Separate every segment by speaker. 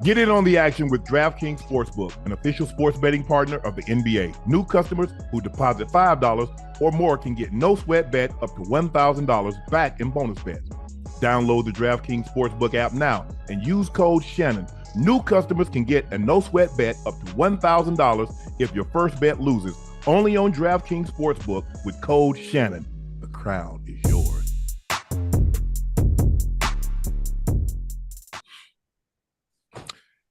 Speaker 1: Get in on the action with DraftKings Sportsbook, an official sports betting partner of the NBA. New customers who deposit $5 or more can get no sweat bet up to $1,000 back in bonus bets. Download the DraftKings Sportsbook app now and use code Shannon. New customers can get a no sweat bet up to $1,000 if your first bet loses. Only on DraftKings Sportsbook with code Shannon. The crown is yours.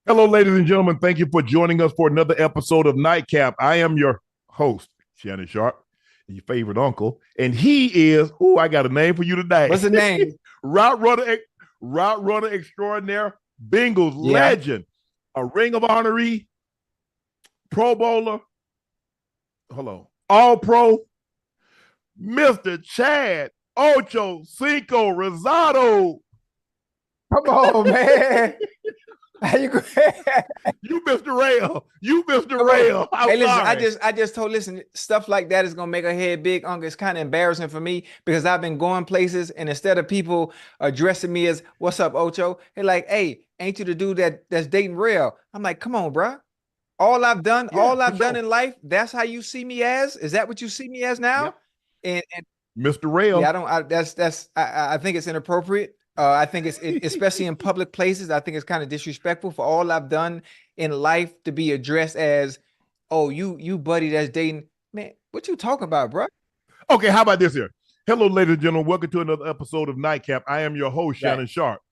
Speaker 1: Hello, ladies and gentlemen. Thank you for joining us for another episode of Nightcap. I am your host, Shannon Sharpe, your favorite uncle, and he is, I got a name for you today.
Speaker 2: What's the name?
Speaker 1: Route runner extraordinaire, Bengals legend, a Ring of Honoree, Pro Bowler, All-Pro, Mr. Chad Ochocinco Rosado.
Speaker 2: Come on, man. How you
Speaker 1: You Mr. Rail. You Mr. Rail.
Speaker 2: Hey, listen, I just told, stuff like that is gonna make her head big, Uncle. It's kind of embarrassing for me because I've been going places and instead of people addressing me as "What's up, Ocho?" they're like, "Hey, ain't you the dude that's dating Rail?" I'm like, "Come on, bro. All I've done in life, that's how you see me as? Is that what you see me as now?" Yep. And
Speaker 1: Mr. Rail.
Speaker 2: Yeah, I think it's inappropriate. I think it's especially in public places. I think it's kind of disrespectful for all I've done in life to be addressed as, "Oh, you buddy that's dating." Man, what you talking about, bro?
Speaker 1: Okay, how about this here? Hello, ladies and gentlemen. Welcome to another episode of Nightcap. I am your host, Shannon Sharpe.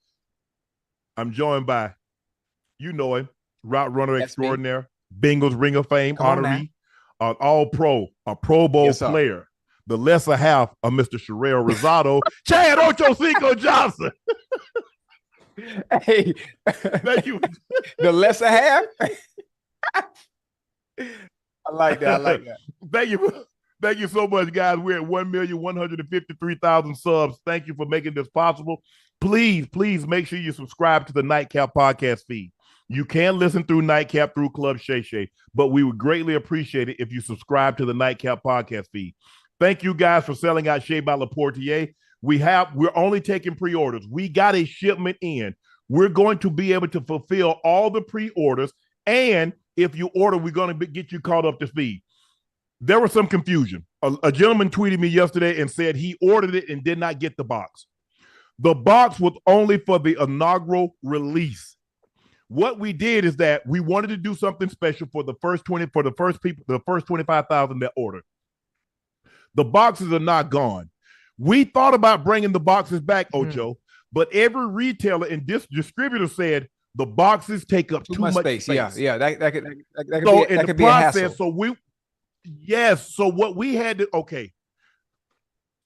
Speaker 1: I'm joined by, you know him, route runner extraordinaire, Bengals Ring of Fame honoree, an All-Pro, a Pro Bowl player, the lesser half of Mr. Sherelle Rosado, Chad Ochocinco Johnson.
Speaker 2: Hey,
Speaker 1: thank you.
Speaker 2: The lesser half. I like that.
Speaker 1: Thank you so much, guys. We're at 1,153,000 subs. Thank you for making this possible. Please make sure you subscribe to the Nightcap podcast feed. You can listen through Nightcap through Club Shay Shay, but we would greatly appreciate it if you subscribe to the Nightcap podcast feed. Thank you guys for selling out Shea by Laportier. We're only taking pre-orders. We got a shipment in. We're going to be able to fulfill all the pre-orders. And if you order, we're going to get you caught up to speed. There was some confusion. A gentleman tweeted me yesterday and said he ordered it and did not get the box. The box was only for the inaugural release. What we did is that we wanted to do something special for the first 25,000 that ordered. The boxes are not gone. We thought about bringing the boxes back, Ocho, but every retailer and distributor said the boxes take up too much space.
Speaker 2: Yeah, that could be a hassle.
Speaker 1: So what we had to,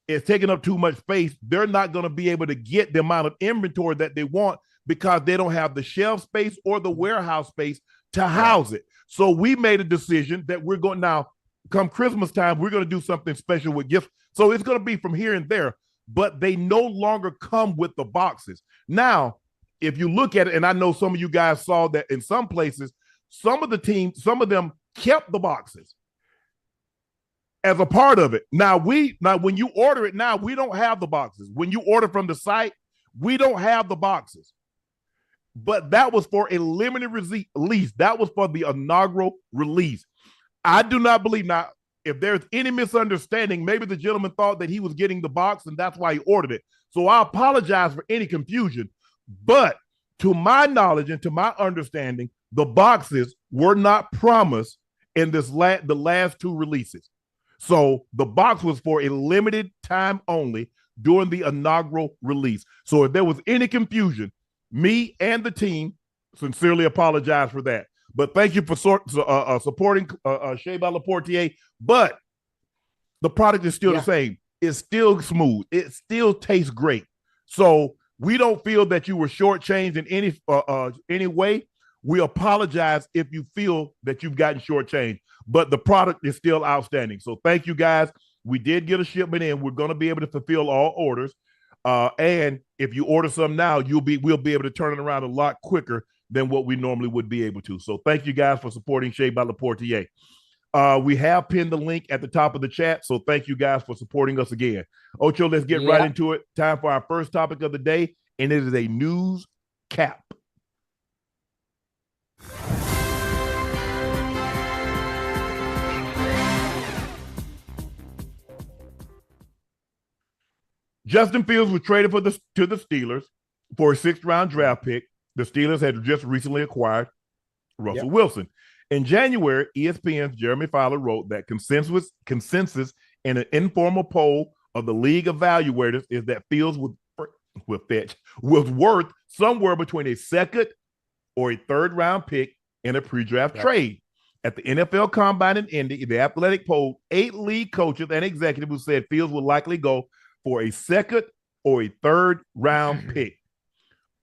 Speaker 1: it's taking up too much space. They're not going to be able to get the amount of inventory that they want because they don't have the shelf space or the warehouse space to house it. So we made a decision that we're going now. Come Christmas time, we're going to do something special with gifts. So it's going to be from here and there, but they no longer come with the boxes. Now, if you look at it, and I know some of you guys saw that in some places, some of them kept the boxes as a part of it. Now, when you order it now, we don't have the boxes. When you order from the site, we don't have the boxes. But that was for a limited release. That was for the inaugural release. I do not believe now, if there's any misunderstanding, maybe the gentleman thought that he was getting the box and that's why he ordered it. So I apologize for any confusion. But to my knowledge and to my understanding, the boxes were not promised in the last two releases. So the box was for a limited time only during the inaugural release. So if there was any confusion, me and the team sincerely apologize for that. But thank you for supporting Shea by Laportier. But the product is still the same. It's still smooth. It still tastes great. So we don't feel that you were shortchanged in any way. We apologize if you feel that you've gotten shortchanged. But the product is still outstanding. So thank you, guys. We did get a shipment in. We're going to be able to fulfill all orders. And if you order some now, we'll be able to turn it around a lot quicker than what we normally would be able to. So thank you guys for supporting Shea by Laportier. We have pinned the link at the top of the chat. So thank you guys for supporting us again. Ocho, let's get right into it. Time for our first topic of the day. And it is a news cap. Justin Fields was traded to the Steelers for a 6th-round draft pick. The Steelers had just recently acquired Russell Wilson. In January, ESPN's Jeremy Fowler wrote that consensus in an informal poll of the league evaluators is that Fields was worth somewhere between a 2nd or a 3rd-round pick in a pre-draft trade. At the NFL Combine in Indy, the Athletic polled 8 league coaches and executives who said Fields would likely go for a 2nd or a 3rd-round pick.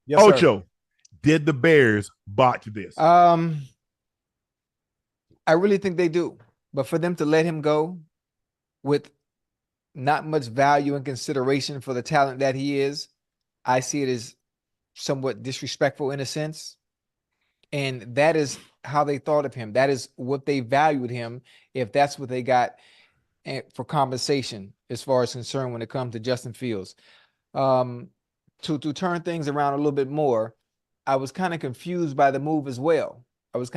Speaker 2: Yes,
Speaker 1: Ocho,
Speaker 2: sir.
Speaker 1: did the Bears botch this?
Speaker 2: I really think they do. But for them to let him go with not much value and consideration for the talent that he is, I see it as somewhat disrespectful in a sense. And that is how they thought of him. That is what they valued him, if that's what they got for compensation as far as concerned when it comes to Justin Fields. To turn things around a little bit more, I was kind of confused by the move as well. But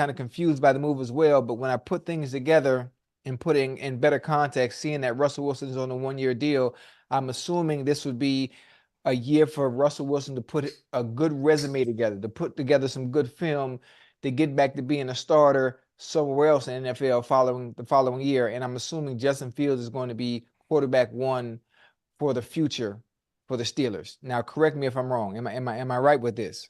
Speaker 2: when I put things together and putting in better context, seeing that Russell Wilson is on a 1-year deal, I'm assuming this would be a year for Russell Wilson to put a good resume together, to put together some good film, to get back to being a starter somewhere else in NFL the following year. And I'm assuming Justin Fields is going to be quarterback 1 for the future for the Steelers. Now, correct me if I'm wrong. Am I right with this?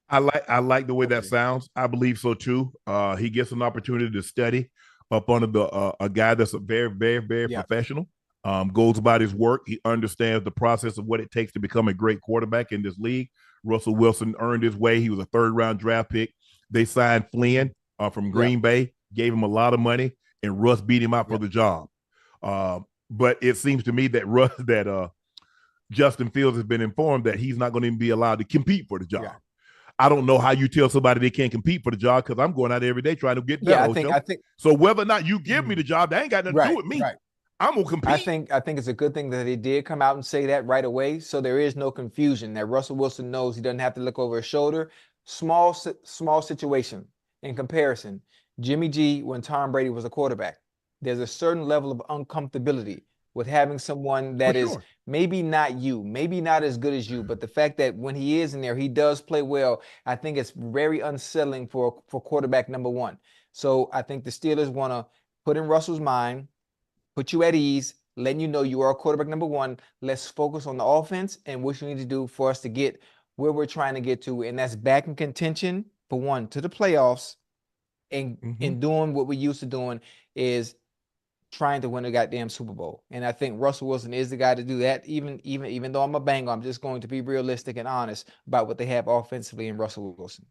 Speaker 1: I like the way that sounds. I believe so too. He gets an opportunity to study up under a guy that's a very, very, very professional. Goes about his work. He understands the process of what it takes to become a great quarterback in this league. Russell Wilson earned his way. He was a 3rd-round draft pick. They signed Flynn from Green Bay, gave him a lot of money, and Russ beat him out for the job. But it seems to me that Justin Fields has been informed that he's not going to even be allowed to compete for the job. Yeah. I don't know how you tell somebody they can't compete for the job, because I'm going out every day trying to get better.
Speaker 2: I think
Speaker 1: so. Whether or not you give me the job, that ain't got nothing to do with me.
Speaker 2: Right.
Speaker 1: I'm gonna compete.
Speaker 2: I think it's a good thing that they did come out and say that right away, so there is no confusion. That Russell Wilson knows he doesn't have to look over his shoulder. Small situation in comparison. Jimmy G, when Tom Brady was a quarterback, there's a certain level of uncomfortability with having someone that is maybe not you, maybe not as good as you, but the fact that when he is in there, he does play well. I think it's very unsettling for quarterback number 1. So I think the Steelers want to put in Russell's mind, put you at ease, letting you know you are quarterback number 1. Let's focus on the offense and what you need to do for us to get where we're trying to get to. And that's back in contention, for 1, to the playoffs, and doing what we used to doing is trying to win a goddamn Super Bowl. And I think Russell Wilson is the guy to do that. Even though I'm a banger, I'm just going to be realistic and honest about what they have offensively in Russell Wilson.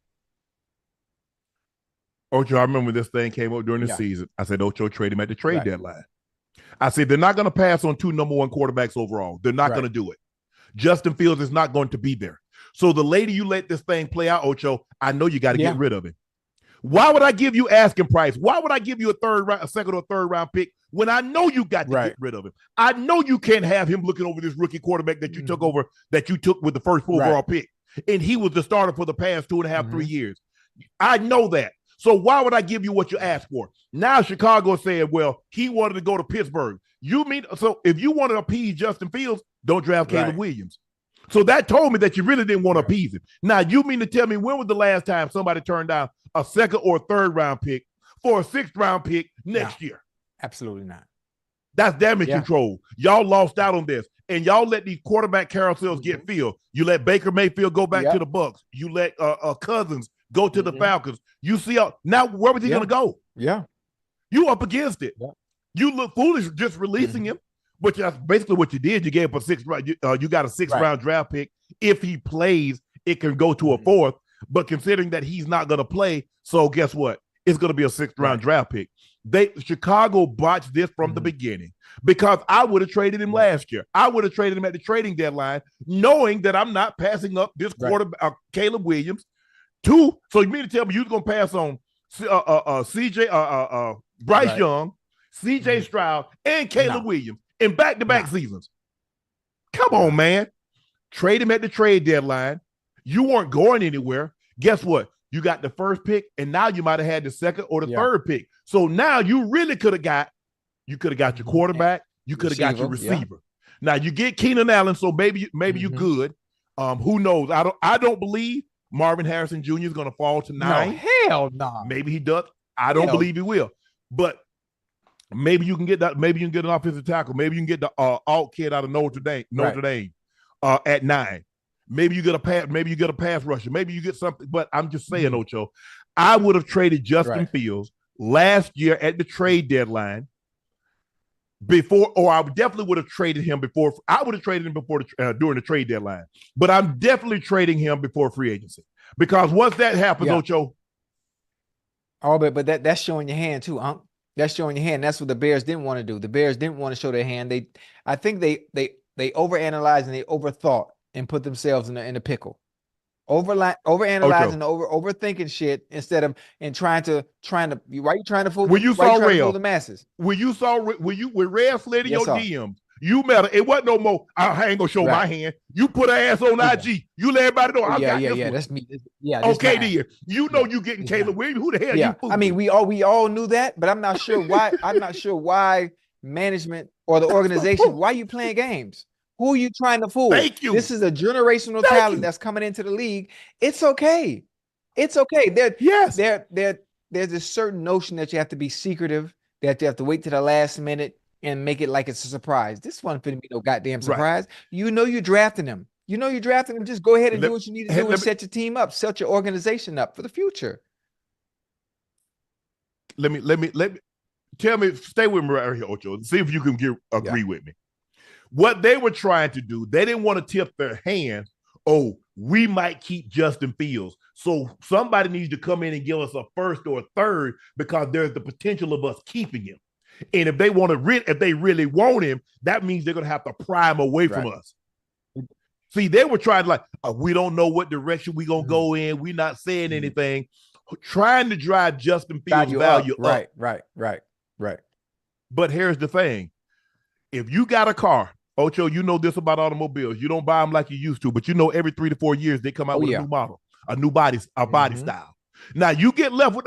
Speaker 1: Ocho, I remember when this thing came up during the season. I said, Ocho, trade him at the trade deadline. I said, they're not going to pass on 2 number 1 quarterbacks overall. They're not going to do it. Justin Fields is not going to be there. So the later you let this thing play out, Ocho, I know you got to get rid of him. Why would I give you asking price? Why would I give you a 2nd or 3rd-round pick when I know you got to get rid of him? I know you can't have him looking over this rookie quarterback that you took over, that you took with the 1st overall pick. And he was the starter for the past 2.5, 3 years. I know that. So why would I give you what you asked for? Now Chicago said, well, he wanted to go to Pittsburgh. So if you want to appease Justin Fields, don't draft Caleb Williams. So that told me that you really didn't want to appease him. Now, you mean to tell me when was the last time somebody turned down a 2nd or 3rd-round pick for a 6th-round pick next year?
Speaker 2: Absolutely not.
Speaker 1: That's damage control. Y'all lost out on this. And y'all let these quarterback carousels get filled. You let Baker Mayfield go back to the Bucs. You let Cousins go to the Falcons. You see, now where was he going to go?
Speaker 2: Yeah.
Speaker 1: You up against it. Yeah. You look foolish just releasing him. Which that's basically what you did. You gave up a 6th round. You got a 6th-round draft pick. If he plays, it can go to a 4th. But considering that he's not going to play, so guess what? It's going to be a 6th-round draft pick. Chicago botched this from the beginning, because I would have traded him last year. I would have traded him at the trading deadline, knowing that I'm not passing up this quarterback, Caleb Williams. 2. So you mean to tell me you're going to pass on Bryce Young, CJ Stroud, and Caleb Williams in back-to-back seasons? Come on, man. Trade him at the trade deadline. You weren't going anywhere. Guess what? You got the 1st pick, and now you might have had the 2nd or the 3rd pick. So now you really could have got your quarterback. You could have got your receiver. Now you get Keenan Allen, so maybe you're good. Who knows? I don't believe Marvin Harrison Jr. is going to fall to 9.
Speaker 2: No, hell no.
Speaker 1: Maybe he does. I don't believe he will. But maybe you can get that. Maybe you can get an offensive tackle. Maybe you can get the alt kid out of Notre Dame at 9. Maybe you get a pass. Maybe you get a pass rusher. Maybe you get something. But I'm just saying, Ocho, I would have traded Justin Fields last year at the trade deadline or I definitely would have traded him before. I would have traded him before during the trade deadline. But I'm definitely trading him before free agency because once that happens, Ocho.
Speaker 2: Oh, but that's showing your hand too, Unc. That's showing your hand. That's what the Bears didn't want to do. The Bears didn't want to show their hand. I think they overanalyzed and they overthought and put themselves in a pickle. Overanalyzing, overthinking shit instead of trying to why you trying to fool the masses?
Speaker 1: When Red slid in your DMs, you met her. It wasn't no more. I ain't gonna show my hand. You put her ass on IG. You let everybody know.
Speaker 2: That's me.
Speaker 1: Okay, then you know you getting Caleb Williams. Who the hell you fooling?
Speaker 2: I mean, we all knew that, but I'm not sure why. I'm not sure why management or the organization. Why you playing games? Who are you trying to fool?
Speaker 1: Thank you.
Speaker 2: This is a generational talent that's coming into the league. It's okay. It's okay. There's this certain notion that you have to be secretive, that you have to wait to the last minute and make it like it's a surprise. This one couldn't be no goddamn surprise. You know you're drafting him. Just go ahead and do what you need to do and set your team up, set your organization up for the future.
Speaker 1: Let me tell me, stay with me right here, Ocho. See if you can agree with me. What they were trying to do, they didn't want to tip their hand. Oh, we might keep Justin Fields. So somebody needs to come in and give us a first or a third because there's the potential of us keeping him. And if they really want him, that means they're going to have to pry him away from us. See, they were trying we don't know what direction we're going to go in. We're not saying anything. Trying to drive Justin Fields' value up.
Speaker 2: Right.
Speaker 1: But here's the thing. If you got a car, Ocho, you know this about automobiles. You don't buy them like you used to, but you know every 3 to 4 years they come out with a new model, a new body style. Now you get left with,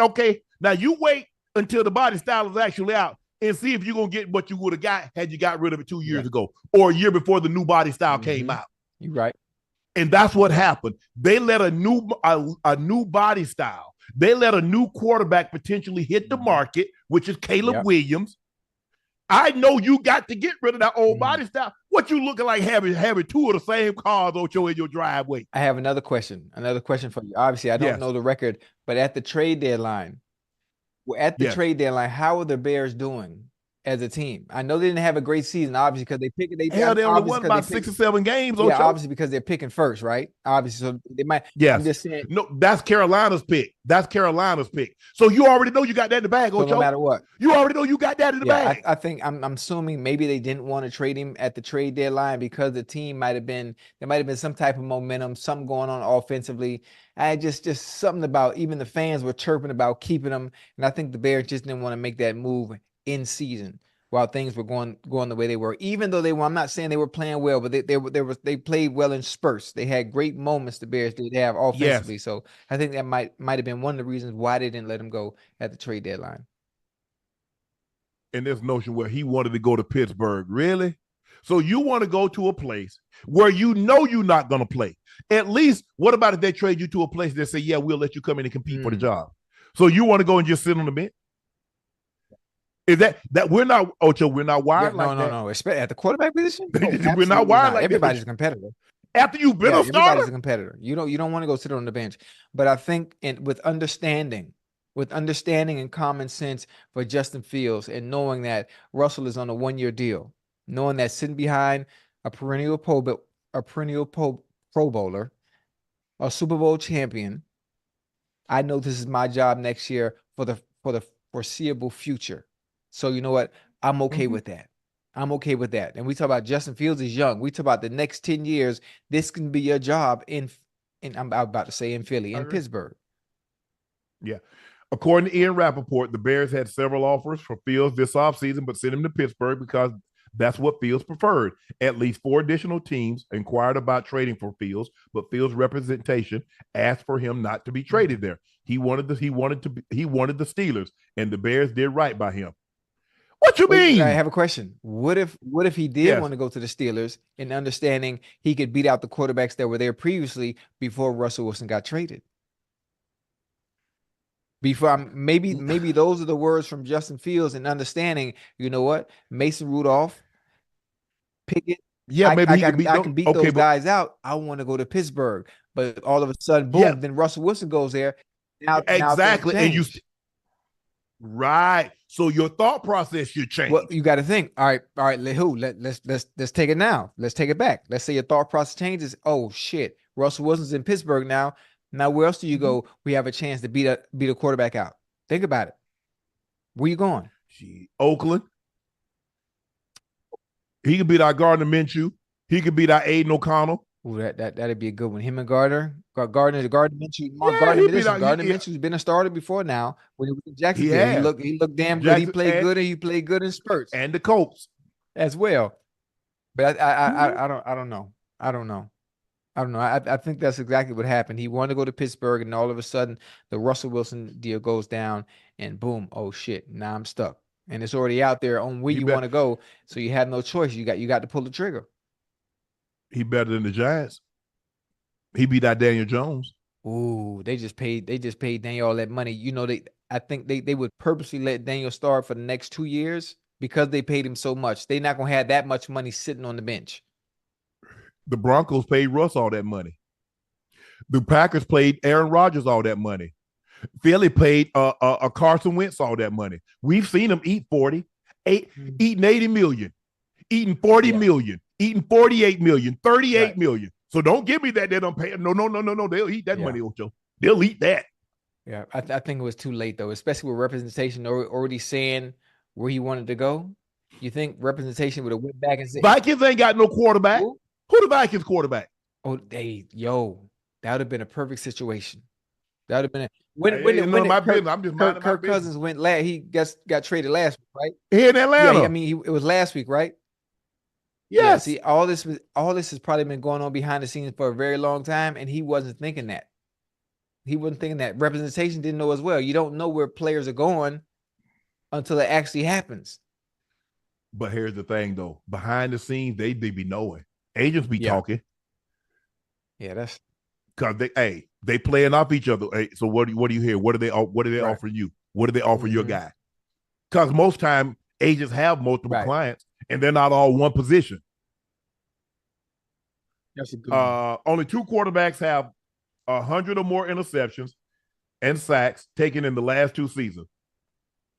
Speaker 1: now you wait until the body style is actually out and see if you're going to get what you would have got had you got rid of it 2 years ago or a year before the new body style came out.
Speaker 2: You're right.
Speaker 1: And that's what happened. They let a new body style. They let a new quarterback potentially hit the market, which is Caleb Williams. I know you got to get rid of that old body style. What you looking like having 2 of the same cars, Ocho, in your driveway?
Speaker 2: I have another question. For you. Obviously, I don't know the record, but at the trade deadline, how are the Bears doing as a team? I know they didn't have a great season, obviously, because
Speaker 1: they only won about 6 or 7 games.
Speaker 2: Yeah, obviously because they're picking first, right? Obviously, so they might.
Speaker 1: Yes.
Speaker 2: I'm just saying.
Speaker 1: No, that's Carolina's pick. So you already know you got that in the bag, Ocho.
Speaker 2: So no matter what,
Speaker 1: you already know you got that in the bag.
Speaker 2: I think I'm assuming maybe they didn't want to trade him at the trade deadline because the team there might have been some type of momentum, something going on offensively. I just something about even the fans were chirping about keeping him, and I think the Bears just didn't want to make that move in season while things were going the way they were. Even though I'm not saying they were playing well, but they played well in spurts. They had great moments. The Bears did have offensively. Yes. So I think that might have been one of the reasons why they didn't let him go at the trade deadline.
Speaker 1: And this notion where he wanted to go to Pittsburgh, really? So you want to go to a place where you know you're not going to play. At least, what about if they trade you to a place that say, yeah, we'll let you come in and compete for the job? So you want to go and just sit on the bench? Is that we're not, Ocho, we're not wired like that?
Speaker 2: No. At the quarterback position?
Speaker 1: We're not wired like that.
Speaker 2: Everybody's a competitor.
Speaker 1: After you've been a starter?
Speaker 2: Everybody's a competitor. You don't want to go sit on the bench. But I think with understanding and common sense for Justin Fields and knowing that Russell is on a 1-year deal, knowing that sitting behind a perennial Pro Bowler, a Super Bowl champion, I know this is my job next year for the foreseeable future. So you know what? I'm okay with that. I'm okay with that. And we talk about Justin Fields is young. We talk about the next 10 years. This can be your job in I'm about to say in Philly, in Pittsburgh.
Speaker 1: Yeah. According to Ian Rappaport, the Bears had several offers for Fields this offseason, but sent him to Pittsburgh because that's what Fields preferred. At least 4 additional teams inquired about trading for Fields, but Fields' representation asked for him not to be traded there. He wanted the Steelers, and the Bears did right by him. What you
Speaker 2: Wait, I
Speaker 1: mean?
Speaker 2: have a question. What if he did
Speaker 1: Yes.
Speaker 2: want to go to the Steelers and understanding he could beat out the quarterbacks that were there previously before Russell Wilson got traded? Before maybe those are the words from Justin Fields and understanding, you know what? Mason Rudolph, Pickett,
Speaker 1: Yeah, maybe he could beat
Speaker 2: I
Speaker 1: those.
Speaker 2: can beat
Speaker 1: Okay,
Speaker 2: those
Speaker 1: but
Speaker 2: guys out. I want to go to Pittsburgh. But all of a sudden,
Speaker 1: yeah,
Speaker 2: boom, then Russell Wilson goes there. Now things
Speaker 1: exactly. And you
Speaker 2: change.
Speaker 1: right. So your thought process should
Speaker 2: Well,
Speaker 1: change.
Speaker 2: you got to think. All right. Let's take it now. Let's take it back. Let's say your thought process changes. Oh shit, Russell Wilson's in Pittsburgh now. Now where else do you go? We have a chance to beat a quarterback out. Think about it. Where you going?
Speaker 1: Gee, Oakland. He could beat our Gardner Minshew. He could beat our Aiden O'Connell.
Speaker 2: Ooh, that'd be a good one. Him and Gardner, Gardner Minshew,
Speaker 1: Yeah, he beat
Speaker 2: listen,
Speaker 1: our.
Speaker 2: Gardner Minshew's been a starter before now. When he was in
Speaker 1: He
Speaker 2: Jacksonville,
Speaker 1: has
Speaker 2: he looked damn good. He
Speaker 1: Jackson
Speaker 2: played good, and he played good in spurts
Speaker 1: and the Colts
Speaker 2: as well. But I don't know. I don't know. I think that's exactly what happened. He wanted to go to Pittsburgh, and all of a sudden, the Russell Wilson deal goes down, and boom, oh shit, now I'm stuck. And it's already out there on where you want to go, so you have no choice. You got to pull the trigger.
Speaker 1: He better than the Giants. He beat out Daniel Jones.
Speaker 2: Ooh, they just paid Daniel all that money. You know, I think they would purposely let Daniel start for the next 2 years because they paid him so much. They're not gonna have that much money sitting on the bench.
Speaker 1: The Broncos paid Russ all that money. The Packers paid Aaron Rodgers all that money. Philly paid a Carson Wentz all that money. We've seen him eat 48, eating 80 million, eating 40 million, eating 48 million, 38 million. So don't give me that they don't pay. No. They'll eat that money, Ocho. They'll eat that.
Speaker 2: Yeah, I think it was too late though, especially with representation already saying where he wanted to go. You think representation would have went back and said
Speaker 1: Vikings ain't got no quarterback. Who the Vikings quarterback?
Speaker 2: Oh, that would have been a perfect situation. That would have been Kirk Cousins went last. He got traded last week, right?
Speaker 1: Here in Atlanta.
Speaker 2: Yeah, I mean, it was last week, right?
Speaker 1: Yes.
Speaker 2: Yeah, see, all this has probably been going on behind the scenes for a very long time, and he wasn't thinking that. He wasn't thinking that. Representation didn't know as well. You don't know where players are going until it actually happens.
Speaker 1: But here's the thing, though. Behind the scenes, they be knowing. Agents be talking.
Speaker 2: Yeah, that's
Speaker 1: because they playing off each other. Hey, so what do you hear? What are they offering you? What do they offer your guy? Because most time agents have multiple clients and they're not all one position.
Speaker 2: That's a good one.
Speaker 1: Only 2 quarterbacks have 100 or more interceptions and sacks taken in the last 2 seasons.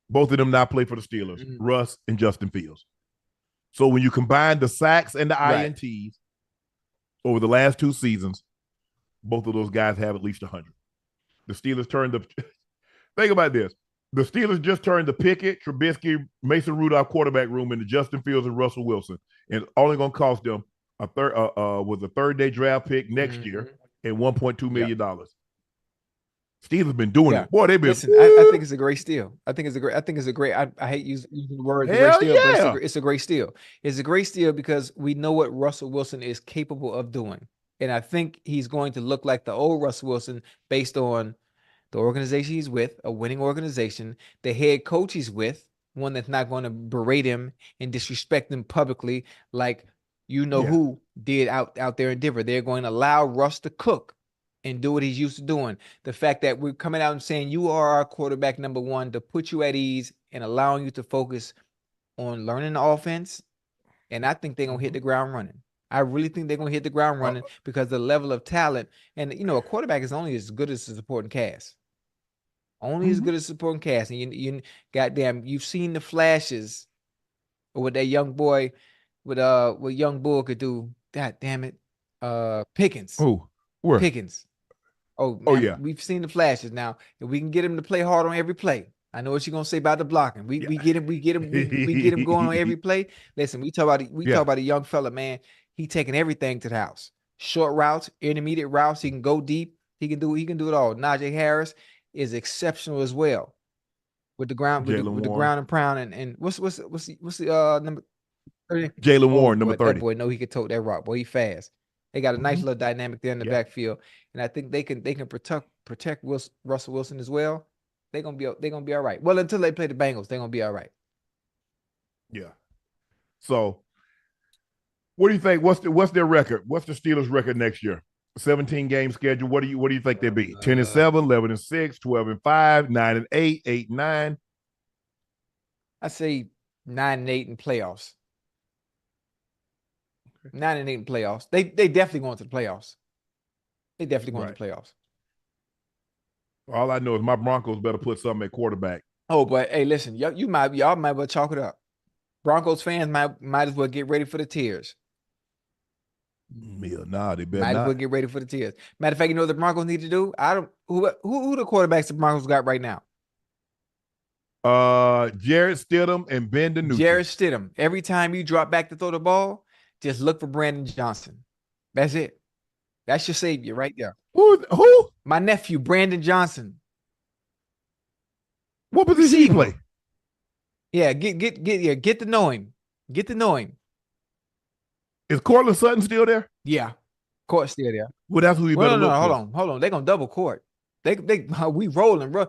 Speaker 1: Both of them now play for the Steelers, Russ and Justin Fields. So when you combine the sacks and the INTs over the last 2 seasons, both of those guys have at least 100. The Steelers turned the think about this. The Steelers just turned the Pickett, Trubisky, Mason Rudolph quarterback room into Justin Fields and Russell Wilson, and only going to cost them a third-day draft pick next year and $1.2 million. Steelers been doing it. Boy, they've been.
Speaker 2: Listen, I think it's a great steal. I think it's a great. I hate using the word great steal, but it's a great steal. It's a great steal because we know what Russell Wilson is capable of doing, and I think he's going to look like the old Russell Wilson based on the organization he's with, a winning organization, the head coach he's with, one that's not going to berate him and disrespect him publicly, like who did out there in Denver. They're going to allow Russ to cook and do what he's used to doing. The fact that we're coming out and saying you are our quarterback number 1 to put you at ease and allowing you to focus on learning the offense. And I think they're going to hit the ground running. I really think they're going to hit the ground running because the level of talent and, a quarterback is only as good as the supporting cast. Only as good as supporting cast. And you goddamn, you've seen the flashes of what that young boy what young Bull could do. God damn it. Pickens.
Speaker 1: Who? Where?
Speaker 2: Pickens. Man, we've seen the flashes now. If we can get him to play hard on every play. I know what you're gonna say about the blocking. We get him going on every play. Listen, we talk about a young fella, man. He taking everything to the house. Short routes, intermediate routes. He can go deep. He can do it all. Najee Harris is exceptional as well with the ground with the ground and pound and what's the number 30?
Speaker 1: Jalen Warren, number 30.
Speaker 2: That boy know he could tote that rock. Boy, he fast. They got a nice little dynamic there in the backfield, and I think they can protect Russell Wilson as well. They're gonna be all right. Well, until they play the Bengals, they're gonna be all right.
Speaker 1: Yeah. So, what do you think? What's their record? What's the Steelers' record next year? 17 game schedule. What do you think they'll be? 10-7, 11-6, 12-5, 9-8, 8-9.
Speaker 2: I say 9-8 in playoffs. 9-8 in playoffs. They definitely going to the playoffs. They definitely going to the playoffs.
Speaker 1: All I know is my Broncos better put something at quarterback.
Speaker 2: Oh, but hey, listen, y'all might well chalk it up. Broncos fans might as well get ready for the tears.
Speaker 1: Nah, they better
Speaker 2: might
Speaker 1: not.
Speaker 2: as well get ready for the tears. Matter of fact, you know what the Broncos need to do? Who the quarterbacks the Broncos got right now?
Speaker 1: Jarrett Stidham and Ben DiNucci.
Speaker 2: Jarrett Stidham. Every time you drop back to throw the ball, just look for Brandon Johnson. That's it. That's your savior right there.
Speaker 1: Who?
Speaker 2: My nephew, Brandon Johnson.
Speaker 1: What position he play?
Speaker 2: Yeah, get to know him. Get to know him.
Speaker 1: Is Cortland Sutton still there?
Speaker 2: Yeah, Court's still there.
Speaker 1: Well, that's who we better look for.
Speaker 2: Hold on. They're gonna double Court. We rolling, bro.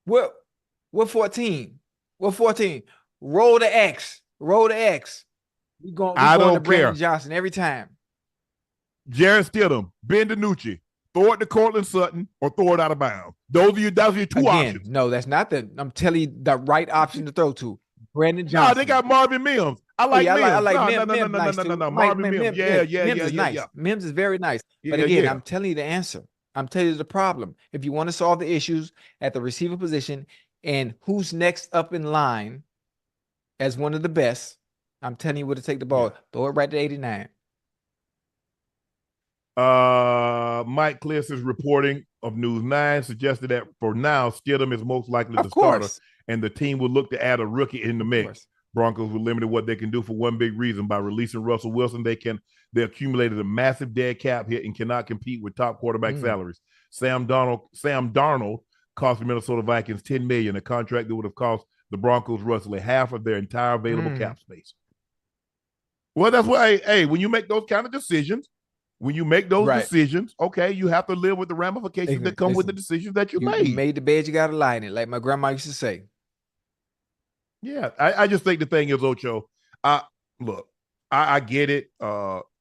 Speaker 2: We're 14. We're 14. Roll the X. Roll the X. We going to Brandon Johnson every time.
Speaker 1: Jarrett Stidham, Ben DiNucci. Throw it to Cortland Sutton or throw it out of bounds. Those are your two options.
Speaker 2: No, that's not I'm telling you the right option to throw to. Brandon Johnson.
Speaker 1: No, they got Marvin Mims. I like Mims.
Speaker 2: I like
Speaker 1: Mims.
Speaker 2: No.
Speaker 1: Marvin Mims. Yeah.
Speaker 2: Mims is nice. Mims is very nice. But again, I'm telling you the answer. I'm telling you the problem. If you want to solve the issues at the receiver position and who's next up in line as one of the best, I'm telling you where to take the ball. Throw it right to 89.
Speaker 1: Mike Kliss is reporting of News 9 suggested that for now, Stidham is most likely the starter, and the team will look to add a rookie in the mix. Broncos were limited what they can do for one big reason. By releasing Russell Wilson, they accumulated a massive dead cap hit and cannot compete with top quarterback salaries. Sam Darnold cost the Minnesota Vikings $10 million, a contract that would have cost the Broncos roughly half of their entire available cap space. Well, that's why, hey, when you make those kind of decisions, okay, you have to live with the ramifications that come with the decisions that you made.
Speaker 2: You made the bed, you got to lie in it, like my grandma used to say.
Speaker 1: Yeah, I just think the thing is, Ocho, I get it.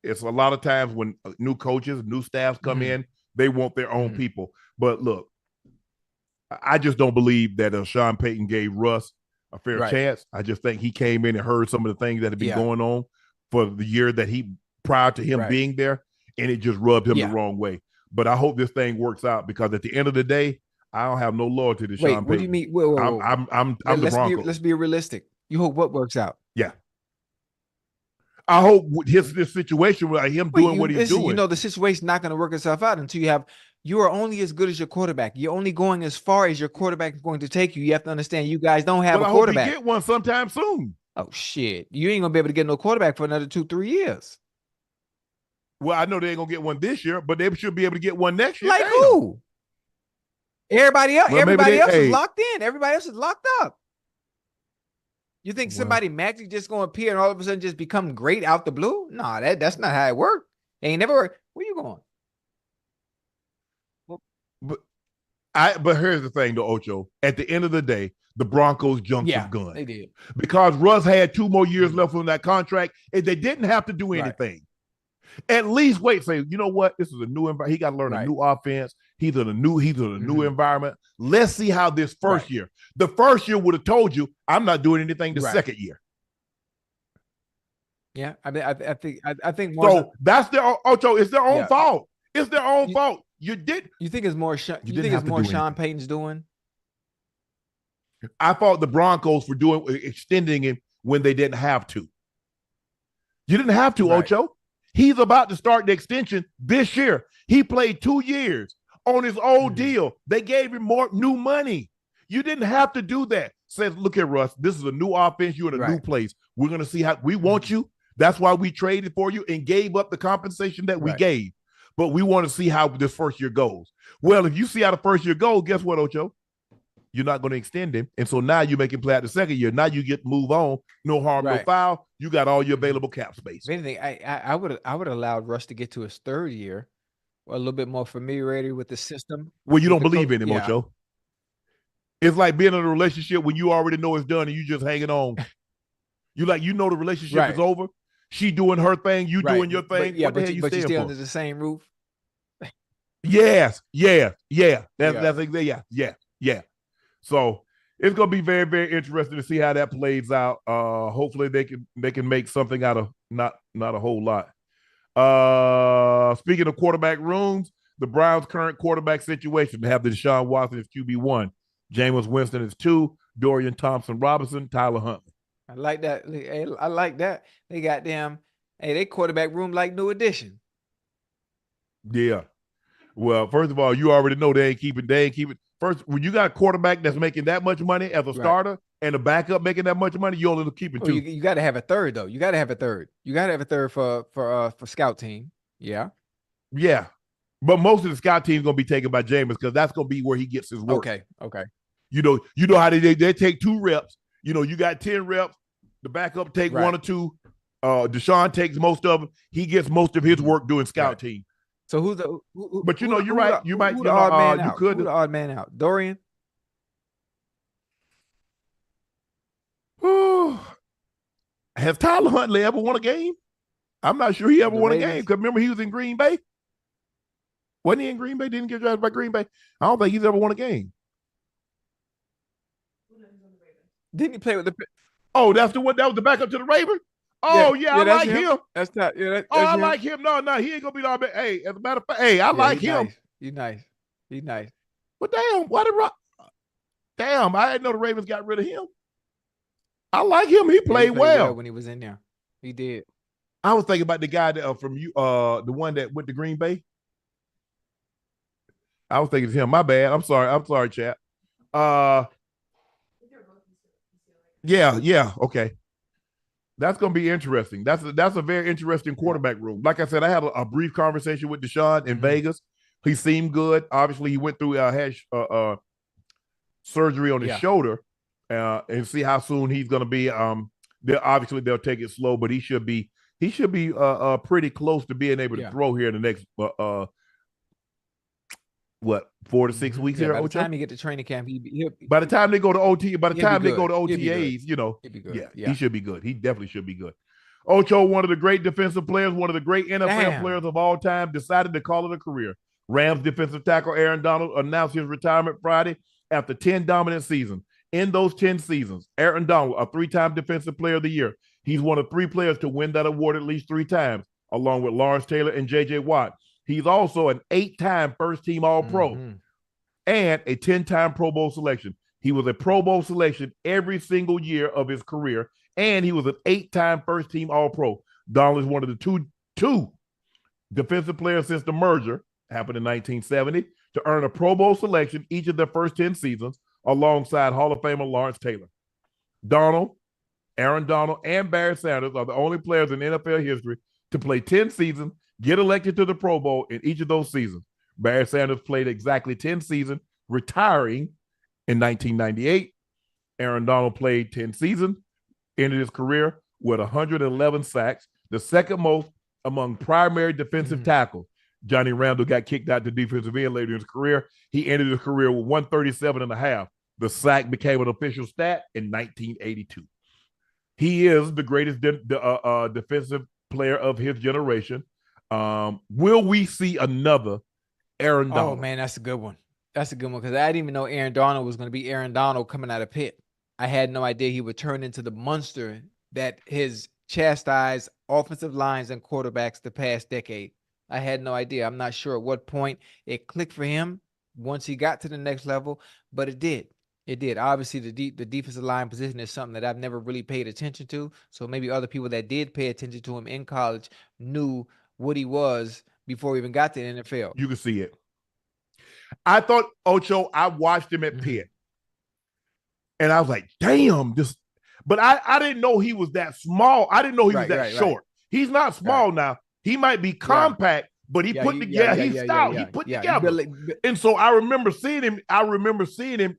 Speaker 1: It's a lot of times when new coaches, new staffs come in, they want their own people. But look, I just don't believe that Sean Payton gave Russ a fair chance. I just think he came in and heard some of the things that had been going on for the year that prior to him being there, and it just rubbed him the wrong way. But I hope this thing works out, because at the end of the day, I don't have no loyalty to Sean Payton.
Speaker 2: What do you mean? Whoa.
Speaker 1: I'm the Broncos.
Speaker 2: Let's be realistic. You hope what works out?
Speaker 1: Yeah. I hope this situation with him doing what he's doing.
Speaker 2: You know, the situation's not going to work itself out until you are only as good as your quarterback. You're only going as far as your quarterback is going to take you. You have to understand, you guys don't have a quarterback.
Speaker 1: I hope you get one sometime soon.
Speaker 2: Oh, shit. You ain't going to be able to get no quarterback for another 2-3 years.
Speaker 1: Well, I know they ain't going to get one this year, but they should be able to get one next year.
Speaker 2: Like who? Everybody else is locked in. Everybody else is locked up. You think somebody magically just going to appear and all of a sudden just become great out the blue? No, that's not how it worked. It ain't never worked. Where you going?
Speaker 1: But here's the thing, though, Ocho. At the end of the day, the Broncos jumped the gun.
Speaker 2: They did.
Speaker 1: Because Russ had 2 more years left on that contract, and they didn't have to do anything. At least say, you know what? This is a new environment. He got to learn a new offense. He's in a new environment. Let's see how this first year. The first year would have told you, I'm not doing anything the second year.
Speaker 2: Yeah, I think
Speaker 1: more. So that's their Ocho. It's their own fault. It's their own fault. You think
Speaker 2: it's more? You think it's more Sean Payton's doing?
Speaker 1: I fault the Broncos for extending him when they didn't have to. You didn't have to, Ocho. He's about to start the extension this year. He played 2 years on his old deal. They gave him more new money. You didn't have to do that. Says, look at Russ. This is a new offense. You're in a new place. We're going to see how we want you. That's why we traded for you and gave up the compensation that we gave. But we want to see how this first year goes. Well, if you see how the first year goes, guess what, Ocho? You're not going to extend him. And so now you make him play out the second year. Now you get to move on. No harm, no foul. You got all your available cap space.
Speaker 2: If anything, I would have allowed Russ to get to his third year, or a little bit more familiarity with the system.
Speaker 1: Well, you don't believe in him, Ocho. It's like being in a relationship when you already know it's done and you just hanging on. You like, you know, the relationship
Speaker 2: Right.
Speaker 1: is over. She doing her thing, you
Speaker 2: Right.
Speaker 1: doing your thing.
Speaker 2: Yeah,
Speaker 1: What the hell you
Speaker 2: but you
Speaker 1: staying
Speaker 2: stay
Speaker 1: for?
Speaker 2: under the same roof.
Speaker 1: Yes, yeah.
Speaker 2: Yeah.
Speaker 1: That's exactly, yeah. So it's gonna be very, very interesting to see how that plays out. Hopefully they can make something out of not a whole lot. Speaking of quarterback rooms, the Browns' current quarterback situation, they have the Deshaun Watson as QB1, Jameis Winston is 2, Dorian Thompson-Robinson, Tyler Huntley.
Speaker 2: I like that. I like that. They got them. Hey, they quarterback room like New Edition.
Speaker 1: Yeah. Well, first of all, you already know they ain't keeping. First, when you got a quarterback that's making that much money as a starter and a backup making that much money, you only keeping 2.
Speaker 2: You got to have a third though. You got to have a third. You got to have a third for scout team. Yeah.
Speaker 1: Yeah. But most of the scout team is gonna be taken by Jameis because that's gonna be where he gets his work.
Speaker 2: Okay.
Speaker 1: You know how they take 2 reps. You know, you got 10 reps. The backup take 1 or 2. Deshaun takes most of them. He gets most of his work doing scout team.
Speaker 2: So who's the?
Speaker 1: But you know, you're right. You might.
Speaker 2: Who
Speaker 1: You
Speaker 2: the
Speaker 1: know,
Speaker 2: odd man
Speaker 1: you
Speaker 2: out?
Speaker 1: could.
Speaker 2: Who the odd man out? Dorian.
Speaker 1: Has Tyler Huntley ever won a game? I'm not sure he ever won a
Speaker 2: Ravens.
Speaker 1: game because remember he was in Green Bay. Wasn't he in Green Bay? Didn't get drafted by Green Bay. I don't think he's ever won a game.
Speaker 2: Didn't he play with the?
Speaker 1: Oh, that's the one. That was the backup to the Ravens. Oh yeah, I like him.
Speaker 2: That's not. Yeah, that's
Speaker 1: I
Speaker 2: him.
Speaker 1: like him. No, he ain't gonna be all bad. Hey, as a matter of fact, hey, I like him.
Speaker 2: Nice. He's nice.
Speaker 1: But damn, why did Damn, I didn't know the Ravens got rid of him. I like him. He played well
Speaker 2: when he was in there. He did.
Speaker 1: I was thinking about the guy that from you, the one that went to Green Bay. I was thinking it's him. My bad. I'm sorry, chap. Yeah. Okay. That's going to be interesting. That's a very interesting quarterback room. Like I said, I had a brief conversation with Deshaun in Vegas. He seemed good. Obviously, he went through had surgery on his shoulder, and see how soon he's going to be. They'll take it slow, but he should be pretty close to being able to throw here in the next 4 to 6 weeks here.
Speaker 2: By the time you get to training camp,
Speaker 1: by the time they go to OT, by the time they go to
Speaker 2: OTAs,
Speaker 1: you know,
Speaker 2: he'll be good.
Speaker 1: He should be good. He definitely should be good. Ocho, one of the great defensive players, one of the great NFL players of all time, decided to call it a career. Rams defensive tackle Aaron Donald announced his retirement Friday after 10 dominant seasons. In those 10 seasons, Aaron Donald, a 3-time defensive player of the year, he's one of 3 players to win that award at least 3 times, along with Lawrence Taylor and J.J. Watt. He's also an 8-time first-team All-Pro and a 10-time Pro Bowl selection. He was a Pro Bowl selection every single year of his career, and he was an 8-time first-team All-Pro. Donald is one of the two defensive players since the merger, happened in 1970, to earn a Pro Bowl selection each of their first 10 seasons, alongside Hall of Famer Lawrence Taylor. Aaron Donald, and Barry Sanders are the only players in NFL history to play 10 seasons, get elected to the Pro Bowl in each of those seasons. Barry Sanders played exactly 10 seasons, retiring in 1998. Aaron Donald played 10 seasons, ended his career with 111 sacks, the second most among primary defensive tackles. Johnny Randall got kicked out to defensive end later in his career. He ended his career with 137 and a half. The sack became an official stat in 1982. He is the greatest defensive player of his generation. Will we see another Aaron Donald?
Speaker 2: Oh, man, that's a good one. That's a good one because I didn't even know Aaron Donald was going to be Aaron Donald coming out of Pitt. I had no idea he would turn into the monster that his chastised offensive lines and quarterbacks the past decade. I had no idea. I'm not sure at what point it clicked for him once he got to the next level, but it did. It did. Obviously, the defensive line position is something that I've never really paid attention to. So maybe other people that did pay attention to him in college knew what he was before he even got to the NFL.
Speaker 1: You can see it. I thought, Ocho, I watched him at Pitt. And I was like, damn, this. But I didn't know he was that small. I didn't know he was that short. He's not small now. He might be compact, but he put together. He's stout. He put together. And so I remember seeing him.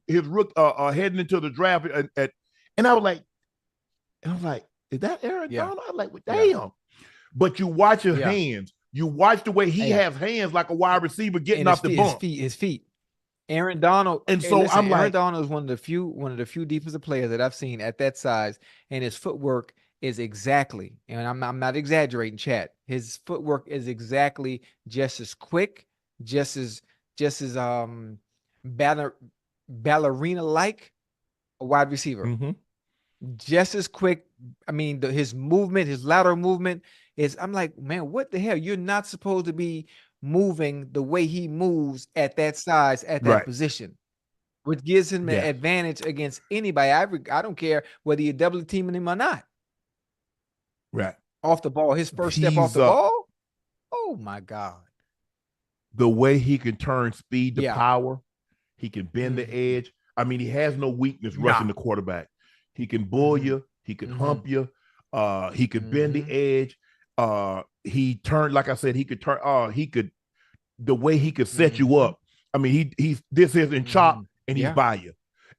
Speaker 1: His rook heading into the draft, and I was like, is that Aaron Donald? I'm like, well, damn. But you watch his hands. You watch the way he has hands like a wide receiver getting off the bump.
Speaker 2: His feet. Aaron Donald.
Speaker 1: And so
Speaker 2: Aaron Donald is one of the few defensive players that I've seen at that size, and his footwork is exactly, and I'm not exaggerating, chat. His footwork is exactly just as quick, just as ballerina like a wide receiver.
Speaker 1: Mm-hmm.
Speaker 2: Just as quick. I mean, his movement, his lateral movement is. I'm like, man, what the hell? You're not supposed to be moving the way he moves at that size, at that
Speaker 1: Right.
Speaker 2: position, which gives him an
Speaker 1: Yeah.
Speaker 2: advantage against anybody. I don't care whether you're double teaming him or not.
Speaker 1: Right.
Speaker 2: Off the ball, his first step off the ball. Oh my God.
Speaker 1: The way he can turn speed to power, he can bend the
Speaker 2: Mhm.
Speaker 1: edge. I mean, he has no weakness rushing the quarterback. He can bull you. He can hump you. He could bend the edge. He turned, like I said, he could turn. The way he could set you up. I mean, this isn't chop and he's by you.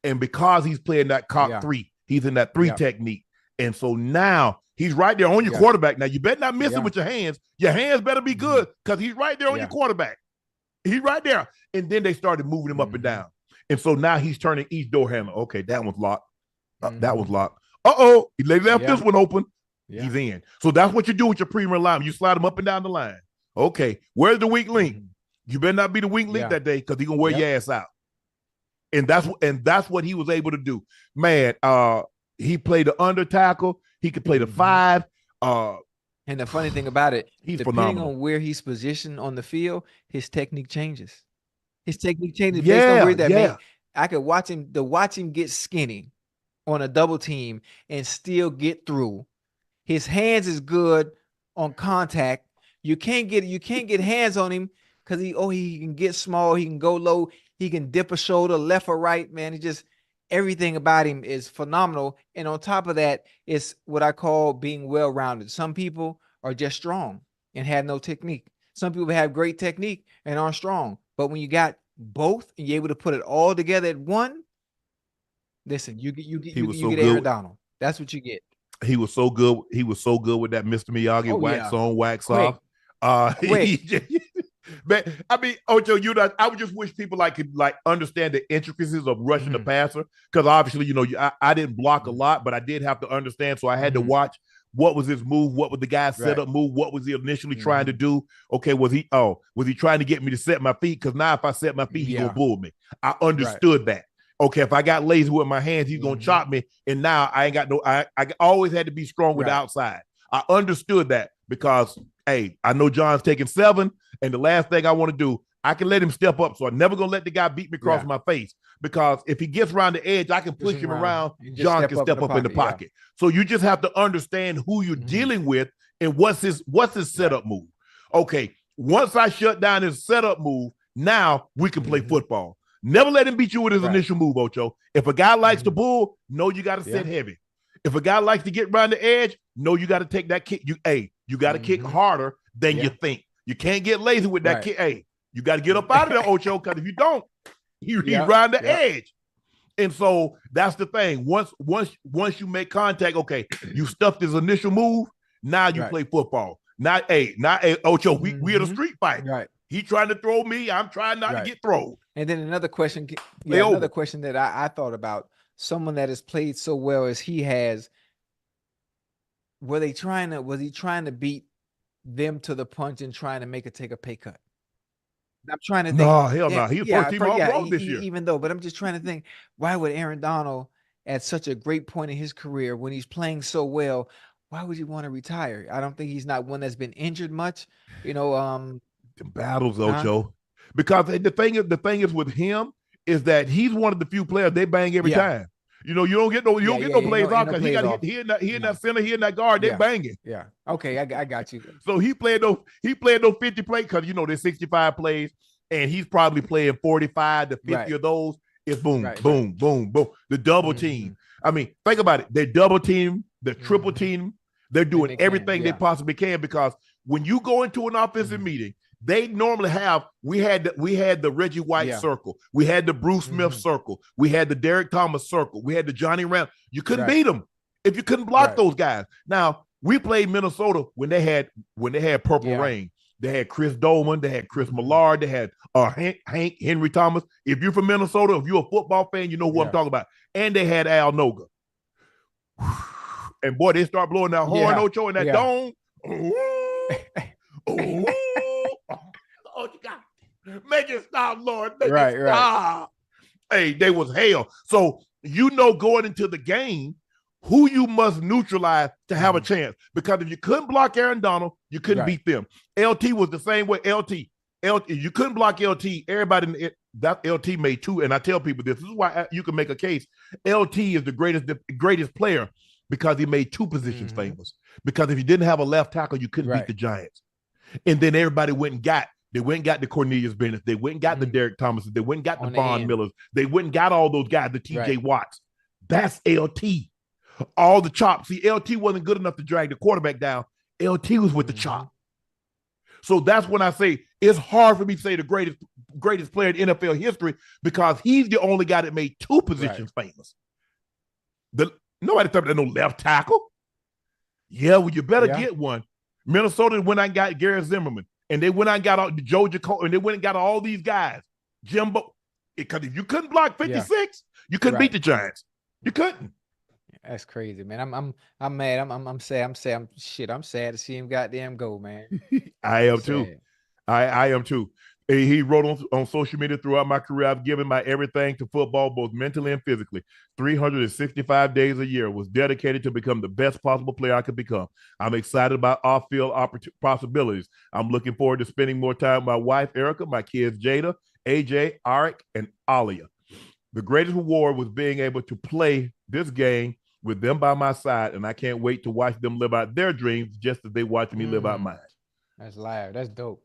Speaker 1: And because he's playing that cock three, he's in that three technique. And so now he's right there on your quarterback. Now you better not miss it with your hands. Your hands better be good because he's right there on your quarterback. He's right there. And then they started moving him up and down. And so now he's turning each door handle. Okay, that one's locked. That one's locked. Uh-oh, he left this one open. He's in. So that's what you do with your premier lineman. You slide him up and down the line. Okay, where's the weak link? You better not be the weak link that day because he's gonna wear your ass out. And that's what he was able to do. Man, he played the under tackle. He could play the 5.
Speaker 2: And the funny thing about it,
Speaker 1: he's
Speaker 2: depending
Speaker 1: phenomenal.
Speaker 2: on where he's positioned on the field, his technique changes. His technique changes based on where that man. I could watch him get skinny on a double team and still get through. His hands is good on contact. You can't get hands on him because he can get small, he can go low, he can dip a shoulder left or right. Man, he just everything about him is phenomenal. And on top of that, it's what I call being well-rounded. Some people are just strong and have no technique. Some people have great technique and aren't strong. But when you got both and you're able to put it all together at one, listen, you get Aaron Donald. That's what you get.
Speaker 1: He was so good. He was so good with that Mr. Miyagi wax on, wax off. Man, I mean, Ocho, I would just wish people could understand the intricacies of rushing the passer because obviously, I didn't block a lot, but I did have to understand. So I had to watch what was his move, what was the guy's setup move, what was he initially trying to do? Okay, was he trying to get me to set my feet? Because now if I set my feet, he's gonna bull me. I understood that. Okay, if I got lazy with my hands, he's gonna chop me. And now I ain't got I always had to be strong with the outside. I understood that because hey, I know John's taking 7, and the last thing I want to do, I can let him step up. So I'm never gonna let the guy beat me across my face because if he gets around the edge, I can push him around. John can step up in the pocket. So you just have to understand who you're dealing with and what's his setup move. Okay, once I shut down his setup move, now we can play football. Never let him beat you with his initial move, Ocho. If a guy likes to bull, know you got to sit heavy. If a guy likes to get around the edge, know you got to take that kick. You got to kick harder than you think. You can't get lazy with that kick. Hey, you got to get up out of there, Ocho, because if you don't, he's around the edge. And so that's the thing. Once you make contact, okay, you stuffed his initial move. Now you play football. Now, Ocho, we in a street fight.
Speaker 2: Right.
Speaker 1: He trying to throw me. I'm trying not to get thrown.
Speaker 2: And then another question, another question that I thought about, someone that has played so well as he has, was he trying to beat them to the punch and trying to make it take a pay cut? I'm trying to think.
Speaker 1: No, hell no. He was first team All-Pro this year.
Speaker 2: Even though, but I'm just trying to think, why would Aaron Donald, at such a great point in his career, when he's playing so well, why would he want to retire? I don't think he's not one that's been injured much. The
Speaker 1: battles, Ocho. Because the thing is with him is that he's one of the few players they bang every time. You don't get no plays off because he got he in that center, he in that guard, they banging.
Speaker 2: Yeah. Okay, I got you.
Speaker 1: So he played those 50 plays because there's 65 plays, and he's probably playing 45 to 50 of those. It's boom, boom, boom, boom. The double team. I mean, think about it. They double team, the triple team. They're doing everything they possibly can because when you go into an offensive meeting, they normally we had the Reggie White circle. We had the Bruce Smith circle. We had the Derek Thomas circle. We had the Johnny Ram. You couldn't beat them if you couldn't block those guys. Now, we played Minnesota when they had Purple Rain. They had Chris Dolman. They had Chris Millard. They had Hank Henry Thomas. If you're from Minnesota, if you're a football fan, you know who I'm talking about. And they had Al Noga. and boy, they start blowing that horn, Ocho, and that dome. Ooh, ooh, oh, you got make it stop, Lord. Make it stop. Hey, they was hell. So going into the game who you must neutralize to have a chance. Because if you couldn't block Aaron Donald, you couldn't beat them. LT was the same way. LT, you couldn't block LT. Everybody that LT made two, and I tell people this is why you can make a case. LT is the greatest player because he made two positions famous. Because if you didn't have a left tackle, you couldn't beat the Giants. And then everybody went and got the Cornelius Bennett. They went and got the Derek Thomases. They went and got the Von Millers. They went and got all those guys, the TJ Watts. That's LT. All the chops. See, LT wasn't good enough to drag the quarterback down. LT was with the chop. So that's when I say it's hard for me to say the greatest player in NFL history because he's the only guy that made two positions famous. Nobody thought that no left tackle. Yeah, well, you better get one. Minnesota went out and got Garrett Zimmerman, and they went out and got Joe Jacoby, and they went and got all these guys. Jimbo, because if you couldn't block 56, you couldn't beat the Giants. You couldn't.
Speaker 2: That's crazy, man. I'm mad. I'm sad. I'm sad to see him goddamn go, man.
Speaker 1: I am too. I am too. He wrote on social media, throughout my career, I've given my everything to football, both mentally and physically. 365 days a year was dedicated to become the best possible player I could become. I'm excited about off-field possibilities. I'm looking forward to spending more time with my wife, Erica, my kids, Jada, AJ, Arik, and Alia. The greatest reward was being able to play this game with them by my side, and I can't wait to watch them live out their dreams just as they watch me live out mine.
Speaker 2: That's live. That's dope.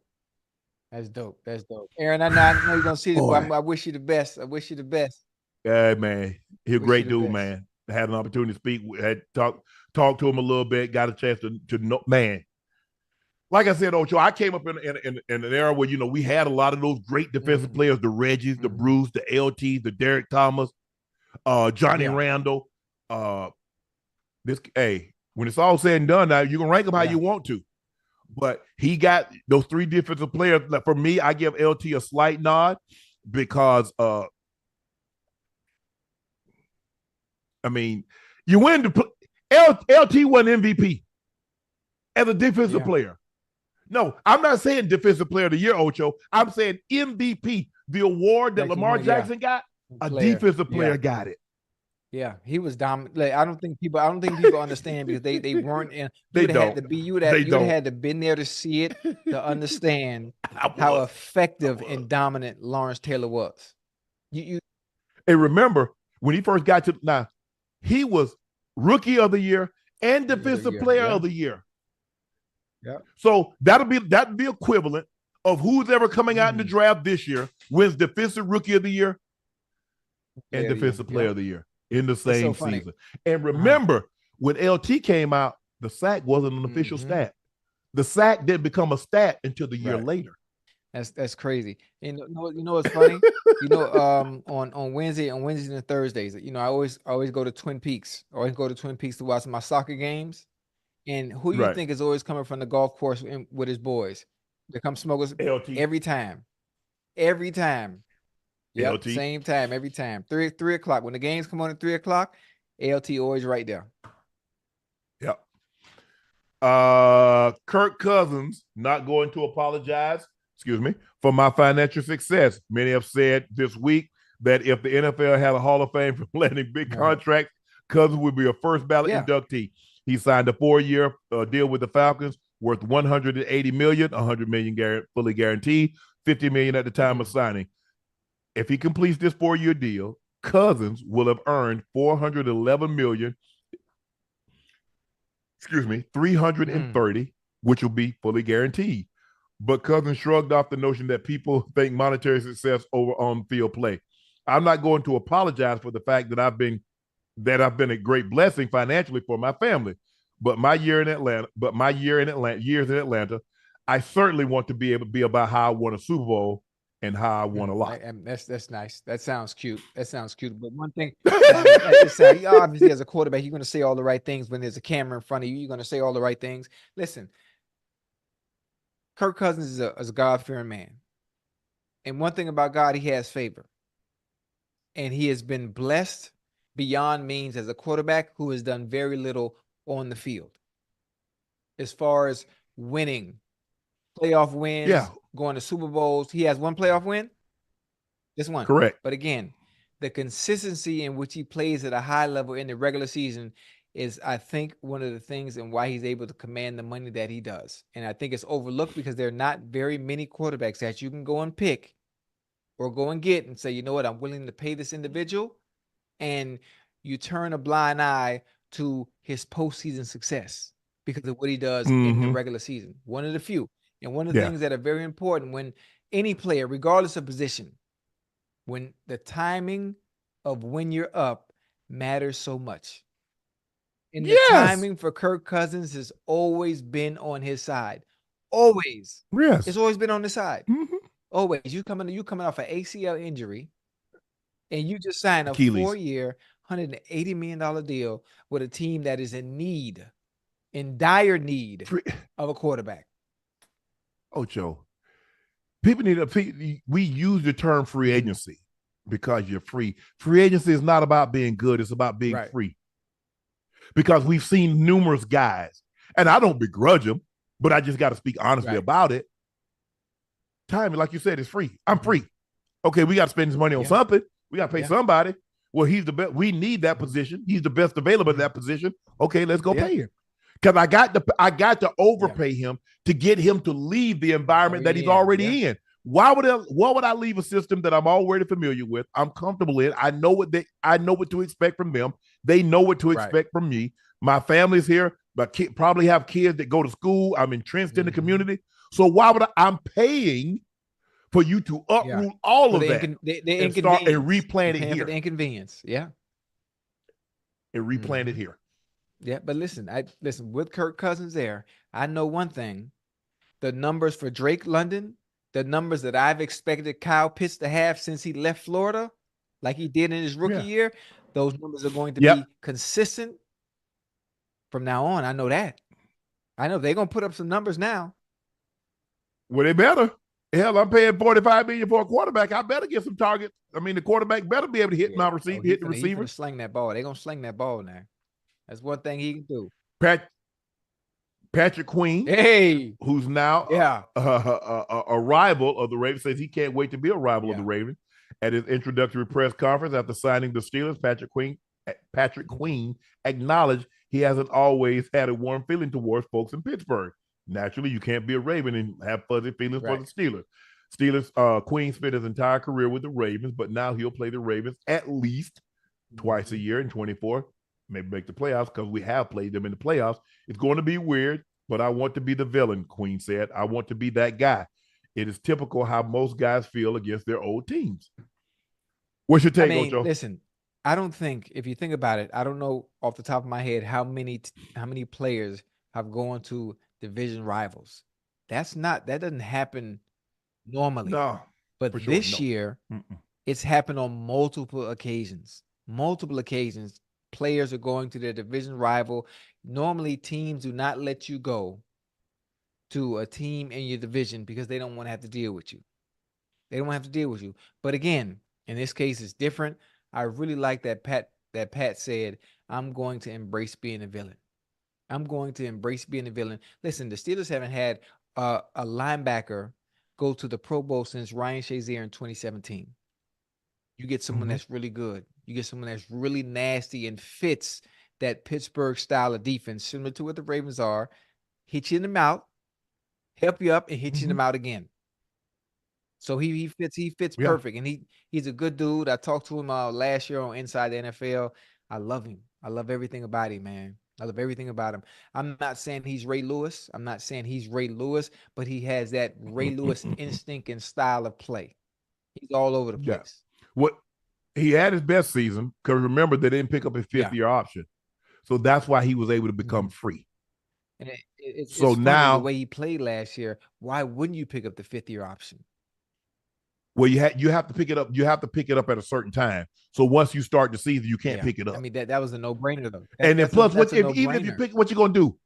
Speaker 2: That's dope. That's dope. Aaron, I know you're going to see this, but I wish you the best. I wish you the best.
Speaker 1: Yeah, man. He's a great dude, man. I had an opportunity to speak. We had talk to him a little bit, got a chance to know, man. Like I said, Ocho, I came up in an era where, we had a lot of those great defensive players, the Reggies, the Bruce, the LT, the Derek Thomas, Johnny Randall. When it's all said and done, now you can rank them how you want to, but he got those three defensive players. For me, I give LT a slight nod because you win LT won MVP as a defensive player. No, I'm not saying defensive player of the year, Ocho. I'm saying MVP, the award that Lamar Jackson got, a defensive player got it.
Speaker 2: Yeah, he was dominant. Like, I don't think people understand because they weren't in. You would have had to been there to see it to understand how effective and dominant Lawrence Taylor was. And
Speaker 1: remember when he first got to he was rookie of the year and defensive player of the year. Yeah. So that'd be equivalent of who's ever coming out in the draft this year wins defensive rookie of the year and defensive player of the year in the same season. And remember, when LT came out, the sack wasn't an official stat. The sack didn't become a stat until the year later.
Speaker 2: That's crazy. And you know what's funny? On Wednesdays and Thursdays, I always go to Twin Peaks. I always go to Twin Peaks to watch my soccer games. And who you think is always coming from the golf course with his boys? They come smokers every time. Every time. Yep, same time, every time. 3 o'clock. When the games come on at 3 o'clock, LT always right there.
Speaker 1: Yep. Kirk Cousins not going to apologize, for my financial success. Many have said this week that if the NFL had a Hall of Fame for landing big contracts, Cousins would be a first ballot inductee. He signed a 4-year deal with the Falcons worth $180 million, $100 million fully guaranteed, $50 million at the time of signing. If he completes this 4-year deal, Cousins will have earned $411 million, $330, which will be fully guaranteed. But Cousins shrugged off the notion that people think monetary success over on-field play. I'm not going to apologize for the fact that I've been a great blessing financially for my family. But years in Atlanta, I certainly want to be able to be about how I won a Super Bowl and how I won a lot.
Speaker 2: That's nice. That sounds cute. But one thing, obviously as a quarterback, you're going to say all the right things when there's a camera in front of you. You're going to say all the right things. Listen, Kirk Cousins is a God-fearing man. And one thing about God, he has favor. And he has been blessed beyond means as a quarterback who has done very little on the field. As far as winning, playoff wins,
Speaker 1: Yeah.
Speaker 2: going to Super Bowls. He has one playoff win. This one.
Speaker 1: Correct.
Speaker 2: But again, the consistency in which he plays at a high level in the regular season is, I think, one of the things and why he's able to command the money that he does. And I think it's overlooked because there are not very many quarterbacks that you can go and pick or go and get and say, you know what, I'm willing to pay this individual, and you turn a blind eye to his postseason success because of what he does in the regular season. One of the few. And one of the things that are very important when any player, regardless of position, when the timing of when you're up matters so much. And the timing for Kirk Cousins has always been on his side. Always.
Speaker 1: Yes.
Speaker 2: It's always been on the side. Always. You coming off an ACL injury, and you just signed a
Speaker 1: Achilles.
Speaker 2: 4-year, $180 million deal with a team that is in dire need of a quarterback.
Speaker 1: Ocho, people we use the term free agency because you're free. Free agency is not about being good. It's about being free. Because we've seen numerous guys, and I don't begrudge them, but I just got to speak honestly about it. Timing, like you said, is free. I'm free. Okay, we got to spend this money on something. We got to pay somebody. Well, he's the best. We need that position. He's the best available at that position. Okay, let's go pay him. Because I got to overpay him to get him to leave the environment that he's already in. Why would I leave a system that I'm already familiar with? I'm comfortable in. I know what to expect from them. They know what to expect from me. My family's here, but probably have kids that go to school. I'm entrenched in the community. So why would I'm paying for you to uproot all of that and start and replant it here?
Speaker 2: For the inconvenience,
Speaker 1: and replant it here.
Speaker 2: Yeah, but listen, with Kirk Cousins there, I know one thing: the numbers for Drake London, the numbers that I've expected Kyle Pitts to have since he left Florida, like he did in his rookie year, those numbers are going to be consistent from now on. I know that. I know they're going to put up some numbers now.
Speaker 1: Well, they better. Hell, I'm paying $45 million for a quarterback. I better get some targets. I mean, the quarterback better be able to hit my receiver, hit the receiver.
Speaker 2: He's sling that ball. They're going to sling that ball now. That's one thing he can do.
Speaker 1: Patrick Queen, who's now a rival of the Ravens, says he can't wait to be a rival of the Ravens. At his introductory press conference after signing the Steelers, Patrick Queen acknowledged he hasn't always had a warm feeling towards folks in Pittsburgh. Naturally, you can't be a Raven and have fuzzy feelings for the Steelers. Queen spent his entire career with the Ravens, but now he'll play the Ravens at least twice a year in 24. Maybe make the playoffs because we have played them in the playoffs. It's going to be weird, but I want to be the villain, Queen said. I want to be that guy. It is typical how most guys feel against their old teams. What's your take, Ocho?
Speaker 2: Listen, I don't think, if you think about it, I don't know off the top of my head how many players have gone to division rivals. That doesn't happen normally.
Speaker 1: No.
Speaker 2: But this year, it's happened on multiple occasions. Players are going to their division rival. Normally, teams do not let you go to a team in your division because they don't want to have to deal with you. But again, in this case, it's different. I really like that Pat said, I'm going to embrace being a villain. Listen, the Steelers haven't had a linebacker go to the Pro Bowl since Ryan Shazier in 2017. You get someone that's really good. You get someone that's really nasty and fits that Pittsburgh style of defense, similar to what the Ravens are. Hit you in the mouth, help you up, and hit you in the mouth again. So he fits perfect, and he's a good dude. I talked to him last year on Inside the NFL. I love him. I love everything about him, man. I love everything about him. I'm not saying he's Ray Lewis. But he has that Ray Lewis instinct and style of play. He's all over the place.
Speaker 1: What he had his best season because remember they didn't pick up his fifth-year option, so that's why he was able to become free.
Speaker 2: And it's funny, now the way he played last year, why wouldn't you pick up the fifth-year option?
Speaker 1: Well, you have to pick it up. You have to pick it up at a certain time. So once you start the season, you can't pick it up.
Speaker 2: I mean that was a no-brainer though.
Speaker 1: And then plus, even if you pick, what you gonna do?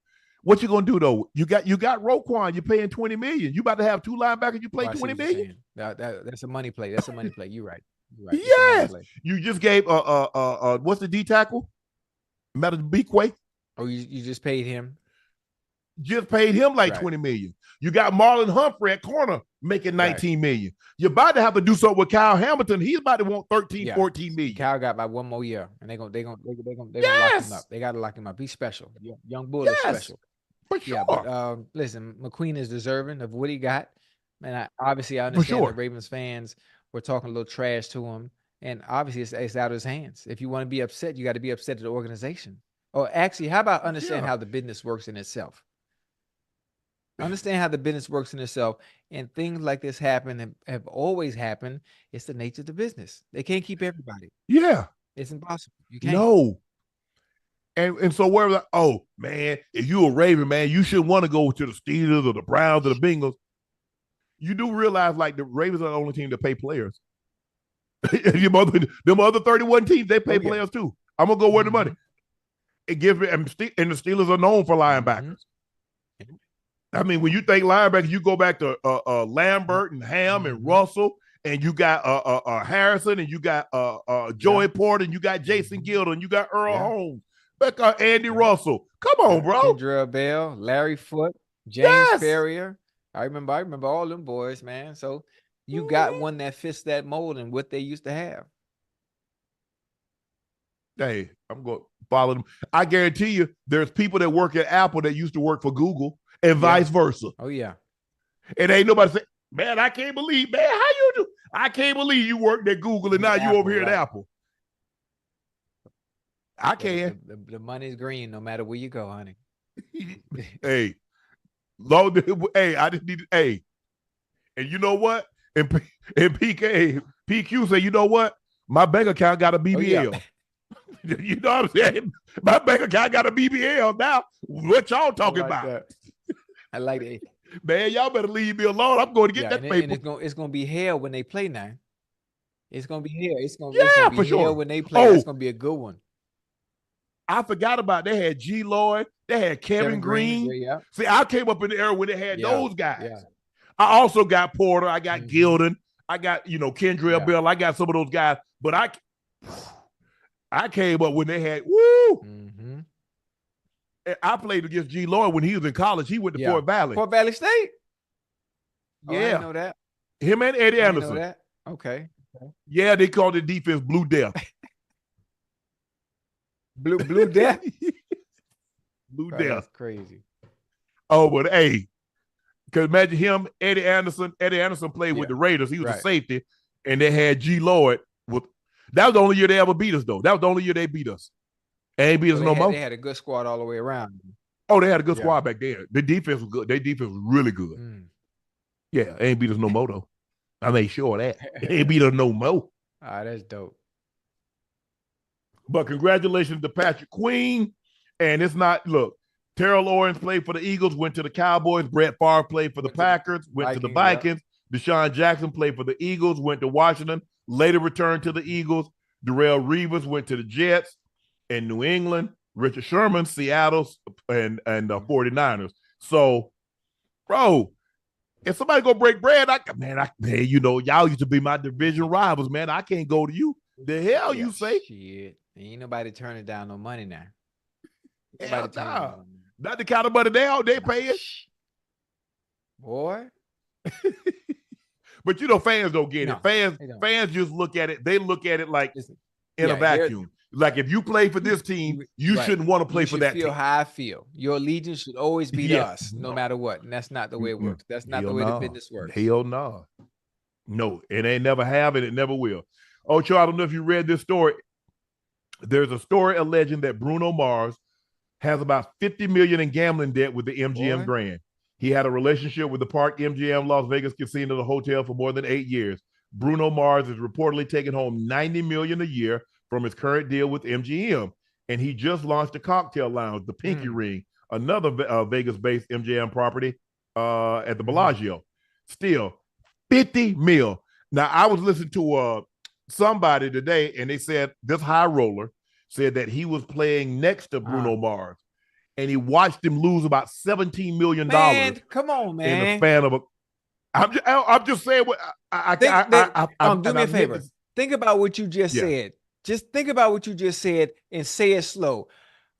Speaker 1: What you gonna do though? You got Roquan. You're paying $20 million. You about to have two linebackers. You play $20 million.
Speaker 2: That's a money play. That's a money play. You're right.
Speaker 1: Yes. You just gave what's the D tackle? Metabikwe.
Speaker 2: Oh, you just paid him?
Speaker 1: Just paid him like
Speaker 2: Right.
Speaker 1: $20 million. You got Marlon Humphrey at corner making $19
Speaker 2: Right.
Speaker 1: million. You're about to have to do something with Kyle Hamilton. He's about to want 13,
Speaker 2: Yeah.
Speaker 1: 14 million.
Speaker 2: Kyle got about 1 more year, and they're gonna lock him up. They gotta lock him up. He's special. Young bull is special.
Speaker 1: For sure.
Speaker 2: Yeah, but listen, McQueen is deserving of what he got. Man, obviously I understand the Ravens fans were talking a little trash to him, and obviously it's out of his hands. If you want to be upset, you got to be upset at the organization. Or actually, how about understand how the business works in itself? Understand how the business works in itself, and things like this happen and have always happened. It's the nature of the business. They can't keep everybody.
Speaker 1: Yeah.
Speaker 2: It's impossible. You can't.
Speaker 1: No. And so we're like, oh man, if you a Raven, man, you shouldn't want to go to the Steelers or the Browns or the Bengals. You do realize like the Ravens are the only team that pay players. Them other 31 teams, they pay players too. I'm gonna go where the money. It gives me, and the Steelers are known for linebackers. I mean, when you think linebackers, you go back to Lambert and Ham and Russell, and you got Harrison, and you got Joey Porter, and you got Jason Gilder, and you got Earl Holmes, Andy Russell. Come on, bro.
Speaker 2: Kendra Bell, Larry Foote, James Ferrier. I remember all them boys, man. So you got one that fits that mold and what they used to have.
Speaker 1: Hey, I'm going to follow them. I guarantee you there's people that work at Apple that used to work for Google and vice versa.
Speaker 2: Oh, yeah.
Speaker 1: And ain't nobody say, man, I can't believe, man, how you do? I can't believe you worked at Google and now you over here at Apple. I can.
Speaker 2: The money's green no matter where you go, honey.
Speaker 1: Hey, I just need and you know what? And PQ say, you know what? My bank account got a BBL.
Speaker 2: Oh, yeah.
Speaker 1: You know what I'm saying? My bank account got a BBL now. What y'all talking about?
Speaker 2: That. I like it.
Speaker 1: Man, y'all better leave me alone. I'm going to get that paper.
Speaker 2: And it's gonna be hell when they play now. It's gonna be hell. It's gonna be
Speaker 1: for sure.
Speaker 2: hell when they play. It's gonna be a good one.
Speaker 1: I forgot about they had G. Lloyd, they had Kevin Green. See, I came up in the era when they had those guys. Yeah. I also got Porter, I got Gilden, I got Kendra Bell, I got some of those guys, but I came up when they had I played against G. Lloyd when he was in college. He went to Fort Valley.
Speaker 2: Fort Valley State?
Speaker 1: Yeah.
Speaker 2: I didn't know that.
Speaker 1: Him and Eddie Anderson.
Speaker 2: Know that. Okay.
Speaker 1: Yeah, they called the defense Blue Death.
Speaker 2: Blue Death?
Speaker 1: Blue Death.
Speaker 2: That's crazy.
Speaker 1: Oh, but hey, because imagine him, Eddie Anderson. Eddie Anderson played with the Raiders. He was a safety, and they had G. Lloyd. That was the only year they ever beat us, though. That was the only year they beat us. They ain't beat us no more.
Speaker 2: They had a good squad all the way around.
Speaker 1: Oh, they had a good squad back there. The defense was good. Their defense was really good. Yeah, they ain't beat us no more, though. I made sure of that. They ain't beat us no more.
Speaker 2: That's dope.
Speaker 1: But congratulations to Patrick Queen. And it's not, look, Terrell Owens played for the Eagles, went to the Cowboys. Brett Favre played for the Packers, went to the Vikings. Deshaun Jackson played for the Eagles, went to Washington, later returned to the Eagles. Darrelle Revis went to the Jets and New England. Richard Sherman, Seattle, and 49ers. So, bro, if somebody go break bread, y'all used to be my division rivals, man. I can't go to you. The hell you say?
Speaker 2: Shit. Ain't nobody turning down no money now.
Speaker 1: Not the kind of money they paying.
Speaker 2: Boy.
Speaker 1: But fans don't get it. Fans just look at it. They look at it like in a vacuum. Like if you play for this team, you shouldn't want to play for that team.
Speaker 2: Feel how I feel. Your allegiance should always be to us, no matter what. And that's not the way it works. That's not the way the business works.
Speaker 1: Hell no. No, it ain't never have it. It never will. Ocho, I don't know if you read this story. There's a story alleging that Bruno Mars has about $50 million in gambling debt with the MGM Grand. He had a relationship with the Park MGM Las Vegas Casino, the hotel, for more than 8 years. Bruno Mars is reportedly taking home $90 million a year from his current deal with MGM. And he just launched a cocktail lounge, the Pinky Ring, another Vegas-based MGM property at the Bellagio. Still, 50 mil. Now, I was listening to somebody today, and they said this high roller said that he was playing next to Bruno Mars, and he watched him lose about $17 million.
Speaker 2: Man, come on, man.
Speaker 1: In the span of I'm just saying what
Speaker 2: do me a favor. Think about what you just said. Just think about what you just said and say it slow.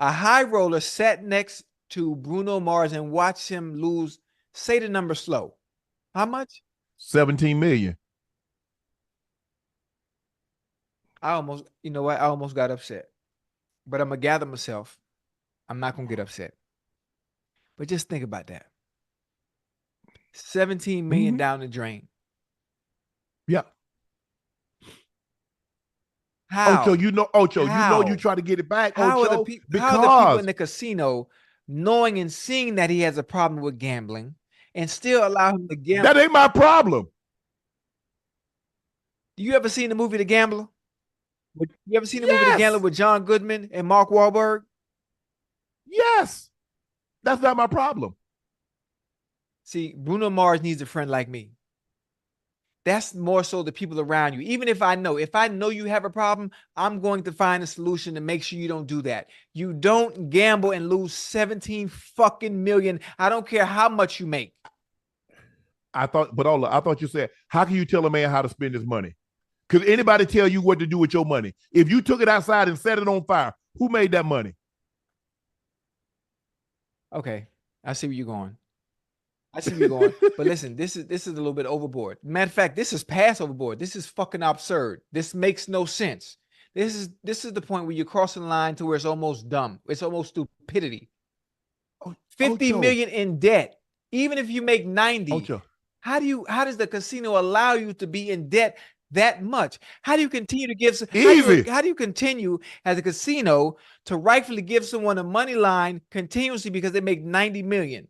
Speaker 2: A high roller sat next to Bruno Mars and watched him lose. Say the number slow. How much?
Speaker 1: 17 million.
Speaker 2: You know what? I almost got upset. But I'm going to gather myself. I'm not going to get upset. But just think about that. 17 million down the drain.
Speaker 1: Yeah.
Speaker 2: How?
Speaker 1: Ocho, you know you try to get it back,
Speaker 2: how
Speaker 1: Ocho.
Speaker 2: are the people in the casino knowing and seeing that he has a problem with gambling and still allow him to gamble?
Speaker 1: That ain't my problem.
Speaker 2: You ever seen the movie The Gambler? You ever seen the movie The Gambler with John Goodman and Mark Wahlberg?
Speaker 1: Yes. That's not my problem.
Speaker 2: See, Bruno Mars needs a friend like me. That's more so the people around you. Even if I know you have a problem, I'm going to find a solution to make sure you don't do that. You don't gamble and lose 17 fucking million. I don't care how much you make.
Speaker 1: I thought you said, how can you tell a man how to spend his money? Could anybody tell you what to do with your money? If you took it outside and set it on fire, who made that money?
Speaker 2: Okay, I see where you're going. But listen, this is a little bit overboard. Matter of fact, this is past overboard. This is fucking absurd. This makes no sense. This is the point where you're crossing the line to where it's almost dumb. It's almost stupidity. 50 million in debt. Even if you make 90.
Speaker 1: Ocho.
Speaker 2: How does the casino allow you to be in debt that much? How do you continue to give how do you continue as a casino to rightfully give someone a money line continuously because they make 90 million?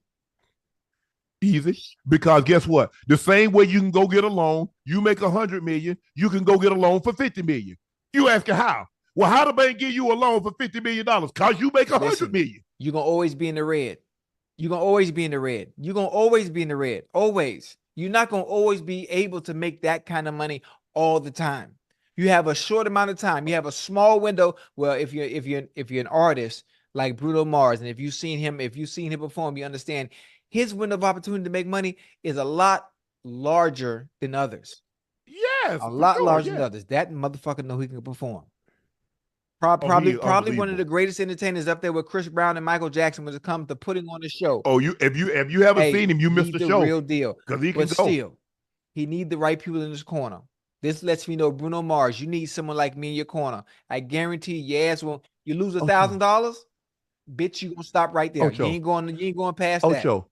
Speaker 1: Easy. Because guess what? The same way you can go get a loan, you make 100 million, you can go get a loan for 50 million. You asking how? Well, how the bank give you a loan for $50 million? Because you make 100 million.
Speaker 2: You're going to always be in the red. You're going to always be in the red. You're going to always be in the red. Always. You're not going to always be able to make that kind of money all the time. You have a short amount of time. You have a small window. Well, if you're an artist like Bruno Mars, and if you've seen him perform, you understand his window of opportunity to make money is a lot larger than others.
Speaker 1: Yes.
Speaker 2: A lot larger than others. That motherfucker know he can perform. Probably one of the greatest entertainers up there with Chris Brown and Michael Jackson when it comes to putting on the show.
Speaker 1: Oh, if you haven't seen him, you missed the show.
Speaker 2: Real deal.
Speaker 1: Because he can go.
Speaker 2: Still, he need the right people in his corner. This lets me know, Bruno Mars, you need someone like me in your corner. I guarantee your ass will. You lose $1,000, bitch, you gonna stop right there. You ain't going past that.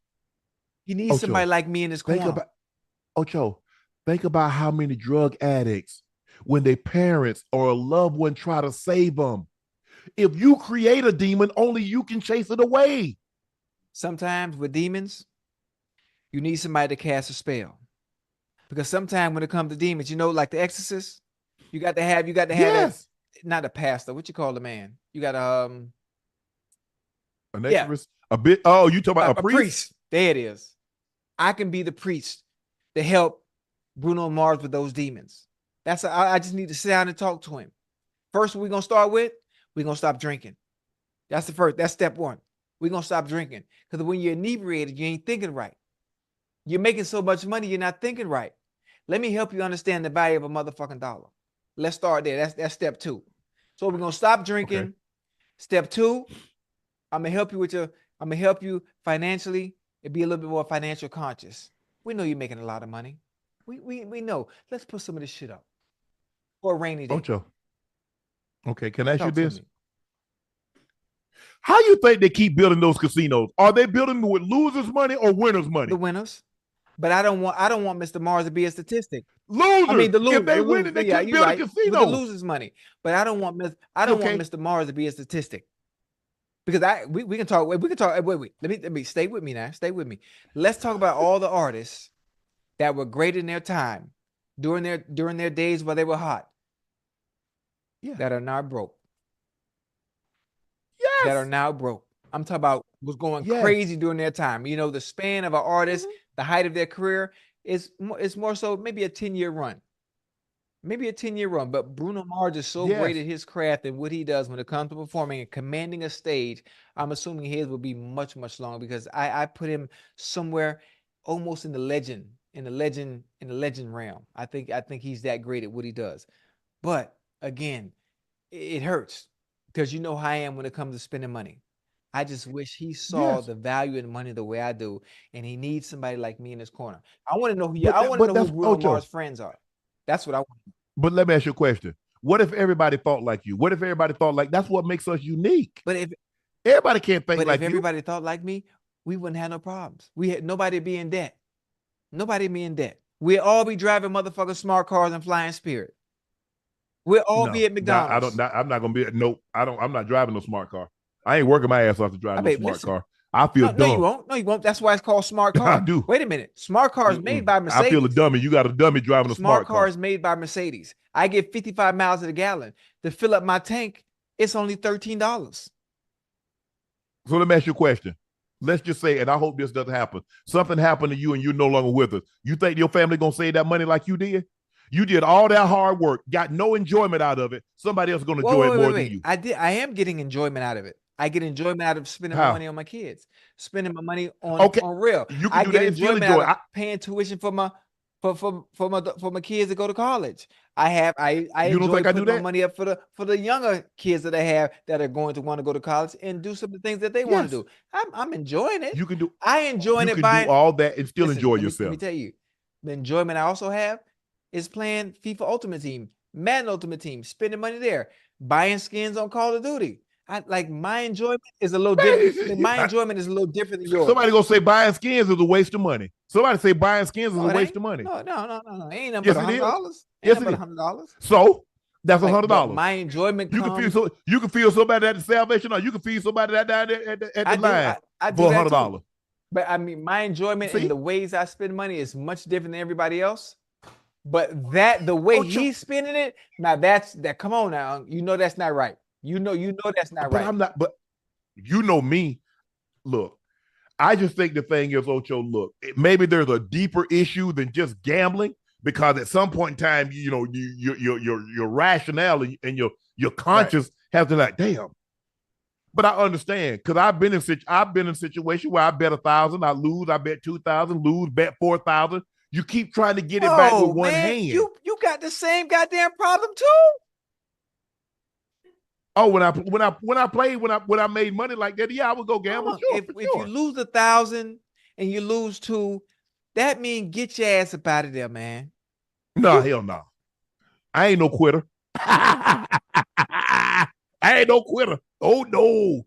Speaker 2: He needs somebody like me in his corner.
Speaker 1: Think about how many drug addicts, when their parents or a loved one try to save them. If you create a demon, only you can chase it away.
Speaker 2: Sometimes with demons, you need somebody to cast a spell. Because sometimes when it comes to demons, like the Exorcist, you got to have that, not a pastor. What you call the man? You got an
Speaker 1: exorcist? A bit. Oh, you talking about a priest?
Speaker 2: There it is. I can be the priest to help Bruno Mars with those demons. I just need to sit down and talk to him. First, what we're going to start with, we're going to stop drinking. That's step one. We're going to stop drinking. Because when you're inebriated, you ain't thinking right. You're making so much money, you're not thinking right. Let me help you understand the value of a motherfucking dollar. Let's start there. That's step two. So we're going to stop drinking. Okay. Step two, I'm going to help you financially and be a little bit more financial conscious. We know you're making a lot of money. We know. Let's put some of this shit up for a rainy day.
Speaker 1: Ocho. Okay, can I ask you this? How you think they keep building those casinos? Are they building with losers' money or winners' money?
Speaker 2: The winners. But I don't want Mr. Mars to be a statistic.
Speaker 1: Losers.
Speaker 2: I mean, the losers.
Speaker 1: If they win, they can build a casino.
Speaker 2: With the losers' money. But I don't want Mr. Mars to be a statistic. Because we can talk. Wait. Let me stay with me now. Stay with me. Let's talk about all the artists that were great in their time during their days while they were hot. Yeah. That are now broke.
Speaker 1: Yes.
Speaker 2: That are now broke. I'm talking about was going crazy during their time. The span of an artist, the height of their career is more so maybe a 10-year run. Maybe a 10-year run, but Bruno Mars is so great at his craft and what he does when it comes to performing and commanding a stage. I'm assuming his will be much, much longer because I put him somewhere almost in the legend realm. I think he's that great at what he does. But again, it hurts because you know how I am when it comes to spending money. I just wish he saw
Speaker 1: Yes.
Speaker 2: the value in money the way I do, and he needs somebody like me in his corner. I want to know who.
Speaker 1: But
Speaker 2: I
Speaker 1: that,
Speaker 2: want to
Speaker 1: but
Speaker 2: know who
Speaker 1: that's
Speaker 2: Bruno
Speaker 1: Ocho.
Speaker 2: Mars' friends are. That's what I want.
Speaker 1: But let me ask you a question. What if everybody thought like you? What if everybody thought like that's what makes us unique?
Speaker 2: But if
Speaker 1: Everybody can't think like
Speaker 2: if
Speaker 1: you.
Speaker 2: everybody thought like me, we wouldn't have no problems. We had nobody be in debt. Nobody be in debt. We'd all be driving motherfucking smart cars and flying Spirit. We'll all be at McDonald's.
Speaker 1: I'm not gonna be. Nope. I'm not driving no smart car. I ain't working my ass off to drive no smart car. I feel dumb.
Speaker 2: No, you won't. No, you won't. That's why it's called smart car.
Speaker 1: I do.
Speaker 2: Wait a minute. Smart car is made by Mercedes.
Speaker 1: I feel a dummy. You got a dummy driving a smart car.
Speaker 2: Smart car is made by Mercedes. I get 55 miles to the gallon. To fill up my tank, it's only $13.
Speaker 1: So let me ask you a question. Let's just say, and I hope this doesn't happen. Something happened to you and you're no longer with us. You think your family gonna save that money like you did? You did all that hard work, got no enjoyment out of it. Somebody else is gonna enjoy it more than you.
Speaker 2: I am getting enjoyment out of it. I get enjoyment out of spending my money on my kids, spending my money on real.
Speaker 1: You can do that and still enjoy
Speaker 2: out of paying tuition for my kids to go to college. I enjoy putting my money up for the younger kids that I have that are going to want to go to college and do some of the things that they want to do. I'm enjoying it.
Speaker 1: You can do.
Speaker 2: I enjoying it
Speaker 1: by do all that and still enjoy yourself.
Speaker 2: Let me tell you, the enjoyment I also have is playing FIFA Ultimate Team, Madden Ultimate Team, spending money there, buying skins on Call of Duty. My enjoyment is a little different. My enjoyment is a little different than yours.
Speaker 1: Somebody gonna say buying skins is a waste of money. Somebody say buying skins is a waste of money.
Speaker 2: No. It ain't nothing but $100.
Speaker 1: Yes, it is.
Speaker 2: $100.
Speaker 1: So that's $100.
Speaker 2: My enjoyment.
Speaker 1: You can feel somebody at the Salvation, or you can feel somebody that down there at the line for $100.
Speaker 2: But I mean, my enjoyment in the ways I spend money is much different than everybody else. But the way he's spending it, now that's that. Come on now, you know that's not right. You know that's not right.
Speaker 1: I'm not. But you know me. Look, I just think the thing is, Ocho. Look, maybe there's a deeper issue than just gambling, because at some point in time, you know, your rationale and your conscience has to like, damn. But I understand, because I've been in a situation where I bet 1,000, I lose. I bet 2,000, lose. Bet 4,000. You keep trying to get it back with one hand.
Speaker 2: You got the same goddamn problem too.
Speaker 1: Oh, when I made money like that, yeah, I would go gamble. Sure,
Speaker 2: if you lose 1,000 and you lose 2, that means get your ass up out of there, man.
Speaker 1: No, hell no. I ain't no quitter. I ain't no quitter. Oh no.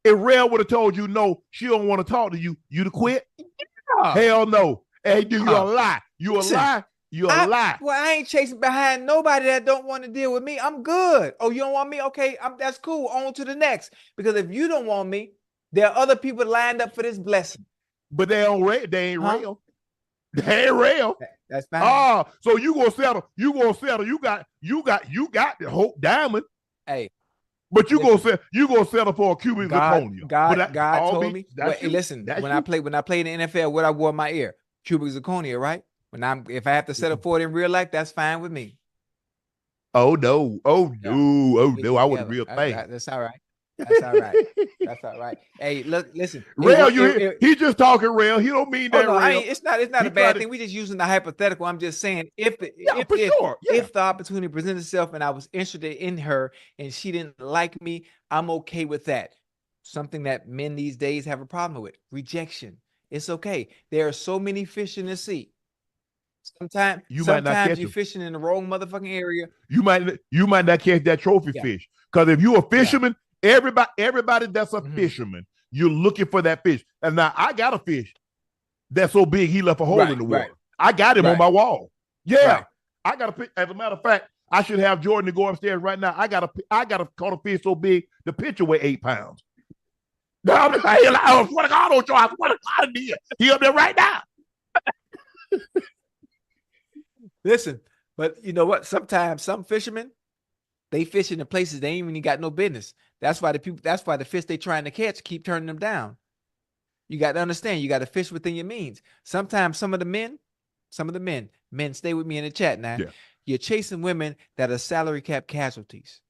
Speaker 1: If Rail would have told you no, she don't want to talk to you, you'd have quit. Yeah. Hell no. Hey, dude, you're a lie. You're a lie. You're a lie.
Speaker 2: Well, I ain't chasing behind nobody that don't want to deal with me. I'm good. Oh, you don't want me? Okay, that's cool. On to the next. Because if you don't want me, there are other people lined up for this blessing.
Speaker 1: But they ain't real. They ain't real.
Speaker 2: That's fine.
Speaker 1: Oh, so you gonna settle? You gonna settle? You got the Hope Diamond.
Speaker 2: Hey,
Speaker 1: but you gonna settle for a Cuban zirconia.
Speaker 2: God told me. Listen, when I played in the NFL, what I wore in my ear, Cuban zirconia, right? If I have to settle for it in real life, that's fine with me.
Speaker 1: Oh no! Oh no! I want a real thing.
Speaker 2: That's all right. That's all right. That's all right. Hey, look, listen.
Speaker 1: Rail, he just talking Rail. He don't mean that.
Speaker 2: No, Rail. It's not a bad thing. We just using the hypothetical. I'm just saying if the opportunity presents itself and I was interested in her and she didn't like me, I'm okay with that. Something that men these days have a problem with: rejection. It's okay. There are so many fish in the sea. Sometimes you're fishing in the wrong motherfucking area.
Speaker 1: You might not catch that trophy fish, because if you're a fisherman. Everybody that's a fisherman, you're looking for that fish. And now I got a fish that's so big he left a hole in the water. I got him on my wall. Yeah, I got a fish. As a matter of fact, I should have Jordan to go upstairs right now. I got a caught a fish so big the picture weighed 8 pounds. Now I swear to God, Ocho, I swear to God, he up there right now.
Speaker 2: Listen, but you know what? Sometimes some fishermen, they fish in the places they ain't even got no business. That's why the fish they trying to catch keep turning them down. You got to understand, you got to fish within your means. Sometimes some of the men, stay with me in the chat now. Yeah. You're chasing women that are salary cap casualties.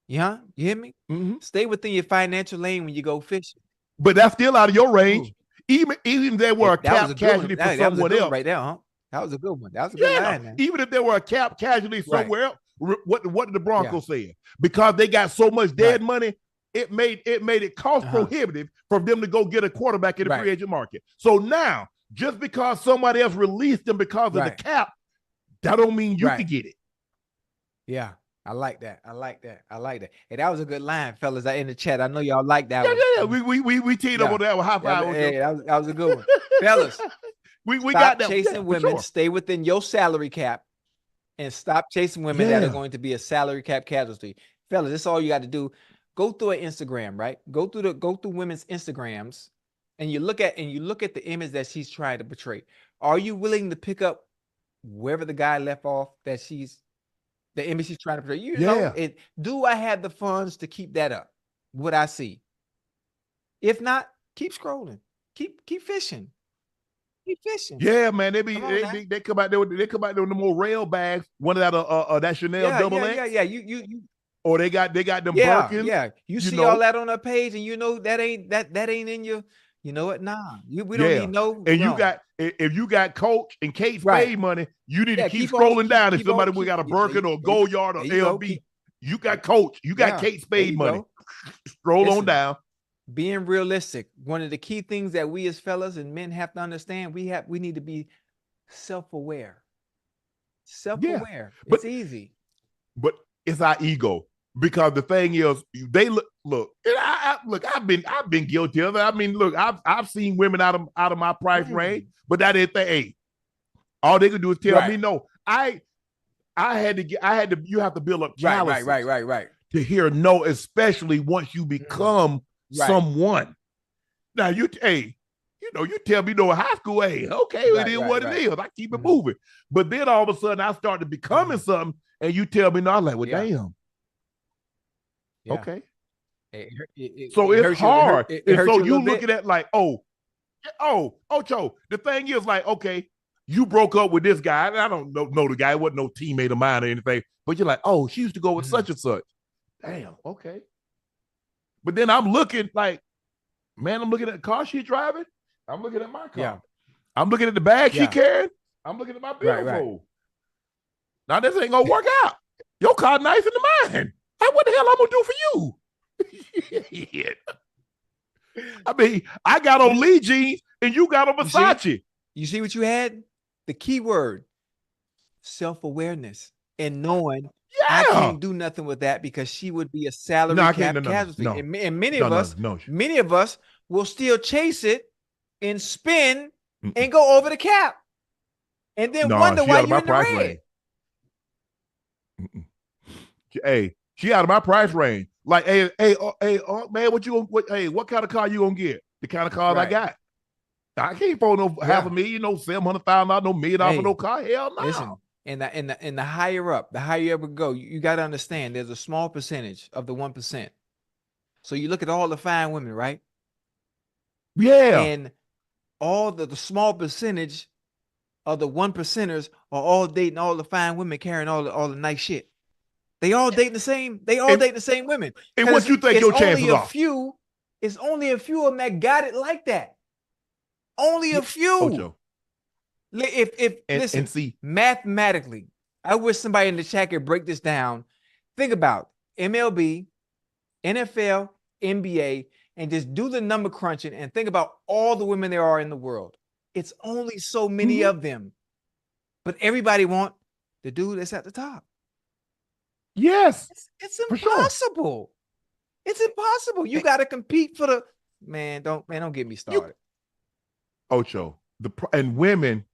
Speaker 2: Yeah, you hear me? Mm-hmm. Stay within your financial lane when you go fishing.
Speaker 1: But that's still out of your range. Ooh. Even if they were a cap casualty for someone else.
Speaker 2: Right there, huh? That was a good one. That was a good line, man.
Speaker 1: Even if there were a cap casualty somewhere else, What did the Broncos say? Because they got so much dead money, it made it cost prohibitive for them to go get a quarterback in the free agent market. So now, just because somebody else released them because of the cap, that don't mean you can get it.
Speaker 2: Yeah. I like that. Hey, that was a good line, fellas. In the chat, I know y'all like that one.
Speaker 1: Yeah. We teed up on that one. High five.
Speaker 2: Hey, that was a good one, fellas.
Speaker 1: we got that.
Speaker 2: Chasing women. Sure. Stay within your salary cap, and stop chasing women that are going to be a salary cap casualty, fellas. That's all you got to do. Go through an Instagram, right? Go through women's Instagrams, and you look at the image that she's trying to portray. Are you willing to pick up wherever the guy left off that the image she's trying to portray? You know, do I have the funds to keep that up? What I see. If not, keep scrolling. Keep fishing. Keep fishing.
Speaker 1: Yeah, man. They come out there with the more rail bags. One of that Chanel double X.
Speaker 2: Yeah. You.
Speaker 1: Or they got them Birkins.
Speaker 2: Yeah. You see all that on her page, and you know that ain't in you. You know what? Nah. We don't need no.
Speaker 1: And if you got Coach and Kate Spade money, you need to keep scrolling down. If somebody we got a Birkin or a Gold Yard or LB, you got Coach, you got Kate Spade money. Scroll on down.
Speaker 2: Being realistic. One of the key things that we as fellas and men have to understand, we need to be self-aware. Self-aware. It's easy. But
Speaker 1: it's our ego. Because the thing is, they look. I've been guilty of it. I mean, look, I've seen women out of my price range, but that ain't the hey. All they could do is tell me no. You have to build up challenges.
Speaker 2: Right.
Speaker 1: To hear no, especially once you become someone. Now you tell me no in high school, hey, okay, it is what it is. I keep it moving. But then all of a sudden I started becoming something, and you tell me no, I'm like, well, damn.
Speaker 2: Yeah.
Speaker 1: Okay. So it's hard. And so you look at that like, Ocho, the thing is like, okay, you broke up with this guy. And I don't know the guy. It wasn't no teammate of mine or anything. But you're like, oh, she used to go with such and such. Damn, okay. But then I'm looking like, man, I'm looking at the car she's driving. I'm looking at my car.
Speaker 2: Yeah.
Speaker 1: I'm looking at the bag she carrying. I'm looking at my billfold. Now this ain't gonna work out. Your car nicer than mine. What the hell I'm gonna do for you? I mean, I got on Lee jeans and you got on Versace.
Speaker 2: You see what you had? The key word, self-awareness, and knowing I can't do nothing with that because she would be a salary cap casualty. And many of us will still chase it and spin and go over the cap, and then wonder why you're in the red.
Speaker 1: Hey. She out of my price range. Like, hey, man, what kind of car you gonna get? The kind of car I got. I can't afford no $500,000, no $700,000, no $1 million for no car. Hell no. Listen,
Speaker 2: and the higher up we go, you got to understand there's a small percentage of the 1%. So you look at all the fine women, right?
Speaker 1: Yeah.
Speaker 2: And all the small percentage of the 1%ers are all dating all the fine women carrying all the nice shit. They all dating the same. They all dating the same women.
Speaker 1: And what you think your chances are?
Speaker 2: It's only a few of them that got it like that. Only a few.
Speaker 1: Ocho.
Speaker 2: Listen, mathematically, I wish somebody in the chat could break this down. Think about MLB, NFL, NBA, and just do the number crunching and think about all the women there are in the world. It's only so many of them, but everybody want the dude that's at the top.
Speaker 1: Yes,
Speaker 2: it's impossible. It's impossible. You got to compete for the man. Don't get me started.
Speaker 1: Ocho, and women,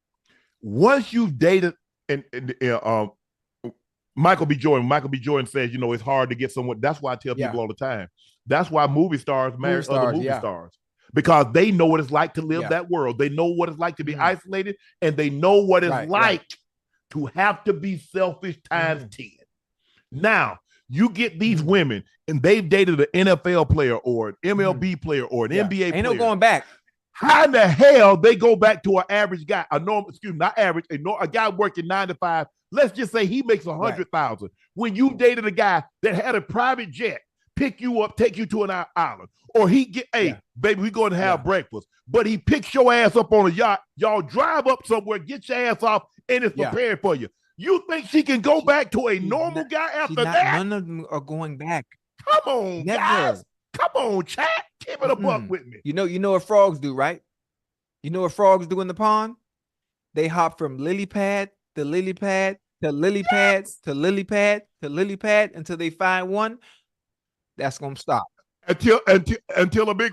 Speaker 1: once you've dated, and Michael B. Jordan says, it's hard to get someone. That's why I tell people all the time. That's why movie stars marry other movie stars, because they know what it's like to live that world. They know what it's like to be isolated, and they know what it's like to have to be selfish times 10. Now, you get these women, and they've dated an NFL player or an MLB player or an NBA player.
Speaker 2: Ain't no going back.
Speaker 1: How in the hell they go back to an average guy, a guy working 9 to 5? Let's just say he makes $100,000. When you dated a guy that had a private jet, pick you up, take you to an island, or baby, we going to have breakfast, but he picks your ass up on a yacht. Y'all drive up somewhere, get your ass off, and it's prepared for you. You think she can go back to a normal guy after that?
Speaker 2: None of them are going back.
Speaker 1: Come on,
Speaker 2: Never.
Speaker 1: guys. Come on, chat. Keep it a buck with me.
Speaker 2: You know what frogs do, right? You know what frogs do in the pond? They hop from lily pad to lily pad to lily pad to lily pad to lily pad until they find one. That's gonna stop.
Speaker 1: Until a big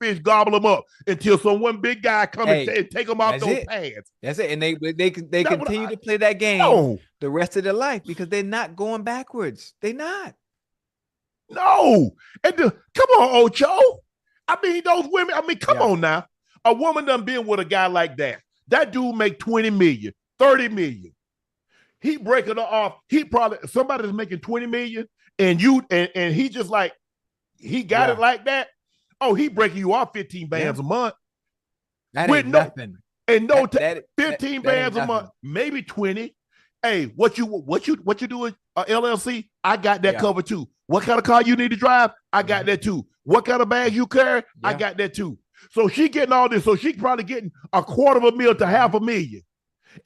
Speaker 1: fish gobble them up. Until some one big guy come and take them off those pads.
Speaker 2: That's it. And they continue to play that game the rest of their life because they're not going backwards. They're not.
Speaker 1: No. And come on, Ocho. I mean, those women. I mean, come on now. A woman done been with a guy like that. That dude make 20 million, 30 million. He breaking her off. He probably somebody's making 20 million, and he just like he got it like that. Oh, he breaking you off 15 bands a month.
Speaker 2: That ain't nothing.
Speaker 1: And 15 bands a month, maybe 20. Hey, what you doing? LLC? I got that covered too. What kind of car you need to drive? I got that too. What kind of bag you carry? I got that too. So she getting all this. So she's probably getting $250,000 to $500,000.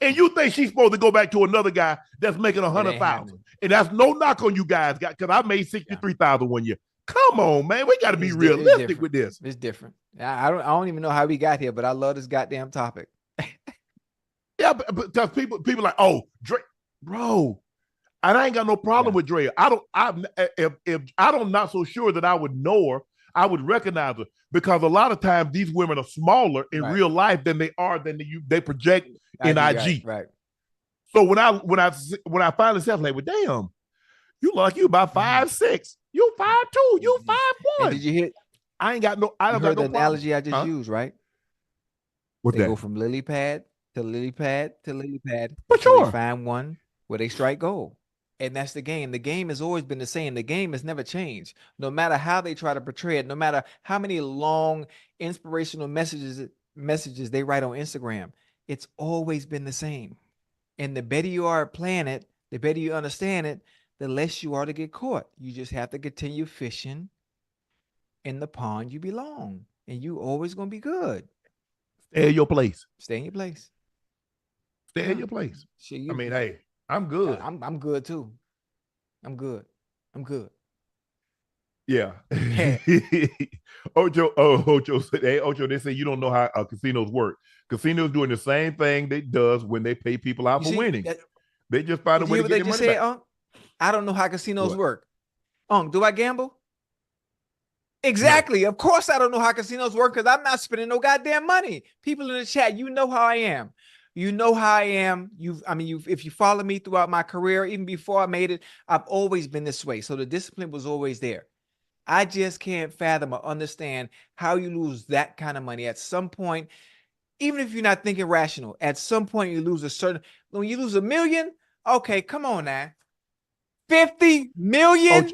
Speaker 1: And you think she's supposed to go back to another guy that's making 100,000? And that's no knock on you guys, because I made 63,000 one year. Come on, man. We got to be realistic with this.
Speaker 2: It's different. I don't even know how we got here, but I love this goddamn topic.
Speaker 1: Yeah, because people like, oh, Dre, bro. And I ain't got no problem with Dre. If I'm not so sure that I would know her, I would recognize her, because a lot of times these women are smaller in real life than they project in IG.
Speaker 2: Right.
Speaker 1: So when I finally said, like, well, damn, you look like you about 5'6", you 5'2", you 5'1".
Speaker 2: And did you hear?
Speaker 1: I ain't got no. I don't
Speaker 2: heard
Speaker 1: got
Speaker 2: the
Speaker 1: no
Speaker 2: analogy I just used, right?
Speaker 1: What's
Speaker 2: they
Speaker 1: that?
Speaker 2: Go from lily pad to lily pad to lily pad.
Speaker 1: For sure.
Speaker 2: They find one where they strike gold. And that's the game. The game has always been the same. The game has never changed. No matter how they try to portray it, no matter how many long inspirational messages they write on Instagram, it's always been the same. And the better you are at playing it, the better you understand it, the less you are to get caught. You just have to continue fishing in the pond you belong. And you always going to be good.
Speaker 1: Stay in your place.
Speaker 2: Stay in your place.
Speaker 1: Stay in your place. I mean, hey, I'm good.
Speaker 2: I'm good too. I'm good.
Speaker 1: Yeah. Ocho said, hey, Ocho, they say you don't know how casinos work. Casinos doing the same thing they does when they pay people out for winning. They just find a way to get their money back.
Speaker 2: Unc? I don't know how casinos work. Unc, do I gamble? Exactly. No. Of course I don't know how casinos work, because I'm not spending no goddamn money. People in the chat, you know how I am. You know how I am. If you follow me throughout my career, even before I made it, I've always been this way. So the discipline was always there. I just can't fathom or understand how you lose that kind of money at some point. Even if you're not thinking rational, at some point you lose when you lose $1 million, okay, come on now. 50 million?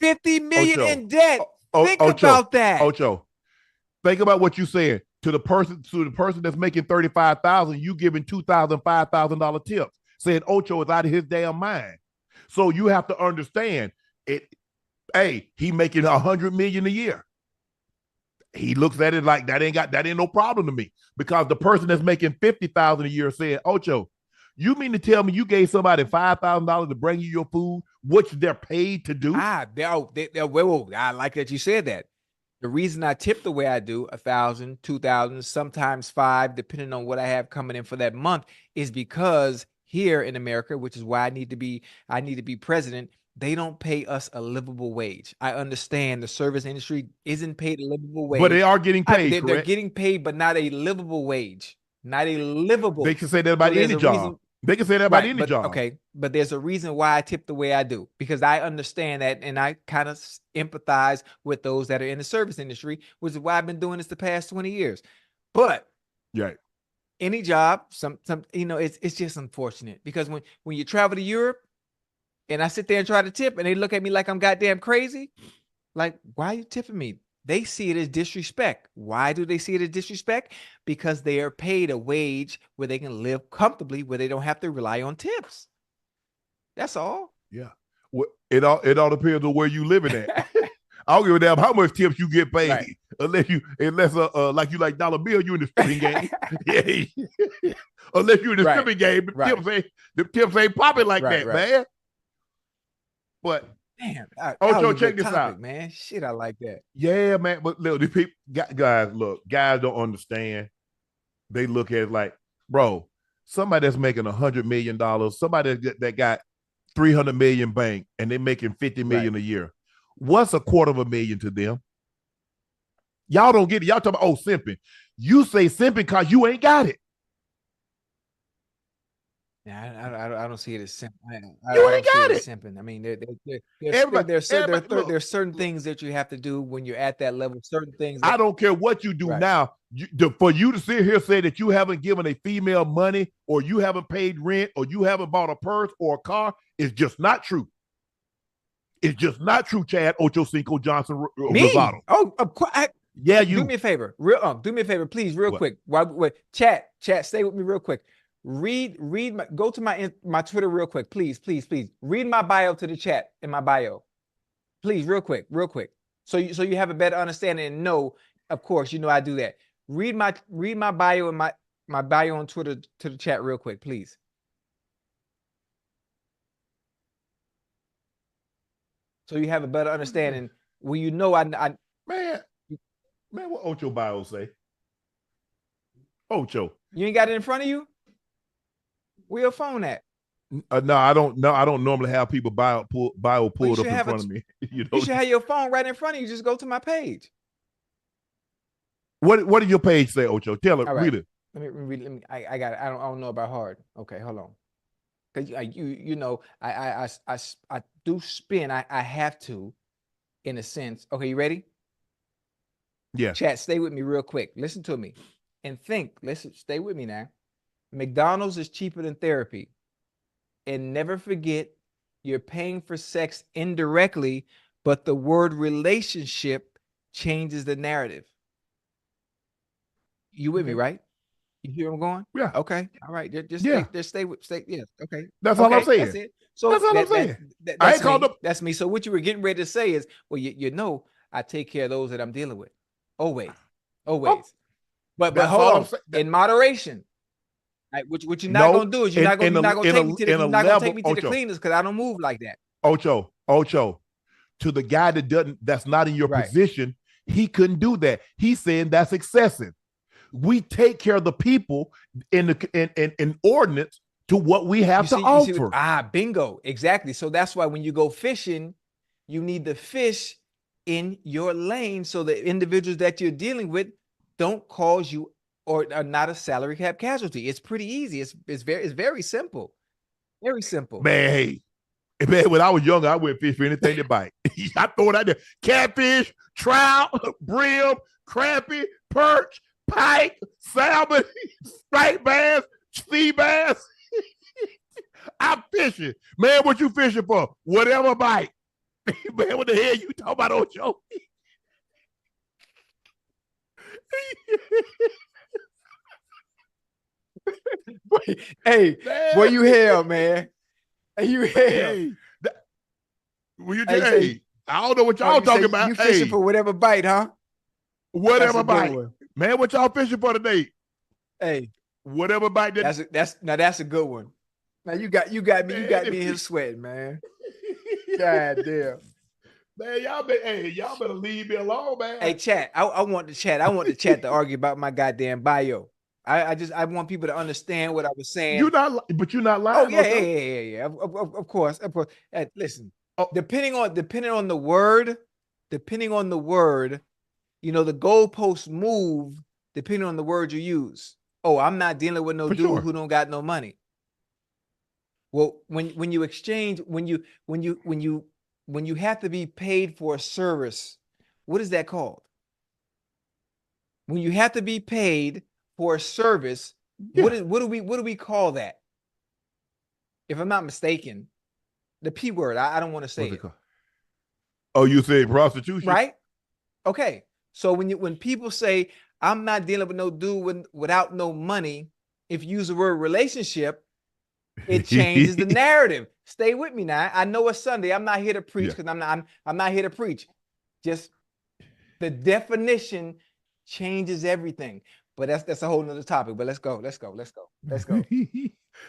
Speaker 2: 50 million in debt. Think about that.
Speaker 1: Ocho, think about what you said. To the person that's making $35,000, you giving $2,000, $5,000 tips, saying Ocho is out of his damn mind. So you have to understand it. Hey, he making $100 million a year. He looks at it like that ain't no problem to me, because the person that's making $50,000 a year saying, Ocho, you mean to tell me you gave somebody $5,000 to bring you your food, which they're paid to do?
Speaker 2: I like that you said that. The reason I tip the way I do, 1,000, 2,000, sometimes 5, depending on what I have coming in for that month, is because here in America, which is why I need to be president, they don't pay us a livable wage. I understand the service industry isn't paid a livable wage.
Speaker 1: But they are getting paid,
Speaker 2: they're getting paid, but not a livable wage. Not a livable.
Speaker 1: They can say that about any job. They can say that about any job.
Speaker 2: Okay, but there's a reason why I tip the way I do, because I understand that, and I kind of empathize with those that are in the service industry, which is why I've been doing this the past 20 years. But any job, it's just unfortunate, because when you travel to Europe, and I sit there and try to tip, and they look at me like I'm goddamn crazy, like, why are you tipping me? They see it as disrespect. Why do they see it as disrespect? Because they are paid a wage where they can live comfortably, where they don't have to rely on tips. That's all.
Speaker 1: Yeah. Well, it all depends on where you living at. I don't give a damn how much tips you get paid,
Speaker 2: Right.
Speaker 1: unless like you like dollar bill, you in the stripping game. Yeah. Unless you in the
Speaker 2: Right.
Speaker 1: stripping game,
Speaker 2: Right.
Speaker 1: the tips ain't popping like
Speaker 2: Right,
Speaker 1: that,
Speaker 2: right.
Speaker 1: man. But
Speaker 2: Damn, that
Speaker 1: Ocho,
Speaker 2: was a
Speaker 1: check
Speaker 2: good
Speaker 1: this
Speaker 2: topic,
Speaker 1: out.
Speaker 2: man. Shit, I like that.
Speaker 1: Yeah, man. But look, the people, guys, look, guys don't understand. They look at it like, bro, somebody that's making $100 million, somebody that got 300 million bank, and they're making 50 million
Speaker 2: Right.
Speaker 1: a year. What's $250,000 to them? Y'all don't get it. Y'all talking about simping. You say simping because you ain't got it.
Speaker 2: Yeah, I don't see it as simple. I
Speaker 1: You
Speaker 2: don't
Speaker 1: ain't
Speaker 2: see
Speaker 1: got
Speaker 2: it as
Speaker 1: it.
Speaker 2: simping. I mean,
Speaker 1: Everybody, look,
Speaker 2: there's certain things that you have to do when you're at that level. Certain things
Speaker 1: I
Speaker 2: that,
Speaker 1: don't care what you do
Speaker 2: right.
Speaker 1: now. For you to sit here and say that you haven't given a female money, or you haven't paid rent, or you haven't bought a purse or a car, is just not true. It's just not true, Chad Ochocinco Johnson
Speaker 2: Me?
Speaker 1: Rosado.
Speaker 2: Oh, of course.
Speaker 1: Yeah, you.
Speaker 2: Do me a favor, do me a favor, please, real
Speaker 1: What?
Speaker 2: quick. Wait, chat, stay with me real quick. Go to my Twitter real quick, please. Read my bio to the chat in my bio, please, real quick. So you have a better understanding and know. Of course, you know I do that. Read my bio and my bio on Twitter to the chat real quick, please. So you have a better understanding. Well, you know I
Speaker 1: Man, what Ocho bio say? Ocho.
Speaker 2: You ain't got it in front of you? Where your phone at?
Speaker 1: No, I don't. No, I don't normally have people bio pulled up in front of me.
Speaker 2: You should have your phone right in front of you. Just go to my page.
Speaker 1: What did your page say, Ocho? Tell it.
Speaker 2: All right.
Speaker 1: Read it.
Speaker 2: Let me read. I got it. I don't know about hard. Okay, hold on. Cause you know I do spin. I have to, in a sense. Okay, you ready?
Speaker 1: Yeah.
Speaker 2: Chat, stay with me real quick. Listen to me and think. Listen, stay with me now. McDonald's is cheaper than therapy. And never forget, you're paying for sex indirectly, but the word relationship changes the narrative. You with me, right? You hear where I'm going?
Speaker 1: Yeah.
Speaker 2: Okay. All right. Just stay. Yes. Okay.
Speaker 1: That's all I'm saying.
Speaker 2: That's it. So
Speaker 1: that's all I'm saying.
Speaker 2: That's me. That's me. So what you were getting ready to say is, well, you know, I take care of those that I'm dealing with. Always.
Speaker 1: Oh,
Speaker 2: but hold on. In moderation. Right, what you're not gonna do is you're not gonna take me to the cleaners because I don't move like that.
Speaker 1: Ocho, to the guy that's not in your position, he couldn't do that. He's saying that's excessive. We take care of the people in ordinance to what we have to offer.
Speaker 2: Bingo, exactly. So that's why when you go fishing, you need the fish in your lane so the individuals that you're dealing with don't cause you or are not a salary cap casualty. It's pretty easy. It's very simple. Very simple.
Speaker 1: Man, when I was younger, I went fish for anything to bite. I throw it out there. Catfish, trout, brim, crappie, perch, pike, salmon, striped bass, sea bass. I'm fishing. Man, what you fishing for? Whatever bite. Man, what the hell you talking about, Ocho?
Speaker 2: Hey, boy, you hell, man. Hey, you hell.
Speaker 1: I don't know what y'all talking about.
Speaker 2: You fishing for whatever bite, huh?
Speaker 1: Whatever bite. Man, what y'all fishing for today?
Speaker 2: Hey,
Speaker 1: whatever bite.
Speaker 2: That's a good one. Now you got me in here sweating, man. God damn.
Speaker 1: Man, y'all better leave me alone, man.
Speaker 2: Hey, chat. I want the chat to argue about my goddamn bio. I want people to understand what I was saying.
Speaker 1: You're not lying.
Speaker 2: Oh yeah. Of course. Hey, listen. Depending on the word, you know, the goalposts move depending on the word you use. Oh, I'm not dealing with no dude who don't got no money. Well, when you exchange, when you have to be paid for a service, what is that called? When you have to be paid for a service, what do we call that? If I'm not mistaken, the P word. I don't want to say it.
Speaker 1: Oh, you say prostitution,
Speaker 2: right? Okay. So when people say I'm not dealing with no dude without no money, if you use the word relationship, it changes the narrative. Stay with me now. I know it's Sunday. I'm not here to preach because I'm not here to preach. Just the definition changes everything. But that's a whole nother topic. But let's go.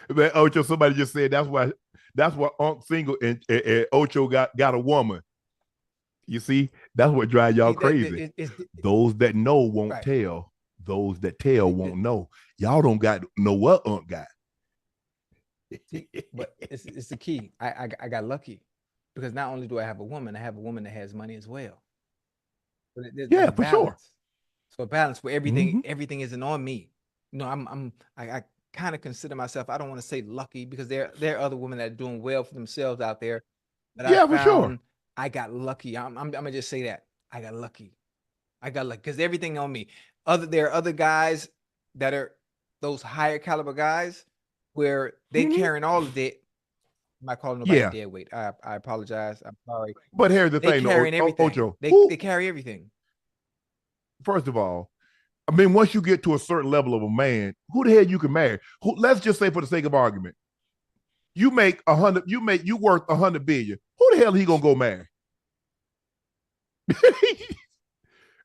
Speaker 1: Man, Ocho, somebody just said that's why Ochocinco and Ocho got a woman. You see, that's what drives y'all crazy. Those that know won't tell. Those that tell won't know. Y'all don't know what Unc got.
Speaker 2: But it's the key. I got lucky because not only do I have a woman, I have a woman that has money as well.
Speaker 1: Yeah, for sure.
Speaker 2: So a balance where everything isn't on me. You know, I kind of consider myself, I don't want to say lucky because there are other women that are doing well for themselves out there. But
Speaker 1: yeah, for sure.
Speaker 2: I got lucky. I'm gonna just say that. I got lucky because everything on me. There are other guys that are those higher caliber guys where they carrying all of it. I'm not calling nobody dead weight. I apologize. I'm sorry.
Speaker 1: But here's the thing,
Speaker 2: carrying everything.
Speaker 1: Ocho,
Speaker 2: they carry everything.
Speaker 1: First of all, I mean, once you get to a certain level of a man, who the hell you can marry? Let's just say, for the sake of argument, you make 100. You worth 100 billion. Who the hell he gonna go marry?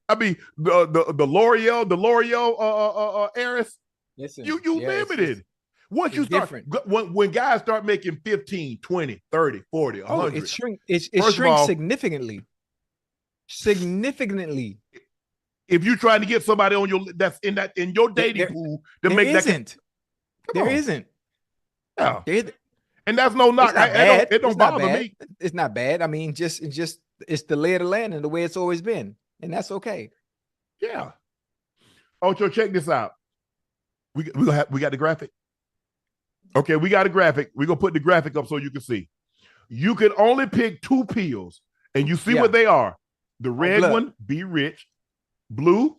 Speaker 1: I mean, the L'Oreal heiress.
Speaker 2: Listen,
Speaker 1: you limited. Once you start, when guys start making 15, 20, 30, 40, 100.
Speaker 2: It shrinks significantly. Significantly.
Speaker 1: If you're trying to get somebody on in your dating pool to make that,
Speaker 2: there isn't.
Speaker 1: Yeah. And that's no knock. It don't bother me.
Speaker 2: It's not bad. I mean, it's the lay of the land and the way it's always been, and that's okay.
Speaker 1: Yeah. Ocho, check this out. We got the graphic. Okay, we got a graphic. We're gonna put the graphic up so you can see. You can only pick 2 pills, and you see what they are. The red one, be rich. Blue,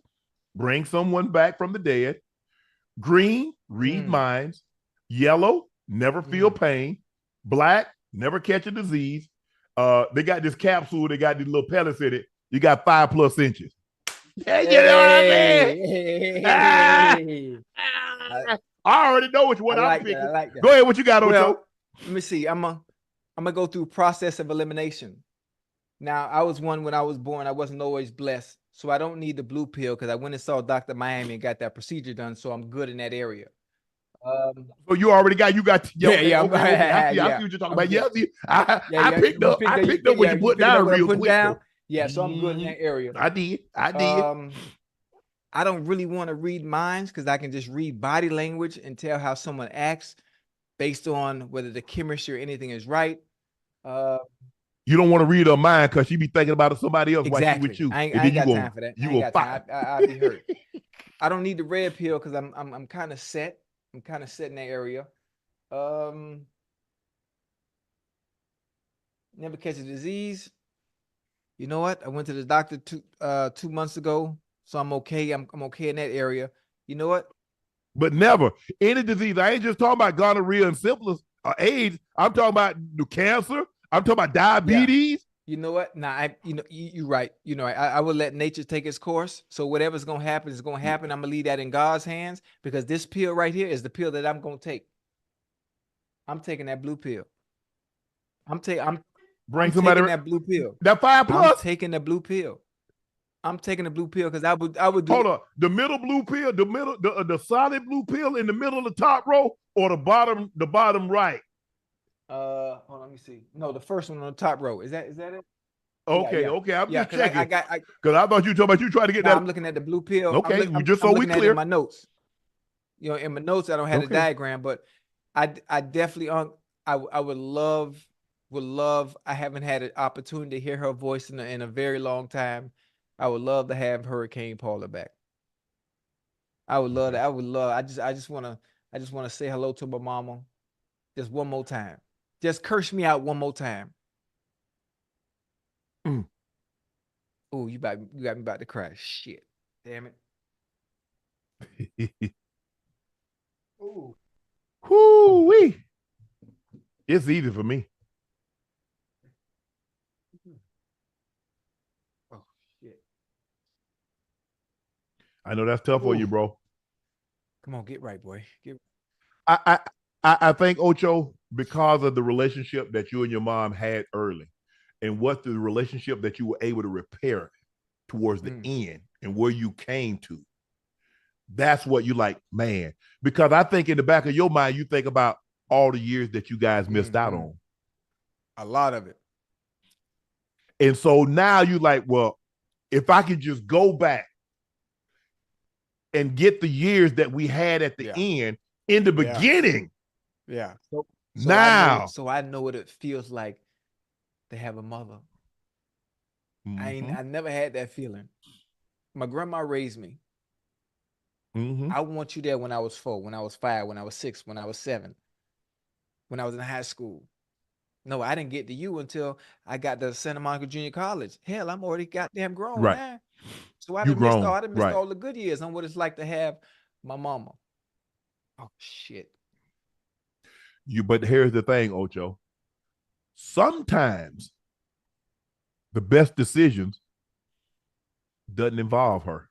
Speaker 1: bring someone back from the dead. Green, read minds. Yellow, never feel pain. Black, never catch a disease. They got this capsule. They got these little pellets in it. You got 5+ inches. Yeah, you know what I mean? I already know which one I'm picking. Like go ahead. What you got, Ocho?
Speaker 2: Well, let me see. I'm gonna go through process of elimination. Now, I was one when I was born. I wasn't always blessed, so I don't need the blue pill because I went and saw Dr. Miami and got that procedure done, so I'm good in that area.
Speaker 1: So you already got I see what you're talking about. I picked up what you put down real quick.
Speaker 2: Yeah, so I'm good in that area.
Speaker 1: I did.
Speaker 2: I don't really want to read minds because I can just read body language and tell how someone acts based on whether the chemistry or anything is right.
Speaker 1: You don't want to read her mind because she be thinking about somebody else while she with you.
Speaker 2: I ain't got time for that. You will fight. I'll be hurt. I don't need the red pill because I'm kind of set. I'm kind of set in that area. Never catch a disease. You know what? I went to the doctor 2 months ago, so I'm okay. I'm okay in that area. You know what?
Speaker 1: But never any disease. I ain't just talking about gonorrhea and syphilis or AIDS. I'm talking about the cancer. I'm talking about diabetes.
Speaker 2: Yeah. You know what? Nah, you're right. You know, I will let nature take its course. So whatever's gonna happen is gonna happen. I'm gonna leave that in God's hands because this pill right here is the pill that I'm gonna take. I'm taking that blue pill. I'm taking that blue pill.
Speaker 1: That 5+.
Speaker 2: I'm taking the blue pill. I'm taking the blue pill because I would do.
Speaker 1: Hold on, the middle blue pill, the solid blue pill in the middle of the top row, or the bottom right.
Speaker 2: Hold on, let me see. No, the first one on the top row. Is that it?
Speaker 1: Okay, okay. I'm just checking. Because I thought you talking about you trying to get that.
Speaker 2: I'm looking at the blue pill.
Speaker 1: Okay, just so we clear.
Speaker 2: In my notes. You know, in my notes, I don't have the diagram, but I definitely I would love. I haven't had an opportunity to hear her voice in a very long time. I would love to have Hurricane Paula back. I would love that. I just want to say hello to my mama just one more time. Just curse me out one more time. Oh, you got me about to cry. Shit. Damn it.
Speaker 1: Ooh. Whoo-wee. It's easy for me.
Speaker 2: Oh, shit.
Speaker 1: I know that's tough for you, bro.
Speaker 2: Come on, get right, boy.
Speaker 1: I think, Ocho, because of the relationship that you and your mom had early, and what's the relationship that you were able to repair towards the end and where you came to. That's what you like, man. Because I think in the back of your mind, you think about all the years that you guys missed out on.
Speaker 2: A lot of it.
Speaker 1: And so now you like, well, if I could just go back and get the years that we had at the end in the beginning.
Speaker 2: Yeah.
Speaker 1: Now.
Speaker 2: I know what it feels like to have a mother. I never had that feeling. My grandma raised me. I want you there when I was 4, when I was 5, when I was 6, when I was 7, when I was in high school. No, I didn't get to you until I got to Santa Monica Junior College. Hell, I'm already goddamn grown now. So I done missed all the good years on what it's like to have my mama. Oh, shit.
Speaker 1: But here's the thing, Ocho. Sometimes the best decisions doesn't involve her.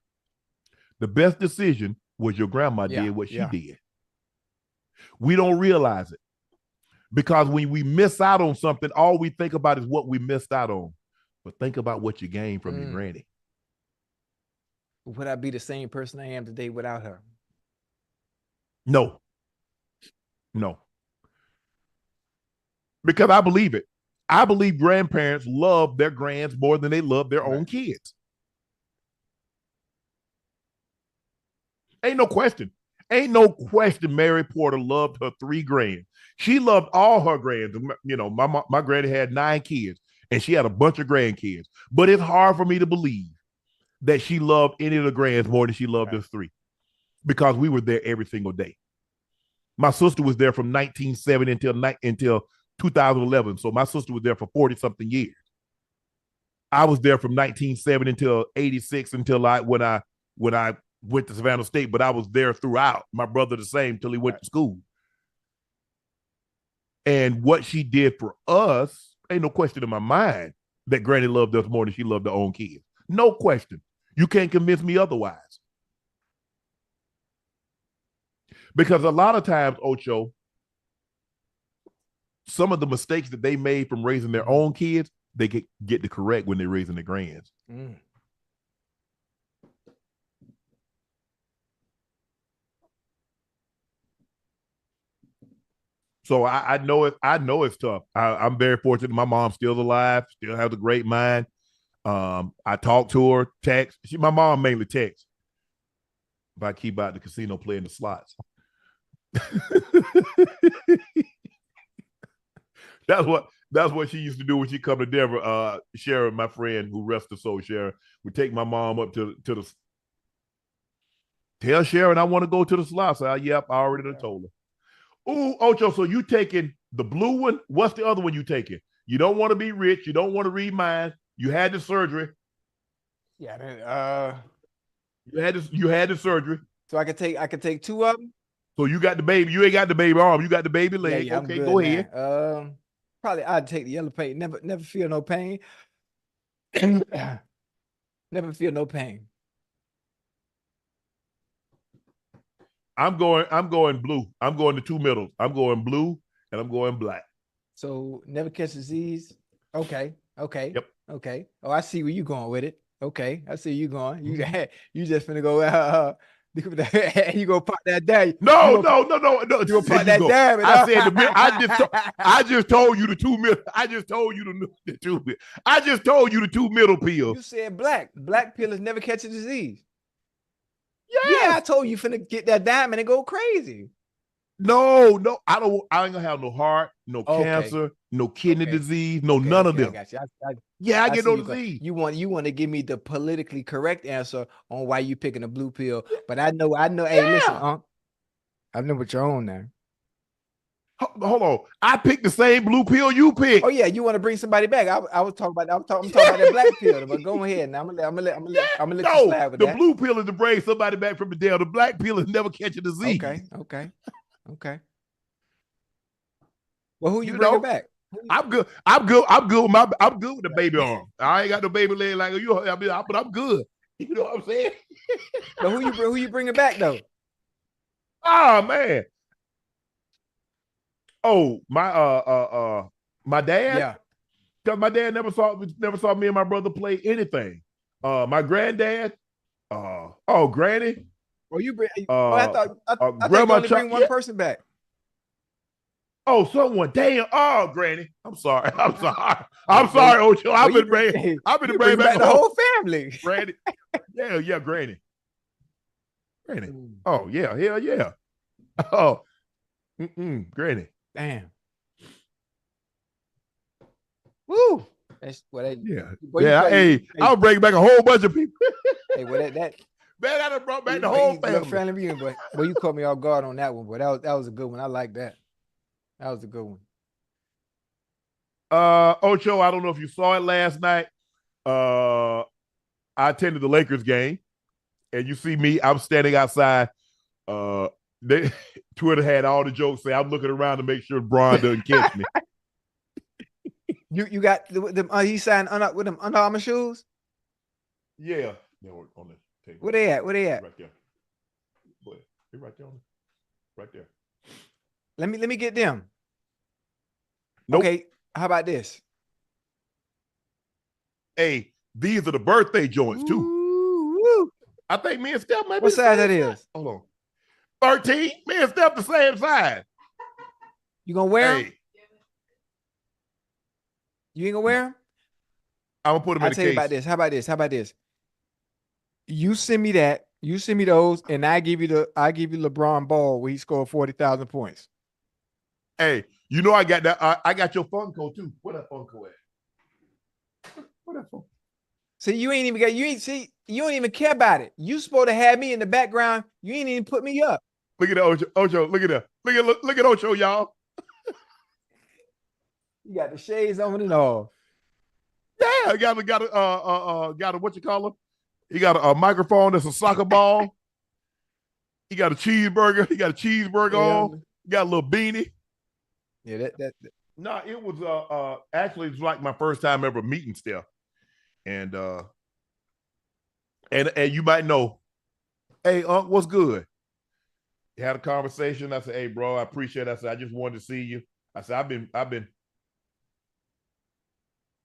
Speaker 1: The best decision was your grandma did what she did. We don't realize it. Because when we miss out on something, all we think about is what we missed out on. But think about what you gained from your granny.
Speaker 2: Would I be the same person I am today without her?
Speaker 1: No. Because I believe it. I believe grandparents love their grands more than they love their own kids. Ain't no question. Mary Porter loved her 3 grands. She loved all her grands. You know, my granny had 9 kids, and she had a bunch of grandkids. But it's hard for me to believe that she loved any of the grands more than she loved us 3, because we were there every single day. My sister was there from 1970 until 2011. So my sister was there for 40-something years. I was there from 1970 until 86 when I went to Savannah State, but I was there throughout. My brother the same till he went to school. And what she did for us, ain't no question in my mind that Granny loved us more than she loved her own kids. No question. You can't convince me otherwise. Because a lot of times, Ocho, some of the mistakes that they made from raising their own kids, they get to correct when they're raising their grands. So I know it's tough. I'm very fortunate. My mom's still alive, still has a great mind. I talk to her, text. My mom mainly texts. If I keep out the casino playing the slots. That's what she used to do when she come to Denver. Sharon, my friend who rests her soul, Sharon, would take my mom up to the. Tell Sharon I want to go to the slots. Yep, I already told her. Ooh, Ocho, so you taking the blue one? What's the other one you taking? You don't want to be rich. You don't want to read minds. You had the surgery.
Speaker 2: Yeah.
Speaker 1: You had the surgery.
Speaker 2: So I could take 2 of them.
Speaker 1: So you got the baby. You ain't got the baby arm. You got the baby leg.
Speaker 2: Yeah,
Speaker 1: okay, go ahead.
Speaker 2: Probably I'd take the yellow paint. Never feel no pain. Never feel no pain.
Speaker 1: I'm going blue. I'm going the 2 middles. I'm going blue and I'm going black.
Speaker 2: So never catch disease. Okay.
Speaker 1: Yep.
Speaker 2: Okay. Oh, I see where you going with it. Okay. I see you going. You just finna go you go pop that dab.
Speaker 1: No.
Speaker 2: You go pop that dab.
Speaker 1: I said I just told you the 2 middle. I just told you the 2. I just told you the 2 middle pills.
Speaker 2: You said black. Black pill is never catch a disease.
Speaker 1: Yes.
Speaker 2: Yeah, I told you finna get that diamond and go crazy.
Speaker 1: No, I ain't gonna have no heart, no cancer, no kidney disease, none of them.
Speaker 2: I got you.
Speaker 1: I get no disease.
Speaker 2: You want to give me the politically correct answer on why you picking a blue pill, but I know. Hey, listen, Unc, I know what you're on now.
Speaker 1: Hold on, I picked the same blue pill you picked.
Speaker 2: Oh yeah, you want to bring somebody back? I'm talking about that black pill. But go ahead now. I'm gonna let you slide with that.
Speaker 1: The blue pill is to bring somebody back from the dead. The black pill is never catch a disease.
Speaker 2: Okay. Well, who you bringing back?
Speaker 1: I'm good. I'm good with the baby arm. I ain't got no baby leg like you, but I'm good. You know what I'm saying?
Speaker 2: But who you bringing back though?
Speaker 1: Oh man. Oh, my dad?
Speaker 2: Yeah.
Speaker 1: Because my dad never saw me and my brother play anything. My granddad, granny.
Speaker 2: Or you bring? I
Speaker 1: Uh,
Speaker 2: thought you
Speaker 1: grandma
Speaker 2: only bring one person back.
Speaker 1: Oh, someone. Damn. Oh, granny. I'm sorry. I'm sorry, Ocho. I've been bringing back
Speaker 2: the whole family.
Speaker 1: Granny. Yeah, granny. Granny. Oh, yeah, hell yeah. Oh, granny.
Speaker 2: Damn. Woo. That's what I.
Speaker 1: Yeah. Hey, I'll bring back a whole bunch of people.
Speaker 2: Hey, well that.
Speaker 1: Man, I done brought back the whole family.
Speaker 2: Reunion, but you caught me off guard on that one. But that was a good one. I like that. That was a good one.
Speaker 1: Ocho, I don't know if you saw it last night. I attended the Lakers game, and you see me. I'm standing outside. Twitter had all the jokes. Say I'm looking around to make sure Bron doesn't catch me.
Speaker 2: You got them? He signed with them Under Armour shoes.
Speaker 1: Yeah. On the table.
Speaker 2: Where they at?
Speaker 1: Right there. They're right there. Right there.
Speaker 2: Let me get them.
Speaker 1: Nope.
Speaker 2: Okay, how about this?
Speaker 1: Hey, these are the birthday joints too.
Speaker 2: Ooh.
Speaker 1: I think me and Steph might be
Speaker 2: what size that is?
Speaker 1: Hold on. 13. Me and Steph the same size.
Speaker 2: You gonna wear them? You ain't gonna wear them?
Speaker 1: I'm gonna put them in the case.
Speaker 2: I'll tell you about this. How about this? You send me that. You send me those, and I give you LeBron ball where he scored 40,000 points.
Speaker 1: Hey, you know I got that. I got your Funko too. Where that Funko at? Where that Funko?
Speaker 2: See, you don't even care about it. You supposed to have me in the background. You ain't even put me up.
Speaker 1: Look at that Ocho. Look at that. Look at Ocho, y'all.
Speaker 2: You got the shades on and all.
Speaker 1: Yeah, got a what you call him? He got a microphone that's a soccer ball. He got a cheeseburger. On. He got a little beanie.
Speaker 2: Yeah, that.
Speaker 1: No, it was actually it was like my first time ever meeting Steph. And you might know, hey, Unc, what's good? We had a conversation. I said, hey, bro, I appreciate it. I said, I just wanted to see you. I said, I've been.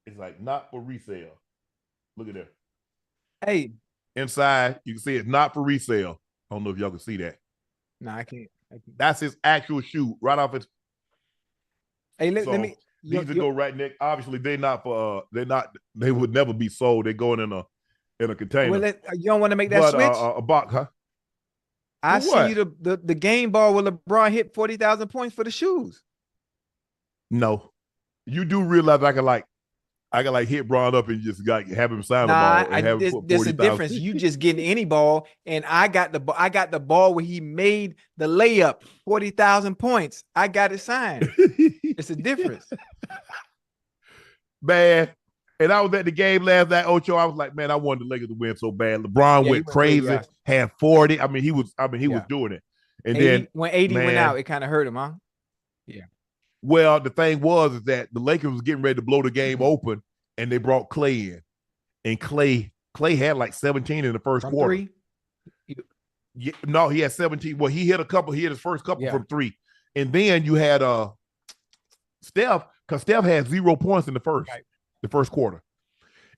Speaker 1: It's like not for resale. Look at that.
Speaker 2: Hey.
Speaker 1: Inside, you can see it's not for resale. I don't know if y'all can see that.
Speaker 2: No, I can't.
Speaker 1: That's his actual shoe right off his.
Speaker 2: Hey, let me.
Speaker 1: These would go right next. Obviously, they would never be sold. They're going in a container.
Speaker 2: Well, you don't want to make that switch?
Speaker 1: A box, huh?
Speaker 2: I see you the game ball where LeBron hit 40,000 points for the shoes.
Speaker 1: No. You do realize I can hit Bron up and just have him sign the ball.
Speaker 2: There's a difference. You just getting any ball, and I got the ball where he made the layup, 40,000 points. I got it signed. It's a difference.
Speaker 1: Man, and I was at the game last night, Ocho. I was like, man, I wanted the Lakers to win so bad. LeBron went crazy, had 40. He was doing it. And 80, then
Speaker 2: when 80 went out, it kind of hurt him, huh? Yeah.
Speaker 1: Well, the thing is that the Lakers was getting ready to blow the game open, and they brought Clay in. And Clay had like 17 in the first quarter. Yeah, no, he had 17. Well, he hit his first couple from three. And then you had Steph, because Steph had 0 points in the first quarter.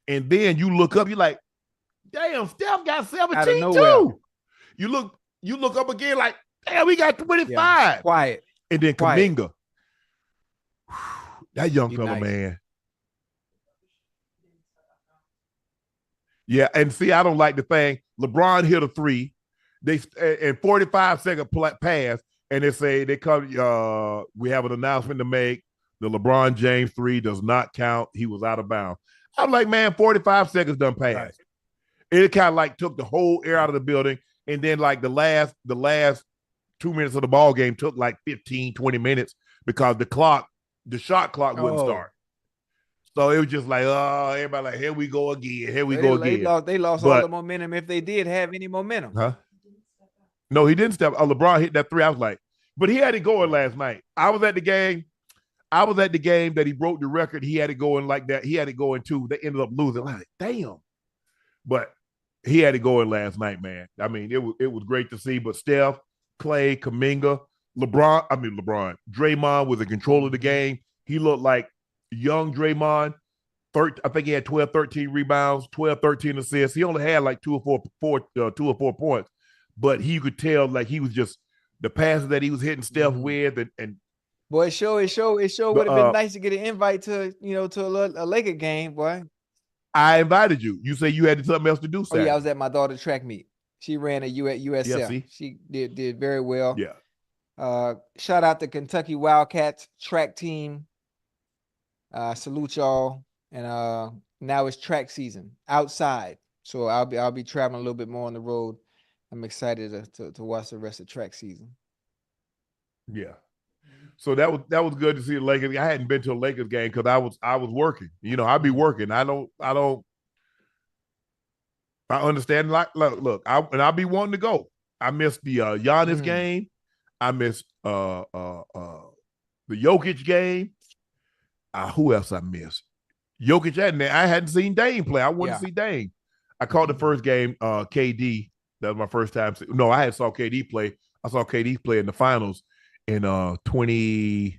Speaker 1: And then you look up, you're like, damn, Steph got 17 too. You look up again like, damn, we got 25.
Speaker 2: Yeah. Quiet.
Speaker 1: And then Kuminga. That young fella, man. Yeah, and see, I don't like the thing. LeBron hit a three. They in 45-second pass, and they come. We have an announcement to make. The LeBron James three does not count. He was out of bounds. I'm like, man, 45 seconds done passed. Right. It kind of like took the whole air out of the building, and then like the last 2 minutes of the ball game took like 15, 20 minutes because the shot clock wouldn't start. So it was just like, everybody like, here we go again.
Speaker 2: They lost all the momentum if they did have any momentum.
Speaker 1: Huh? No, he didn't step. LeBron hit that three. I was like, but he had it going last night. I was at the game that he broke the record. He had it going like that. He had it going too. They ended up losing. Like, damn. But he had it going last night, man. I mean, it was great to see. But Steph, Clay, Kuminga, Draymond was in control of the game. He looked like young Draymond. I think he had 12, 13 rebounds, 12, 13 assists. He only had like 2 or 4 points, but you could tell like he was just the passes that he was hitting Steph with, and
Speaker 2: boy, it sure would have been nice to get an invite to a Laker game, boy.
Speaker 1: I invited you. You say you had something else to do. Saturday.
Speaker 2: Oh yeah, I was at my daughter's track meet. She ran at USF.
Speaker 1: Yeah,
Speaker 2: she did very well.
Speaker 1: Yeah.
Speaker 2: Shout out to Kentucky Wildcats track team. Salute y'all. And now it's track season outside, so I'll be traveling a little bit more on the road. I'm excited to watch the rest of track season.
Speaker 1: Yeah. So that was good to see the Lakers. I hadn't been to a Lakers game because I was working. I'd be working. I understand. Like, look, I'll be wanting to go. I missed the Giannis game. I missed the Jokic game. Who else I missed? Jokic, I hadn't seen Dame play. I wanted to see Dame. I caught the first game, KD. That was my first time. No, I had saw KD play. I saw KD play in the finals in 20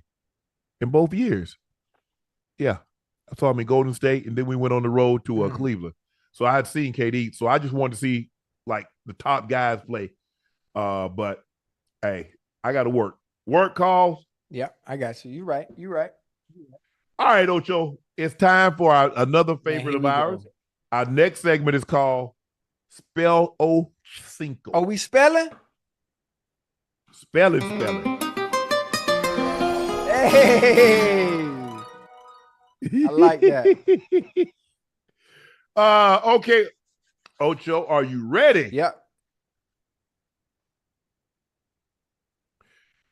Speaker 1: in both years. Yeah. I saw him in Golden State, and then we went on the road to Cleveland. So I had seen KD. So I just wanted to see like the top guys play. But hey, I got to work. Work calls.
Speaker 2: Yeah, I got you. You're right.
Speaker 1: All right, Ocho. It's time for another favorite of ours. Our next segment is called Spell-O-Cinco.
Speaker 2: Are we spelling?
Speaker 1: Spelling.
Speaker 2: Hey, I like that.
Speaker 1: Okay. Ocho, are you ready?
Speaker 2: Yep.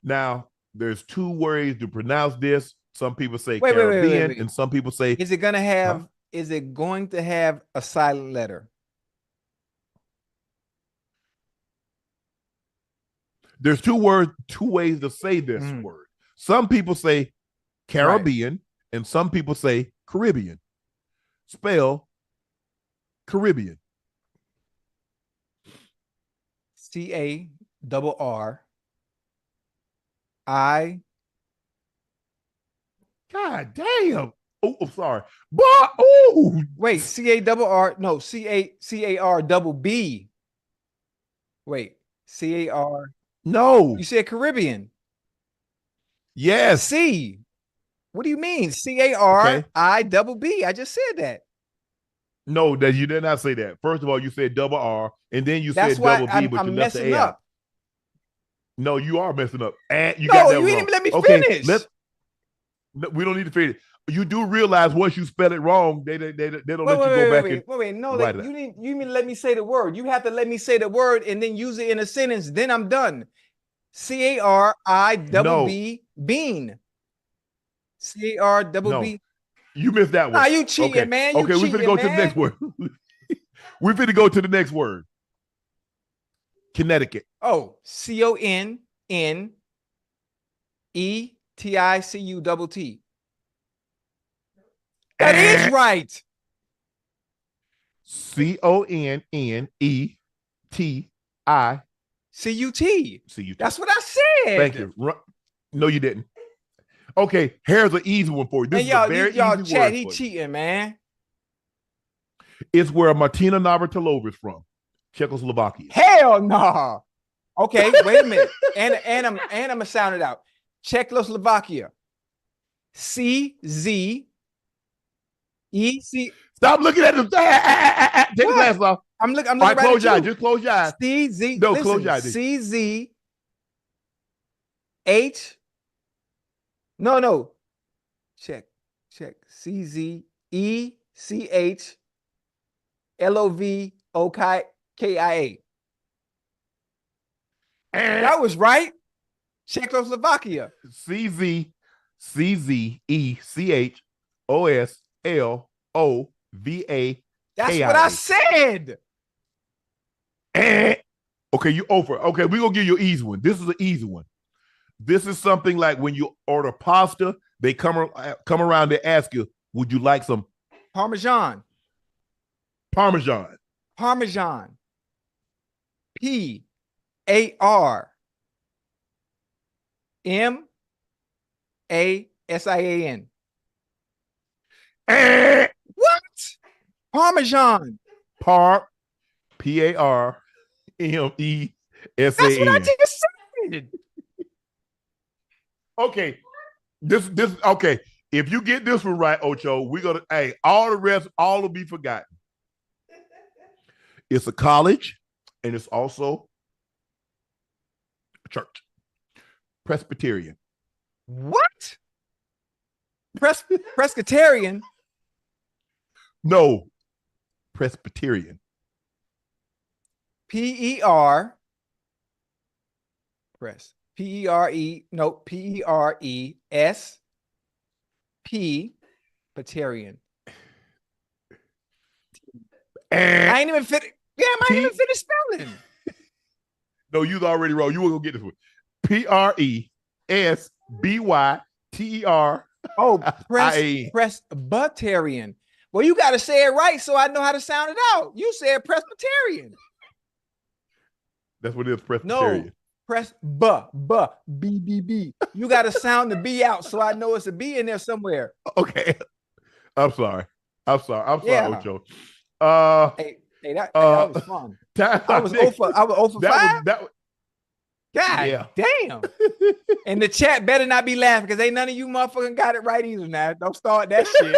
Speaker 1: Now, there's 2 ways to pronounce this. Some people say Caribbean, and some people say.
Speaker 2: Is it gonna have? Is it going to have a silent letter?
Speaker 1: There's 2 ways to say this word. Some people say Caribbean, and some people say Caribbean. Spell Caribbean.
Speaker 2: CARRI.
Speaker 1: God damn. Oh, I'm sorry. But
Speaker 2: wait, CARR. No, CARBB. Wait, CAR.
Speaker 1: No.
Speaker 2: You said Caribbean.
Speaker 1: Yes.
Speaker 2: C. What do you mean? CARIBB. I just said that.
Speaker 1: No, that you did not say that. First of all, you said double R, and then you said double B, but you left the A out. No, you are messing up. And you got that wrong.
Speaker 2: You didn't even let me finish.
Speaker 1: We don't need to finish. You do realize once you spell it wrong, they don't let you go back.
Speaker 2: Wait. No, you didn't let me say the word. You have to let me say the word and then use it in a sentence. Then I'm done. CARIBB bean. CARBB.
Speaker 1: You missed that one.
Speaker 2: Nah, you cheating, man.
Speaker 1: We're finna go to the next word. We're finna go to the next word. Connecticut.
Speaker 2: Oh, CONNETICUTT. That is right.
Speaker 1: CONNETICUT.
Speaker 2: That's what I said.
Speaker 1: Thank you. No, you didn't. Okay, here's an easy one for you. This is a very easy word.
Speaker 2: Chad, he cheating, man.
Speaker 1: It's where Martina Navratilova is from, Czechoslovakia.
Speaker 2: Hell no. Okay, wait a minute. And I'm gonna sound it out. Czechoslovakia. CZEC.
Speaker 1: Stop looking at them. Take the glasses off.
Speaker 2: I'm looking.
Speaker 1: All right, close your eyes. Just close your eyes.
Speaker 2: CZ.
Speaker 1: No, close your eyes.
Speaker 2: CZH. No. Check. CZECHLOVOKIA. That was right. Czechoslovakia.
Speaker 1: CZECHOSLOVA.
Speaker 2: That's what I said.
Speaker 1: Okay, you over. Okay, we're gonna give you an easy one. This is an easy one. This is something like when you order pasta, they come around and ask you, would you like some
Speaker 2: Parmesan?
Speaker 1: Parmesan. PARMASIAN.
Speaker 2: Parmesan.
Speaker 1: Parmesan.
Speaker 2: That's what I just said.
Speaker 1: Okay. This okay. If you get this one right, Ocho, we're gonna all the rest, all will be forgotten. It's a college, and it's also a church. Presbyterian.
Speaker 2: What? Presbyterian?
Speaker 1: No. Presbyterian.
Speaker 2: P-E-R. Press. P-E-R-E. No, P-E-R-E-S. Presbyterian. I ain't even finished. Damn, I ain't even finished spelling.
Speaker 1: No, you already wrong. You were gonna get this one. Presbyter.
Speaker 2: Oh, Presbyterian. Well, you got to say it right so I know how to sound it out. You said Presbyterian.
Speaker 1: That's what it is, Presbyterian.
Speaker 2: No, B. You got to sound the B out so I know it's a B in there somewhere.
Speaker 1: Okay. I'm sorry, Ocho.
Speaker 2: Hey, that was fun. I was 0 for 5. God damn. And the chat better not be laughing because ain't none of you motherfucking got it right either now. Don't start that shit.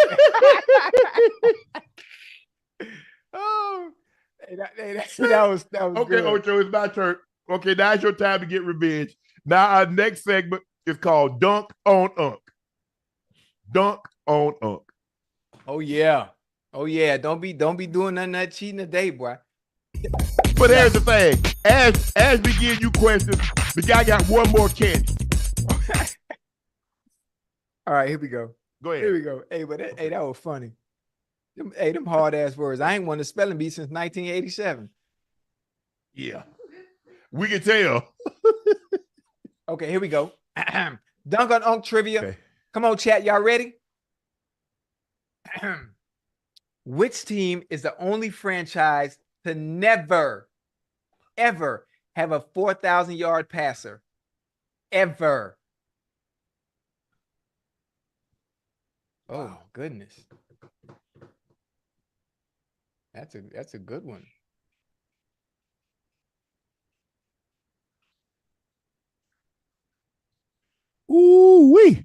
Speaker 2: Oh, that was okay, good.
Speaker 1: Ocho, it's my turn. Okay, now it's your time to get revenge. Now our next segment is called Dunk on Unc. Dunk on Unc.
Speaker 2: Oh yeah. Don't be doing nothing that cheating today, boy.
Speaker 1: But here's the thing. As we give you questions, the guy got one more catch.
Speaker 2: All right, here we go.
Speaker 1: Go ahead.
Speaker 2: Here we go. Hey, but that was funny. Them hard ass words. I ain't won a spelling bee since 1987.
Speaker 1: Yeah. We can tell.
Speaker 2: Okay, here we go. Dunk on Unc trivia.
Speaker 1: Okay.
Speaker 2: Come on, chat. Y'all ready? Which team is the only franchise to never, ever have a 4,000-yard passer? Ever. Oh, goodness. That's a good one.
Speaker 1: Ooh-wee.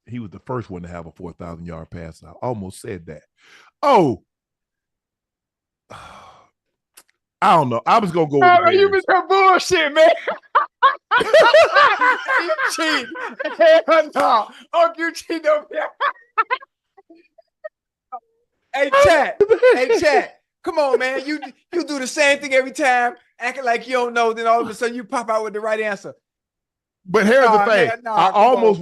Speaker 1: He was the first one to have a 4,000-yard pass. I almost said that. Oh, I don't know. I was gonna go with the Bears.
Speaker 2: You been some bullshit, man. You cheat. Hell no. Oh, you cheat over there. Hey, chat. Come on, man. You do the same thing every time, acting like you don't know. Then all of a sudden you pop out with the right answer.
Speaker 1: But here's the thing. I almost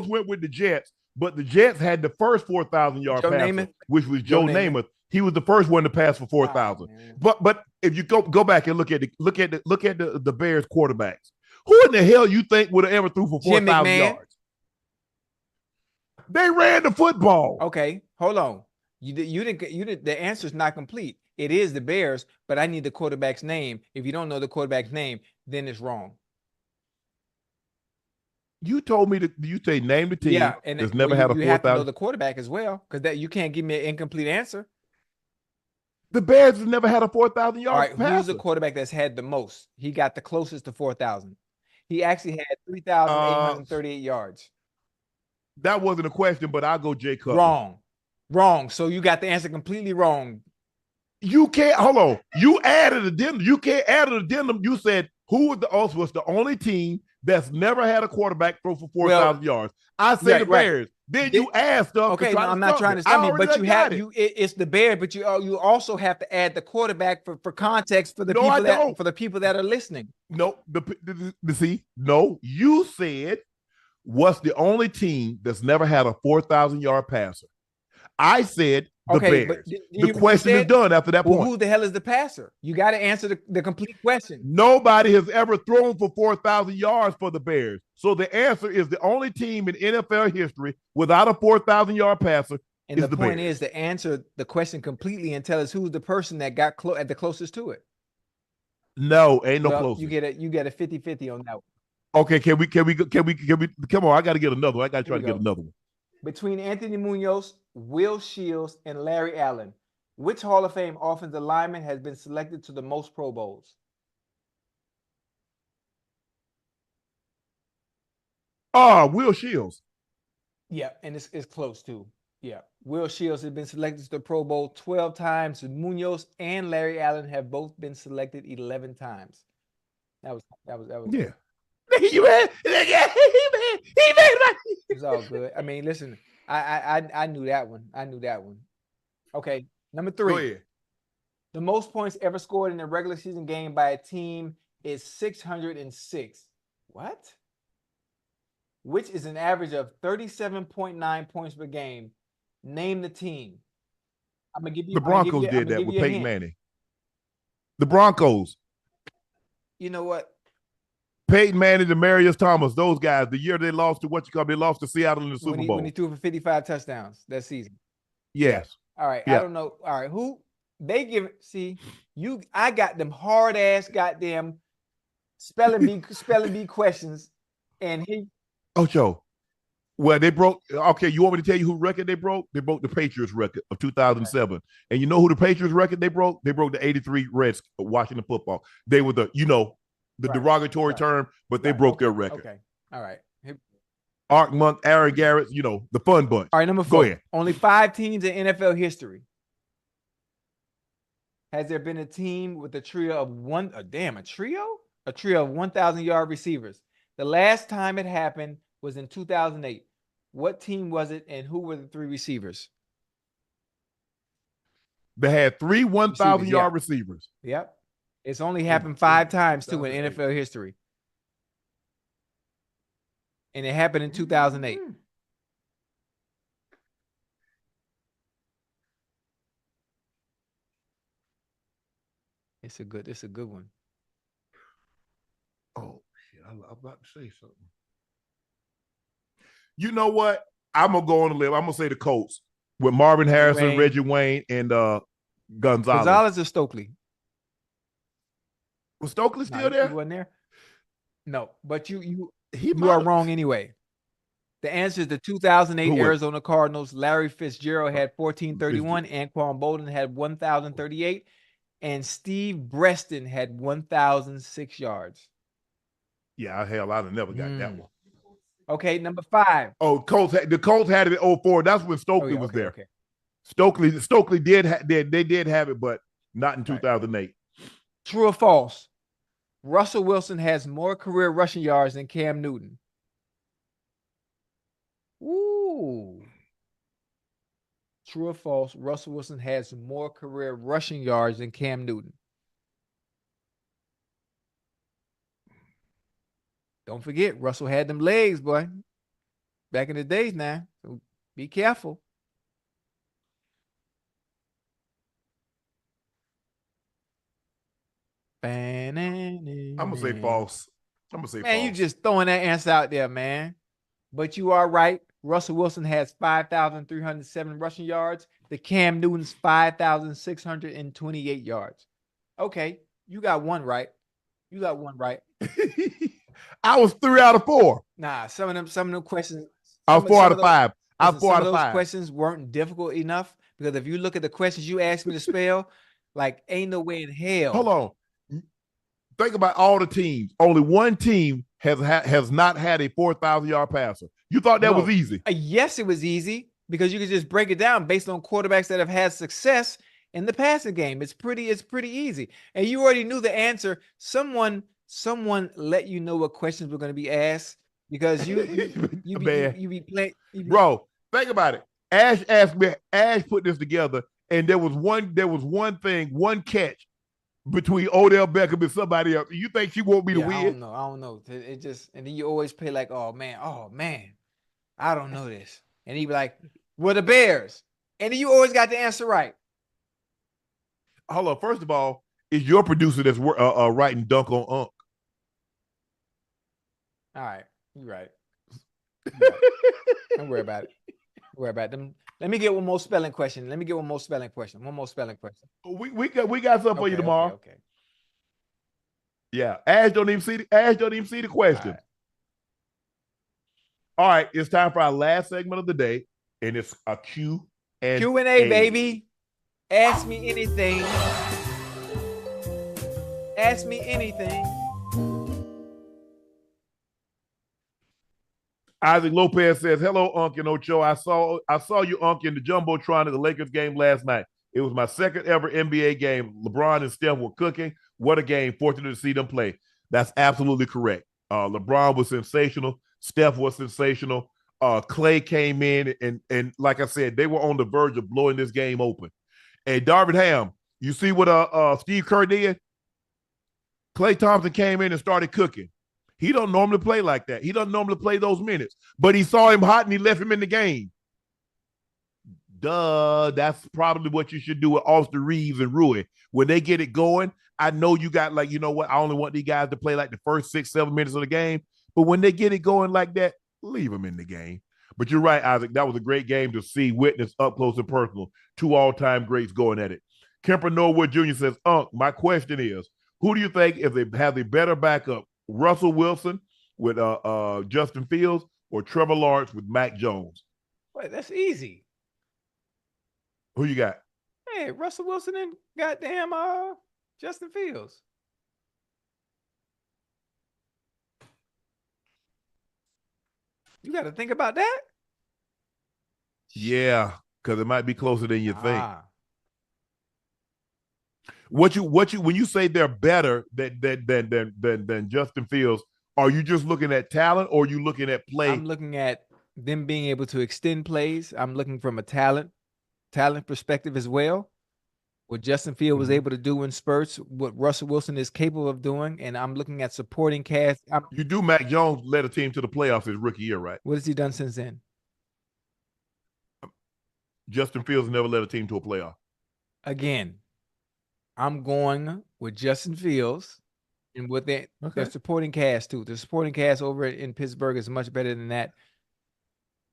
Speaker 1: went with the Jets, but the Jets had the first 4,000-yard passer, which was Joe Namath. He was the first one to pass for 4,000. But if you go back and look at the Bears quarterbacks, who in the hell you think would have ever threw for 4,000 yards? They ran the football.
Speaker 2: Okay, hold on. You didn't. The answer's not complete. It is the Bears, but I need the quarterback's name. If you don't know the quarterback's name, then it's wrong.
Speaker 1: You told me you say name the team.
Speaker 2: Yeah, and
Speaker 1: that's never had a 4,000.
Speaker 2: You have to know the quarterback as well, because that you can't give me an incomplete answer.
Speaker 1: The Bears have never had a 4,000 yards.
Speaker 2: All right,
Speaker 1: passer.
Speaker 2: Who's the quarterback that's had the most? He got the closest to 4,000. He actually had 3,838 yards.
Speaker 1: That wasn't a question, but I'll go Jay Cutler.
Speaker 2: Wrong. So you got the answer completely wrong.
Speaker 1: You can't. Hold on. You added addendum. You can't add an addendum. You said who was the only team that's never had a quararback throw for 4,000 yards. I say the Bears. Then you asked stuff.
Speaker 2: Okay, I'm not trying to stop you, but you have it's the Bears, but you also have to add the quarterback for context for the people that are listening.
Speaker 1: No, no, you said what's the only team that's never had a 4,000-yard passer. I said the Bears. The question is done after that point.
Speaker 2: Who the hell is the passer? You got to answer the complete question.
Speaker 1: Nobody has ever thrown for 4,000 yards for the Bears. So the answer is the only team in NFL history without a 4,000-yard passer.
Speaker 2: And the point is to answer the question completely and tell us who's the person that got at the closest to it.
Speaker 1: No, ain't no closest.
Speaker 2: You get a 50-50 on that one.
Speaker 1: Okay, can we come on, I gotta get another one. I gotta try to get another one.
Speaker 2: Between Anthony Munoz, Will Shields, and Larry Allen, which Hall of Fame offensive lineman has been selected to the most Pro Bowls?
Speaker 1: Will Shields.
Speaker 2: Yeah, and it's close too. Yeah, Will Shields has been selected to the Pro Bowl 12 times. Munoz and Larry Allen have both been selected 11 times. That was
Speaker 1: Yeah. You man, he made
Speaker 2: It's all good. I mean, listen, I knew that one. I knew that one. Okay, number 3.
Speaker 1: Go ahead.
Speaker 2: The most points ever scored in a regular season game by a team is 606. What? Which is an average of 37.9 points per game. Name the team. I'm gonna give you
Speaker 1: The Broncos did that with Peyton Manning. The Broncos.
Speaker 2: You know what?
Speaker 1: Peyton Manning and Marius Thomas, those guys, the year they lost to they lost to Seattle in the Super Bowl.
Speaker 2: When he threw for 55 touchdowns that season.
Speaker 1: Yes.
Speaker 2: All right.
Speaker 1: Yeah.
Speaker 2: I don't know. All right. Who they give see I got them hard ass goddamn spelling bee questions, and he
Speaker 1: Ocho. Well, they broke. Okay, you want me to tell you who record they broke? They broke the Patriots record of 2007. Okay. And you know who the Patriots record they broke? They broke the 83 Reds Washington Football. They were the derogatory term, but they broke their record.
Speaker 2: Okay. All right.
Speaker 1: Art Monk, Aaron Garrett, the fun bunch.
Speaker 2: All right, number 4.
Speaker 1: Go ahead.
Speaker 2: Only 5 teams in NFL history. Has there been a team with a trio of a trio? A trio of 1,000-yard receivers. The last time it happened was in 2008. What team was it, and who were the 3 receivers?
Speaker 1: They had 3 1,000-yard receivers.
Speaker 2: Yep. It's only happened 5 times, too, in NFL history. And it happened in 2008. It's a good one.
Speaker 1: Oh, shit. I'm about to say something. You know what? I'm going to go on a limb. I'm going to say the Colts with Marvin Harrison, Reggie Wayne, and Gonzalez.
Speaker 2: Gonzalez or Stokely?
Speaker 1: Was Stokely still there?
Speaker 2: He wasn't there? No, but you are wrong anyway. The answer is the 2008 Arizona Cardinals. Larry Fitzgerald had 1,431. Anquan Bolden had 1,038. And Steve Breston had 1,006 yards.
Speaker 1: Yeah, I'd have never got that one.
Speaker 2: Okay, number 5.
Speaker 1: Oh, the Colts had it in 04. That's when Stokely was there. Okay. Stokely did have it, but not in 2008.
Speaker 2: True or false? Russell Wilson has more career rushing yards than Cam Newton. Ooh. True or false? Russell Wilson has more career rushing yards than Cam Newton. Don't forget, Russell had them legs, boy. Back in the days now. So be careful.
Speaker 1: I'm going to say false.
Speaker 2: Man, you just throwing that answer out there, man. But you are right. Russell Wilson has 5,307 rushing yards. The Cam Newton's 5,628 yards. Okay, you got one right.
Speaker 1: I was 3 out of 4.
Speaker 2: Nah, some of them questions.
Speaker 1: I was 4 out of 5. I was 4 out of 5.
Speaker 2: Those questions weren't difficult enough because if you look at the questions you asked me to spell, like ain't no way in hell.
Speaker 1: Hold on. Think about all the teams. Only one team has not had a 4,000-yard passer. You thought that was easy?
Speaker 2: Yes, it was easy because you could just break it down based on quarterbacks that have had success in the passing game. It's pretty easy, and you already knew the answer. Someone let you know what questions were going to be asked because you be playing.
Speaker 1: Bro, think about it. Ash asked me. Ash put this together, and there was one catch between Odell Beckham and somebody else. You think she want me to win?
Speaker 2: I don't know. It just, and then you always play like, oh man, I don't know this. And he be like, we're the Bears. And then you always got the answer right.
Speaker 1: Hold on. First of all, it's your producer that's writing dunk on Unc.
Speaker 2: All right. You're right. Don't worry about it. Them. Let me get one more spelling question. One more spelling question.
Speaker 1: We got something for you tomorrow.
Speaker 2: Okay.
Speaker 1: Yeah. Ash don't even see the question. All right. It's time for our last segment of the day. and it's a Q&A,
Speaker 2: baby. Ask me anything. Ask me anything.
Speaker 1: Isaac Lopez says, "Hello, Unc and Ocho. I saw you, Unc, in the Jumbotron at the Lakers game last night. It was my second ever NBA game. LeBron and Steph were cooking. What a game. Fortunate to see them play." That's absolutely correct. LeBron was sensational. Steph was sensational. Clay came in, and like I said, they were on the verge of blowing this game open. And Darvin Ham, you see what Steve Kerr did? Klay Thompson came in and started cooking. He don't normally play like that. He doesn't normally play those minutes. But he saw him hot and he left him in the game. Duh, that's probably what you should do with Austin Reeves and Rui. When they get it going, I know you got like, you know what, I only want these guys to play like the first 6-7 minutes of the game. But when they get it going like that, leave them in the game. But you're right, Isaac. That was a great game to see, witness up close and personal. 2 all-time greats going at it. Kemper Norwood Jr. says, my question is, who do you think if they have a better backup, Russell Wilson with Justin Fields or Trevor Lawrence with Mac Jones?
Speaker 2: Wait, that's easy.
Speaker 1: Who you got?
Speaker 2: Hey, Russell Wilson and goddamn Justin Fields. You got to think about that.
Speaker 1: Yeah, because it might be closer than you think. When you say they're better than Justin Fields, are you just looking at talent or are you looking at play?
Speaker 2: I'm looking at them being able to extend plays. I'm looking from a talent perspective as well. What Justin Fields was able to do in spurts, what Russell Wilson is capable of doing, and I'm looking at supporting cast.
Speaker 1: You do. Mac Jones led a team to the playoffs his rookie year, right?
Speaker 2: What has he done since then?
Speaker 1: Justin Fields never led a team to a playoff.
Speaker 2: Again, I'm going with Justin Fields and with their supporting cast too. The supporting cast over in Pittsburgh is much better than that.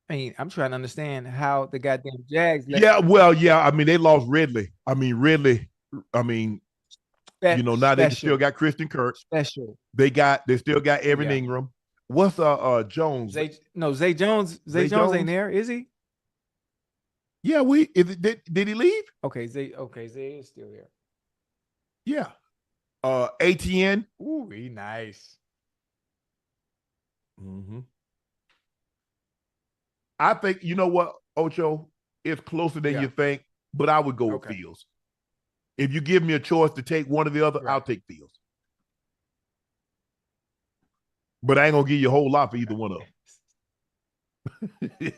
Speaker 2: I mean, I'm trying to understand how the goddamn Jags.
Speaker 1: I mean, they lost Ridley. I mean, Ridley. I mean, now they still got Christian Kirk.
Speaker 2: Special.
Speaker 1: They still got Evan Ingram. What's Jones?
Speaker 2: Zay Jones. Zay Jones ain't there, is he?
Speaker 1: Yeah, did he leave?
Speaker 2: Okay, Zay is still there.
Speaker 1: Yeah. ATN.
Speaker 2: Ooh, he nice.
Speaker 1: I think, you know what, Ocho, it's closer than you think, but I would go with Fields. If you give me a choice to take one or the other, I'll take Fields. But I ain't going to give you a whole lot for either one of them.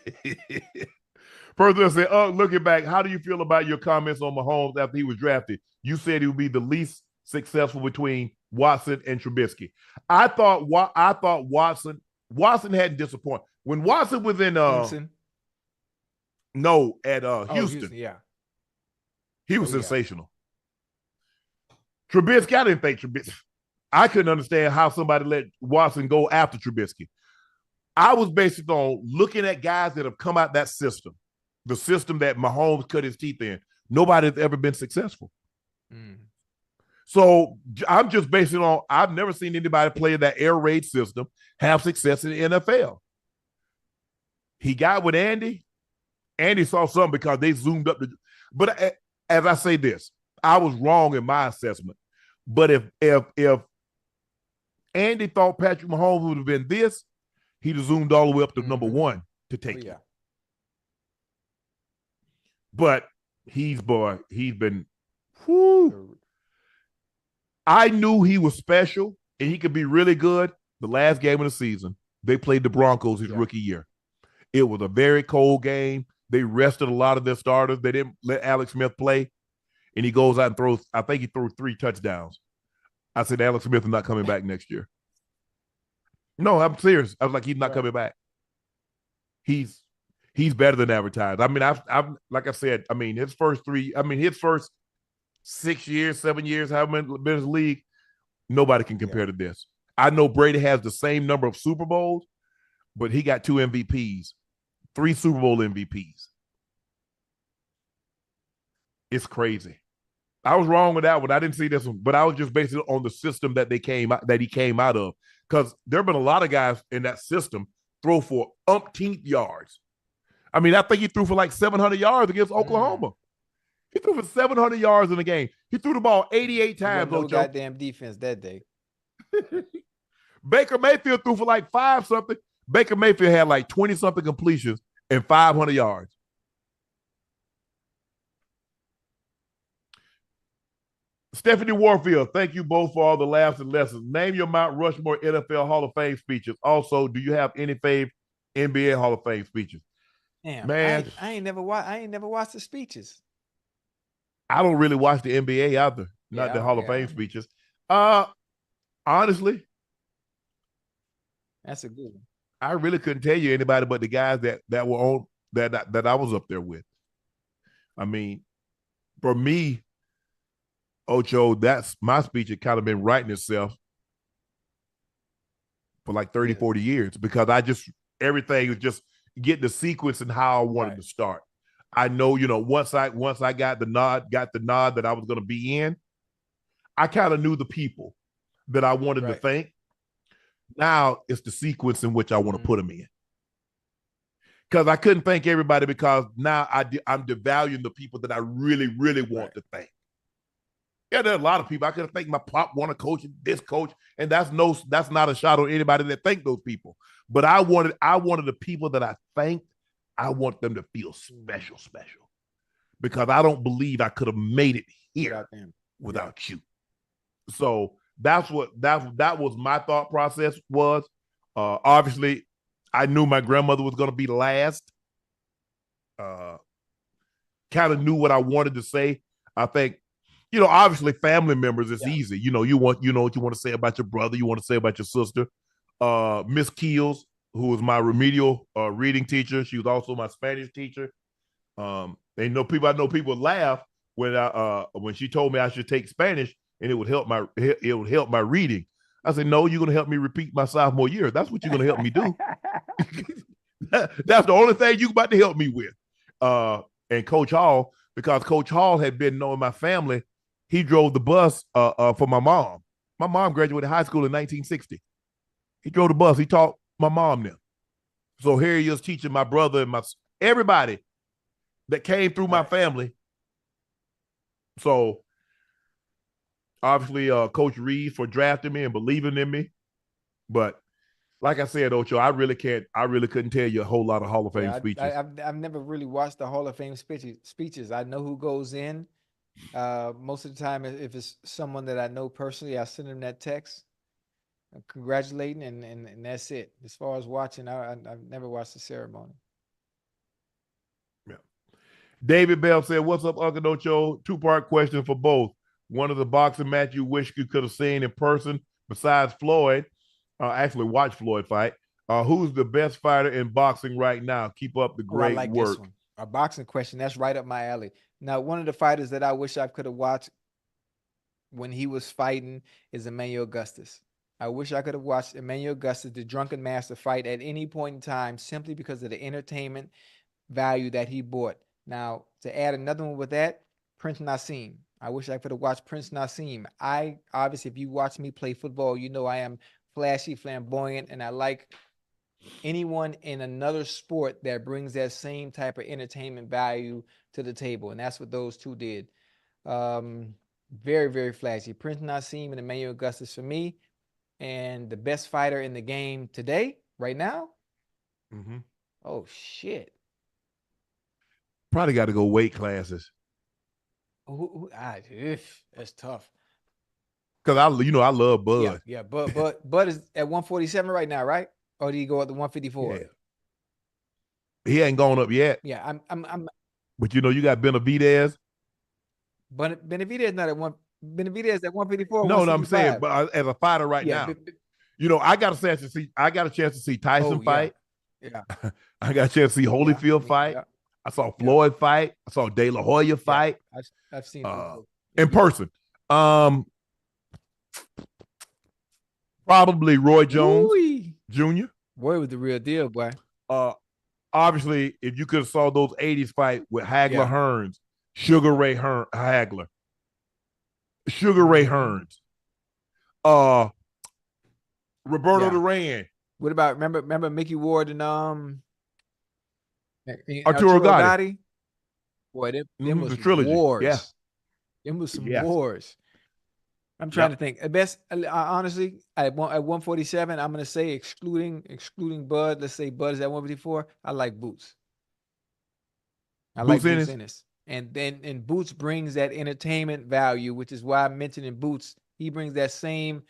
Speaker 1: Further said, looking back, how do you feel about your comments on Mahomes after he was drafted? You said he would be the least successful between Watson and Trubisky. I thought Watson hadn't disappointed. When Watson was in Houston, he was sensational. Trubisky, I didn't think Trubisky. I couldn't understand how somebody let Watson go after Trubisky. I was based on looking at guys that have come out that system, the system that Mahomes cut his teeth in. Nobody's ever been successful. So I'm just basing on, I've never seen anybody play that air raid system have success in the NFL. He got with Andy. Andy saw something because they zoomed up. But as I say this, I was wrong in my assessment. But if Andy thought Patrick Mahomes would have been this, he'd have zoomed all the way up to number 1 to take it. But he's been, whoo. I knew he was special and he could be really good. The last game of the season, they played the Broncos his rookie year. It was a very cold game. They rested a lot of their starters. They didn't let Alex Smith play. And he goes out and throws, I think he threw 3 touchdowns. I said, Alex Smith is not coming back next year. No, I'm serious. I was like, he's not coming back. He's better than advertised. I mean, I've like I said, I mean, his first 6 years, 7 years, however many been in the league, nobody can compare to this. I know Brady has the same number of Super Bowls, but he got 2 MVPs, 3 Super Bowl MVPs. It's crazy. I was wrong with that one. I didn't see this one, but I was just basing it on the system that he came out of. Because there have been a lot of guys in that system throw for umpteenth yards. I mean, I think he threw for like 700 yards against Oklahoma. He threw for 700 yards in the game. He threw the ball 88 times,
Speaker 2: no
Speaker 1: Ocho.
Speaker 2: goddamn defense that day.
Speaker 1: Baker Mayfield threw for like 5-something. Baker Mayfield had like 20-something completions and 500 yards. Stephanie Warfield, thank you both for all the laughs and lessons. Name your Mount Rushmore NFL Hall of Fame speeches. Also, do you have any fave NBA Hall of Fame speeches?
Speaker 2: Damn,
Speaker 1: man,
Speaker 2: I ain't never watched the speeches.
Speaker 1: I don't really watch the NBA either, not the Hall of Fame speeches. Honestly,
Speaker 2: that's a good one.
Speaker 1: I really couldn't tell you anybody but the guys that were on that I was up there with. I mean, for me, Ocho, that's my speech. It kind of been writing itself for like 30, 40 years because everything was just getting the sequence and how I wanted to start. I know, once I got the nod that I was going to be in, I kind of knew the people that I wanted to thank. Now it's the sequence in which I want to put them in. Because I couldn't thank everybody because now I'm devaluing the people that I really, really want to thank. Yeah, there are a lot of people. I could have thanked my Pop Warner coach, this coach, and that's not a shot on anybody that thanked those people. But I wanted the people that I thanked, I want them to feel special, because I don't believe I could have made it here without you. So that was my thought process was. Obviously, I knew my grandmother was going to be last. Kind of knew what I wanted to say. I think, obviously family members, it's easy. You want what you want to say about your brother, you want to say about your sister. Miss Keels, who was my remedial reading teacher. She was also my Spanish teacher. I know people laugh when she told me I should take Spanish and it would help my reading. I said, no, you're going to help me repeat my sophomore year. That's what you're going to help me do. That's the only thing you're about to help me with. And Coach Hall, because Coach Hall had been knowing my family, he drove the bus for my mom. My mom graduated high school in 1960. He drove the bus. He taught my mom now. So here he is teaching my brother and everybody that came through my family. So obviously, Coach Reed for drafting me and believing in me. But like I said, Ocho, I really couldn't tell you a whole lot of Hall of Fame speeches.
Speaker 2: I've never really watched the Hall of Fame speeches. I know who goes in. Most of the time, if it's someone that I know personally, I send them that text, congratulating, and that's it. As far as watching, I've never watched the ceremony.
Speaker 1: Yeah. David Bell said, "What's up, Unc Ocho? 2-part question for both. One of the boxing match you wish you could have seen in person besides Floyd, actually watch Floyd fight. Who's the best fighter in boxing right now? Keep up the great work."
Speaker 2: This one. A boxing question, that's right up my alley. Now, one of the fighters that I wish I could have watched when he was fighting is Emmanuel Augustus. I wish I could have watched Emmanuel Augustus, the Drunken Master, fight at any point in time simply because of the entertainment value that he brought. Now, to add another one with that, Prince Nassim. I wish I could have watched Prince Nassim. Obviously, if you watch me play football, you know I am flashy, flamboyant, and I like anyone in another sport that brings that same type of entertainment value to the table. And that's what those two did. Very, very flashy. Prince Nassim and Emmanuel Augustus for me. And the best fighter in the game today, right now?
Speaker 1: Mm-hmm.
Speaker 2: Oh, shit.
Speaker 1: Probably got to go weight classes.
Speaker 2: That's tough.
Speaker 1: Because I love Bud.
Speaker 2: Yeah, Bud is at 147 right now, right? Or did he go up to 154?
Speaker 1: Yeah. He ain't gone up yet.
Speaker 2: Yeah, I'm.
Speaker 1: But you got Benavidez.
Speaker 2: But Benavidez not at one. Benavidez at 154.
Speaker 1: No, I'm saying, but as a fighter right now, I got a chance to see. I got a chance to see Tyson fight.
Speaker 2: Yeah.
Speaker 1: I got a chance to see Holyfield fight. Yeah. I saw Floyd fight. I saw De La Hoya fight.
Speaker 2: I've seen
Speaker 1: in person. Probably Roy Jones Jr.
Speaker 2: Roy was the real deal, boy.
Speaker 1: Obviously, if you could have saw those 80s fight with Hagler Hearns, Sugar Ray Hagler, Sugar Ray Hearns, Roberto Duran.
Speaker 2: What about remember Mickey Ward and
Speaker 1: Arturo Gotti.
Speaker 2: Gotti. Boy, them was
Speaker 1: The trilogy.
Speaker 2: wars.
Speaker 1: Yeah.
Speaker 2: Them was some wars. I'm trying to think. At best, honestly, at 147, I'm gonna say excluding Bud. Let's say Bud is at 154. I like Boots. I like Boots Ennis. And then Boots brings that entertainment value, which is why I'm mentioning Boots. He brings that same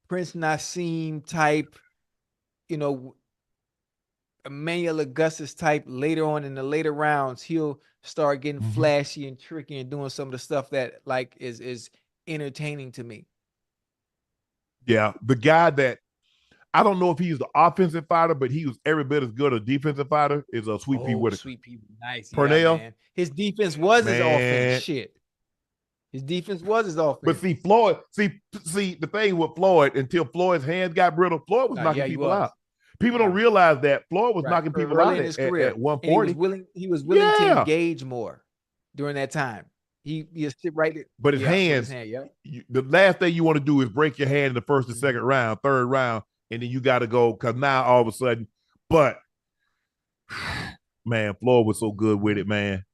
Speaker 2: Prince Nassim type, Emmanuel Augustus type. Later on in the later rounds, he'll start getting flashy and tricky and doing some of the stuff that like is entertaining to me.
Speaker 1: Yeah, the guy that I don't know if he's the offensive fighter, but he was every bit as good a defensive fighter is a Sweet Pea Whitaker.
Speaker 2: Sweet Pea, nice.
Speaker 1: Purnell.
Speaker 2: Yeah, man. His defense was his offense. Shit. His defense was his offense.
Speaker 1: But see, Floyd, see the thing with Floyd, until Floyd's hands got brittle, Floyd was knocking people out. People don't realize that Floyd was knocking people out in his career at 140.
Speaker 2: He was willing to engage more during that time. He sit right there.
Speaker 1: But his hands, the last thing you want to do is break your hand in the first and second round, third round, and then you got to go because now all of a sudden, but man, Floyd was so good with it, man.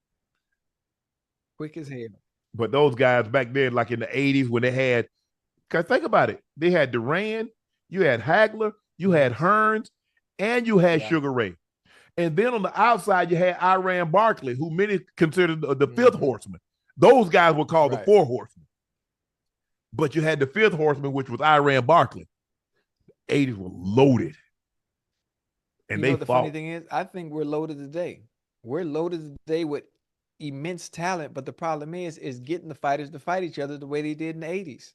Speaker 2: Quick as hell.
Speaker 1: But those guys back then, like in the 80s when they had, because think about it, they had Duran, you had Hagler, you had Hearns, and you had Sugar Ray. And then on the outside, you had Iran Barkley, who many considered the fifth horseman. Those guys were called the four horsemen. But you had the fifth horseman, which was Iran Barkley. The 80s were loaded. And they
Speaker 2: the funny thing is, I think we're loaded today. We're loaded today with immense talent, but the problem is getting the fighters to fight each other the way they did in the 80s.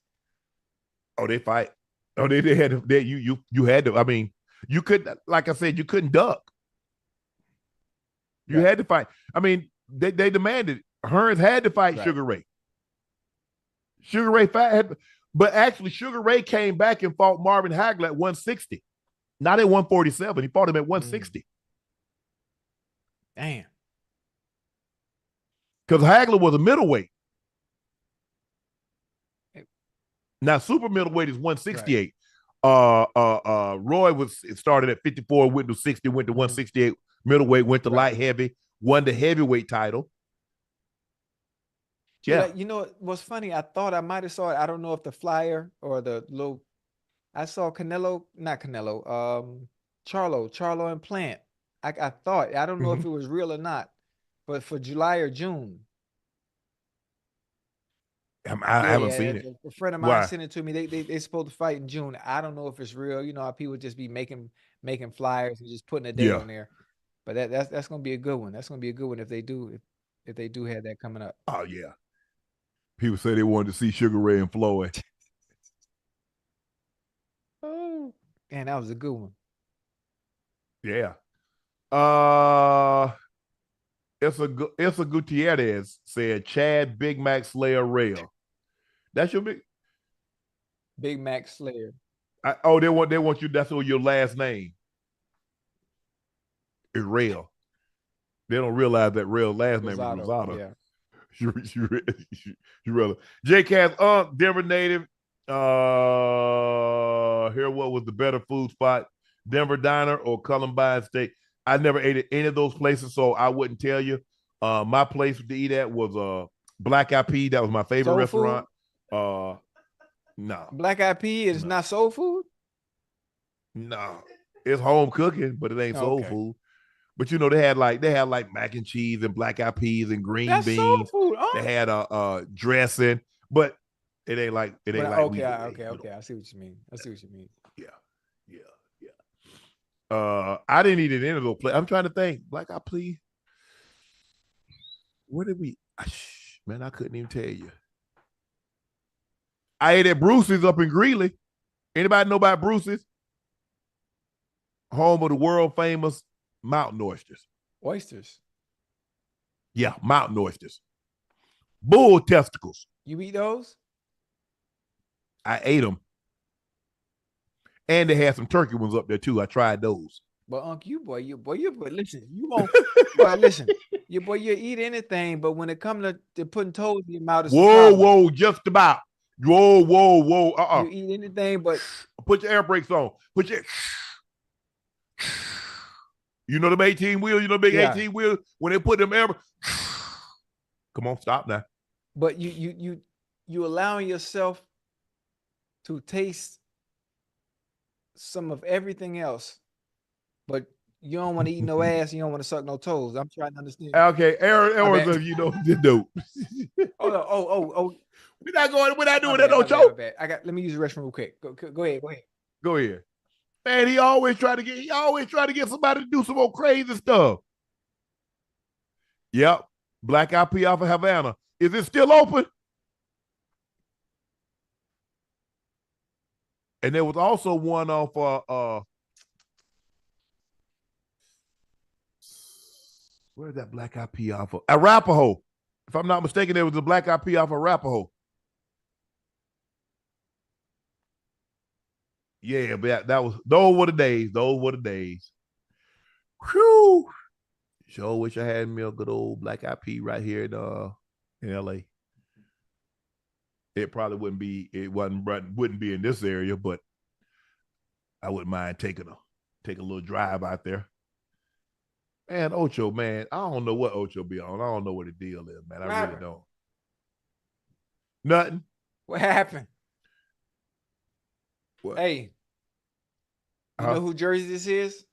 Speaker 1: Oh, they fight. Oh, they had you had to. I mean, you couldn't, like I said, you couldn't duck. You had to fight. I mean, they demanded. Hearns had to fight Sugar Ray. Sugar Ray but actually Sugar Ray came back and fought Marvin Hagler at 160, not at 147. He fought him at 160.
Speaker 2: Damn.
Speaker 1: Because Hagler was a middleweight. Now super middleweight is 168. Roy started at 54, went to 60, went to 168. Middleweight, went to light heavy, won the heavyweight title. Yeah.
Speaker 2: You know what's funny? I thought I might have saw it. I don't know if the flyer or the little. I saw Charlo and Plant. I thought, I don't know if it was real or not, but for July or June.
Speaker 1: I haven't seen it.
Speaker 2: A friend of mine sent it to me. They supposed to fight in June. I don't know if it's real. You know how people just be making flyers and just putting a date on there. But that's gonna be a good one. That's gonna be a good one if they do have that coming up.
Speaker 1: Oh yeah. People say they wanted to see Sugar Ray and Floyd.
Speaker 2: Oh, man, that was a good one.
Speaker 1: Yeah. It's a Gutierrez said Chad Big Mac Slayer Rail. That's your
Speaker 2: Big Mac Slayer.
Speaker 1: They want you. That's your last name is Rail. They don't realize that Rail last name is Rosado.
Speaker 2: Yeah.
Speaker 1: You rather J-Cast Denver native. Here, what was the better food spot? Denver Diner or Columbine Steak? I never ate at any of those places, so I wouldn't tell you. My place to eat at was Black Eyed Pea. That was my favorite restaurant. No.
Speaker 2: Black Eyed Pea is not soul food?
Speaker 1: No. It's home cooking, but it ain't soul food. But they had like mac and cheese and black eyed peas and green beans.
Speaker 2: Soul food.
Speaker 1: They had a dressing, but it ain't like
Speaker 2: okay. I see what you mean.
Speaker 1: Yeah. I didn't eat it in those places. I'm trying to think. Black Eyed Pea. Where did we? Man, I couldn't even tell you. I ate at Bruce's up in Greeley. Anybody know about Bruce's? Home of the world famous mountain oysters.
Speaker 2: Oysters?
Speaker 1: Yeah, mountain oysters. Bull testicles.
Speaker 2: You eat those?
Speaker 1: I ate them. And they had some turkey ones up there too. I tried those.
Speaker 2: But Unc, listen, you eat anything, but when it comes to putting toes in your mouth, it's
Speaker 1: whoa, just about. Whoa.
Speaker 2: You eat anything, but
Speaker 1: put your air brakes on. You know them 18 wheels, you know big
Speaker 2: Yeah.
Speaker 1: 18 wheels when they put them ever. Come on, stop now.
Speaker 2: But you allowing yourself to taste some of everything else, but you don't want to eat no ass. You don't want to suck no toes. I'm trying to understand.
Speaker 1: Okay, Aaron, you know the dude.
Speaker 2: Oh.
Speaker 1: We're not doing that,
Speaker 2: My
Speaker 1: Ocho.
Speaker 2: bad. Let me use the restroom real quick. Go ahead.
Speaker 1: Go ahead. Man, he always try to get somebody to do some more crazy stuff. Yep. Black Eyed Peas off of Havana. Is it still open? And there was also one off where's that Black Eyed Peas off of? Arapahoe. If I'm not mistaken, there was a Black Eyed Peas off of Arapahoe. Yeah, but those were the days. Those were the days. Whew. Sure wish I had me a good old Black Eyed Peas right here in LA. It probably wouldn't be in this area, but I wouldn't mind take a little drive out there. Man, Ocho, man, I don't know what Ocho be on. I don't know what the deal is, man. I really don't. Nothing.
Speaker 2: What happened?
Speaker 1: What?
Speaker 2: Hey, you know who jersey this is?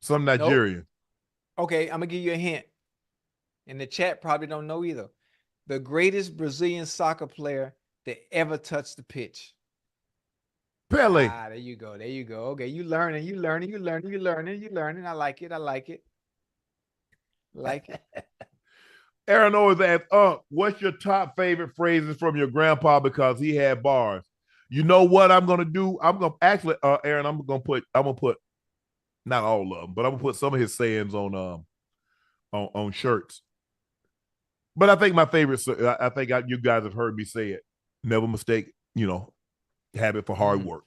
Speaker 1: Some Nigerian.
Speaker 2: Nope. Okay, I'm gonna give you a hint. And the chat probably don't know either. The greatest Brazilian soccer player that ever touched the pitch.
Speaker 1: Pele.
Speaker 2: There you go. Okay, you learning. I like it. Like it.
Speaker 1: Aaron always asks, what's your top favorite phrases from your grandpa because he had bars? You know what I'm gonna do? I'm gonna actually, Aaron, I'm gonna put not all of them, but I'm gonna put some of his sayings on shirts. But I think my favorite, I think you guys have heard me say it. Never mistake, habit for hard work.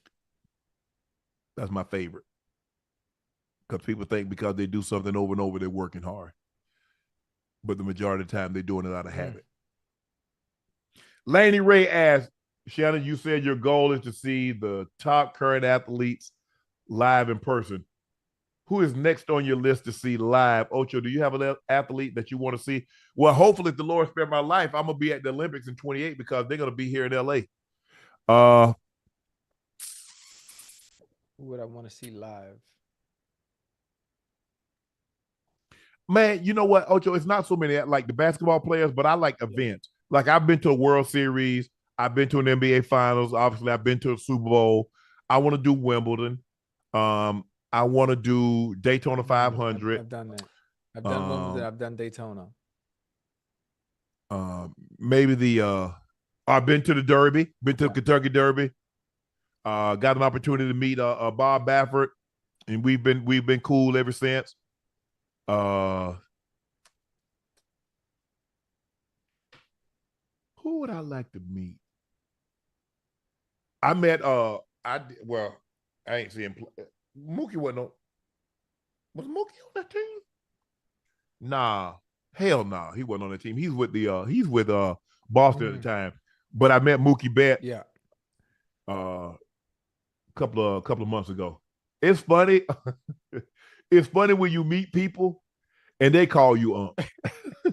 Speaker 1: That's my favorite. Because people think because they do something over and over, they're working hard. But the majority of the time, they're doing it out of habit. Laney Ray asked, Shannon, you said your goal is to see the top current athletes live in person. Who is next on your list to see live? Ocho, do you have an athlete that you want to see? Well, hopefully, if the Lord spare my life, I'm going to be at the Olympics in 28 because they're going to be here in LA.
Speaker 2: Who would I want to see live?
Speaker 1: Man, you know what, Ocho? It's not so many like the basketball players, but I like events. Like I've been to a World Series. I've been to an NBA Finals. Obviously, I've been to a Super Bowl. I want to do Wimbledon. I want to do Daytona 500.
Speaker 2: I've done that. I've done Wimbledon. I've done Daytona.
Speaker 1: Maybe I've been to the Derby. Been to the Kentucky Derby. Got an opportunity to meet Bob Baffert, and we've been cool ever since. Who would I like to meet? I met I ain't seeing Mookie wasn't on. Was Mookie on that team? Nah, hell nah. He wasn't on that team. He's with Boston at the time. But I met Mookie Betts.
Speaker 2: Yeah.
Speaker 1: Couple of months ago. It's funny. It's funny when you meet people and they call you Unc.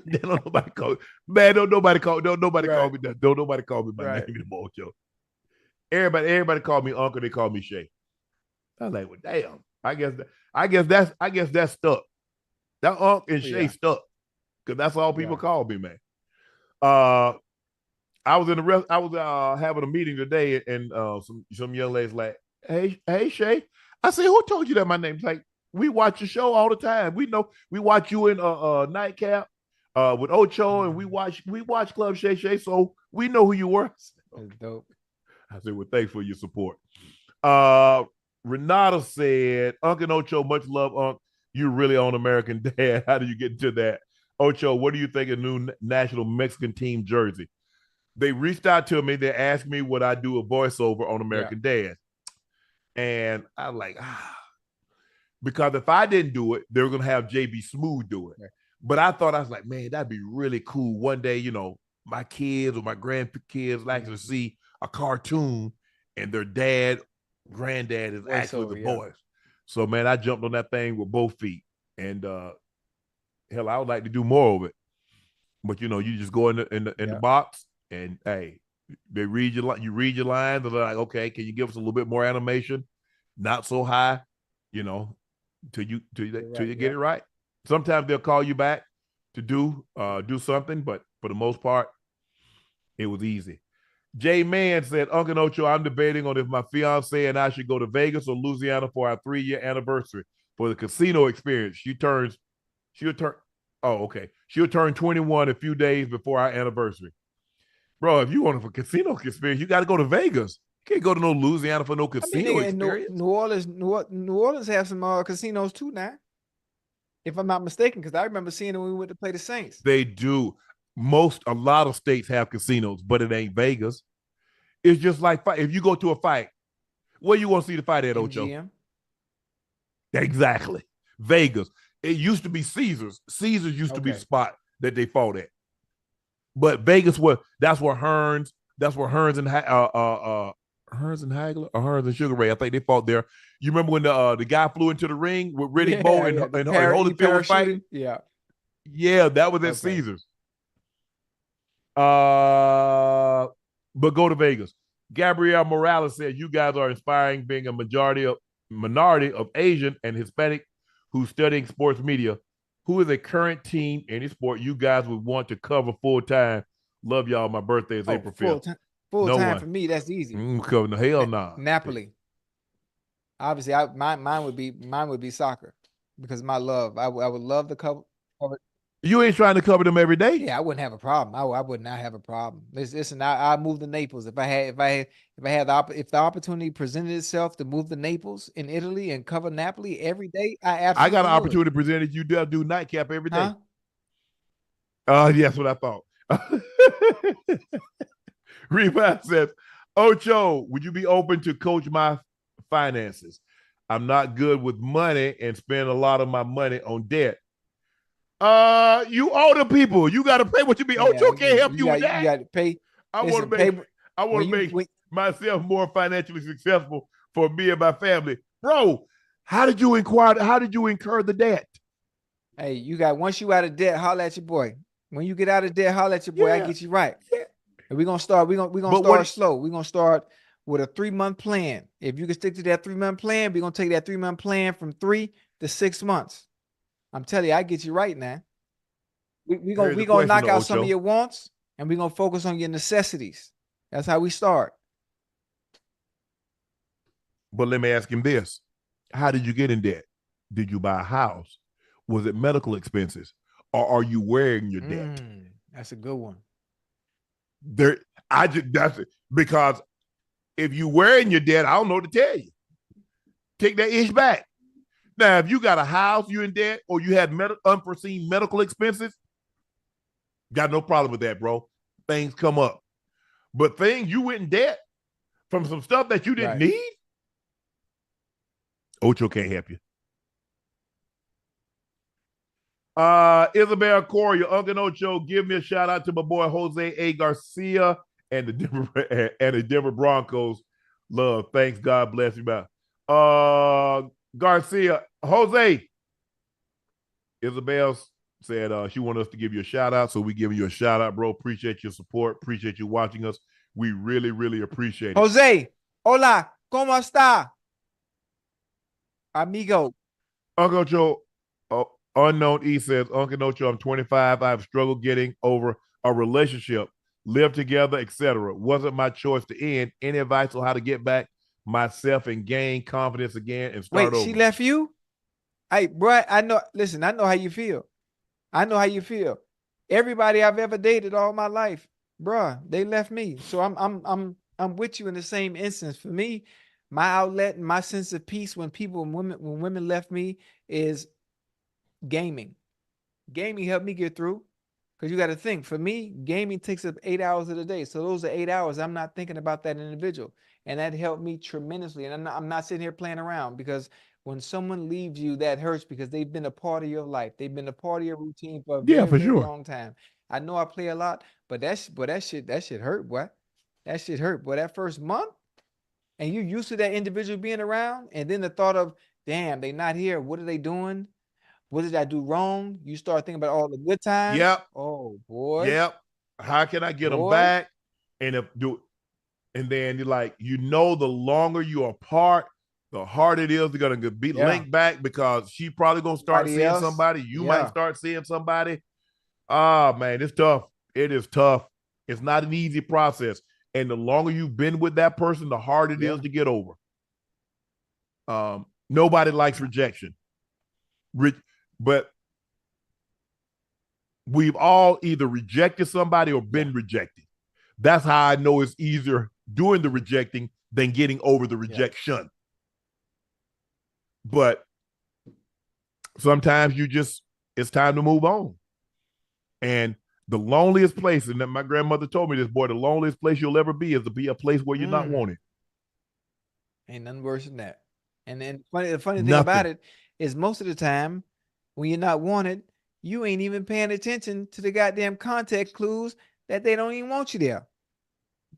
Speaker 1: They don't nobody call man. Don't nobody call me that. Don't nobody call me by name anymore, Joe. Everybody call me Uncle. They call me Shay. I was like, well, damn. I guess that's stuck. That Unc and Shay stuck because that's all people call me, man. I was having a meeting today, and some young ladies like, hey Shay. I said, who told you that my name's like? We watch your show all the time. We know we watch you in Nightcap with Ocho, and we watch Club Shay Shay, so we know who you were.
Speaker 2: That's dope.
Speaker 1: I said, well, thanks for your support. Renata said, Unc and Ocho, much love, Unc. You really on American Dad. How do you get into that? Ocho, what do you think of new national Mexican team jersey? They reached out to me. They asked me would I do a voiceover on American Dad. And I'm like, because if I didn't do it, they were going to have JB Smooth do it. Right. But I was like, man, that'd be really cool. One day, my kids or my grandkids like to see a cartoon and their granddad is actually the voice. So man, I jumped on that thing with both feet, and hell, I would like to do more of it. But you know, you just go in the box, and hey, they read you read your lines, and they're like, okay, can you give us a little bit more animation? Not so high, you know, till you get it right. Sometimes they'll call you back to do something, but for the most part, it was easy. Jay Mann said, Uncle Ocho, I'm debating on if my fiance and I should go to Vegas or Louisiana for our 3-year anniversary for the casino experience. She'll turn, oh, okay. She'll turn 21 a few days before our anniversary. Bro, if you want a casino experience, you got to go to Vegas. You can't go to no Louisiana for no casino experience.
Speaker 2: New Orleans have some casinos too now, if I'm not mistaken, because I remember seeing it when we went to play the Saints.
Speaker 1: They do. A lot of states have casinos, but it ain't Vegas. It's just like if you go to a fight, where you want to see the fight at, Ocho?
Speaker 2: MGM.
Speaker 1: Exactly. Vegas. It used to be Caesars. Caesars used to be the spot that they fought at. But Vegas that's where Hearns and Hagler or Hearns and Sugar Ray, I think they fought there. You remember when the guy flew into the ring with Riddick Bowe and Holyfield was fighting?
Speaker 2: Yeah.
Speaker 1: Yeah, that was at Caesars. But go to Vegas. Gabrielle Morales said, you guys are inspiring, being a minority of Asian and Hispanic who's studying sports media. Who is a current team, any sport you guys would want to cover full time? Love y'all. My birthday is April 5th.
Speaker 2: Full time for me, that's easy.
Speaker 1: Cover the hell nah.
Speaker 2: Napoli. Obviously, mine would be soccer because my love. I would love to cover.
Speaker 1: You ain't trying to cover them every day.
Speaker 2: Yeah, I wouldn't have a problem. I would not have a problem. Listen, I move to Naples if the opportunity presented itself to move to Naples in Italy and cover Napoli every day. I
Speaker 1: got an opportunity presented. You do Nightcap every day. Yes, what I thought. Revive says, Ocho, would you be open to coach my finances? I'm not good with money and spend a lot of my money on debt. You older people, you got to pay what you be. Ocho can't help you with that.
Speaker 2: You got to pay.
Speaker 1: I want to make myself more financially successful for me and my family. Bro, how did you incur the debt?
Speaker 2: Hey, once you out of debt, holler at your boy. When you get out of debt, holler at your boy. I get you right. Yeah. And we're gonna start slow. We're gonna start with a 3-month plan. If you can stick to that 3-month plan, we're gonna take that 3-month plan from 3 to 6 months. I'm telling you, I get you right now. We gonna knock out some of your wants, and we're gonna focus on your necessities. That's how we start.
Speaker 1: But let me ask him this: how did you get in debt? Did you buy a house? Was it medical expenses, or are you wearing your debt?
Speaker 2: That's a good one.
Speaker 1: That's it. Because if you wearing your debt, I don't know what to tell you. Take that ish back. Now, if you got a house, you in debt, or you had unforeseen medical expenses, got no problem with that, bro. Things come up. But things you went in debt from some stuff that you didn't need, Ocho can't help you. Isabel Corey, your Uncle Ocho, give me a shout out to my boy Jose A. Garcia and the Denver Broncos. Love. Thanks. God bless you, man. Garcia, Jose. Isabel said she wanted us to give you a shout out, so we giving you a shout out, bro. Appreciate your support. Appreciate you watching us. We really, really appreciate it.
Speaker 2: Jose, hola, ¿cómo está? Amigo.
Speaker 1: Uncle Ocho, Unknown E says, Uncle Ocho, I'm 25. I've struggled getting over a relationship, live together, etc. Wasn't my choice to end. Any advice on how to get back myself and gain confidence again and start over?
Speaker 2: Wait, she left you? Hey, bro, I know. Listen, I know how you feel. I know how you feel. Everybody I've ever dated all my life, bruh, they left me. So I'm with you in the same instance. For me, my outlet and my sense of peace when women left me is gaming. Gaming helped me get through. Because you got to think, for me, gaming takes up 8 hours of the day. So those are 8 hours I'm not thinking about that individual. And that helped me tremendously. And I'm not sitting here playing around, because when someone leaves you, that hurts, because they've been a part of your life. They've been a part of your routine for a very long time. I know I play a lot, but that shit hurt, boy. That shit hurt, boy. That first month, and you're used to that individual being around, and then the thought of damn, they not here. What are they doing? What did I do wrong? You start thinking about all the good times.
Speaker 1: Yep.
Speaker 2: Oh boy.
Speaker 1: Yep. How can I get them
Speaker 2: Boy.
Speaker 1: back? And and then you're like, the longer you are apart, the harder it is they're gonna be linked back, because she probably gonna start seeing somebody. You might start seeing somebody. Ah, man, it's tough. It is tough. It's not an easy process. And the longer you've been with that person, the harder it is to get over. Nobody likes rejection. But we've all either rejected somebody or been rejected. That's how I know it's easier doing the rejecting than getting over the rejection. But sometimes it's time to move on. And the loneliest place, and my grandmother told me this, boy, the loneliest place you'll ever be is to be a place where you're not wanted.
Speaker 2: Ain't nothing worse than that. And then the funny thing about it is, most of the time when you're not wanted, you ain't even paying attention to the goddamn context clues that they don't even want you there.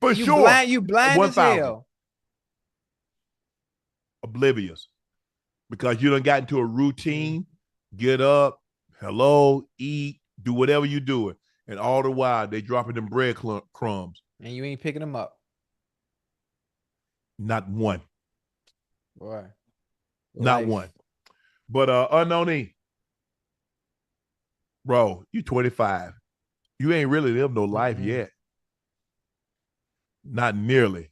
Speaker 1: For sure.
Speaker 2: You blind as hell.
Speaker 1: Oblivious. Because you done got into a routine, get up, hello, eat, do whatever you doing. And all the while, they dropping them bread crumbs.
Speaker 2: And you ain't picking them up.
Speaker 1: Not one.
Speaker 2: Boy.
Speaker 1: Not one. But Unknown E, bro, you 25. You ain't really lived no life yet. Not nearly.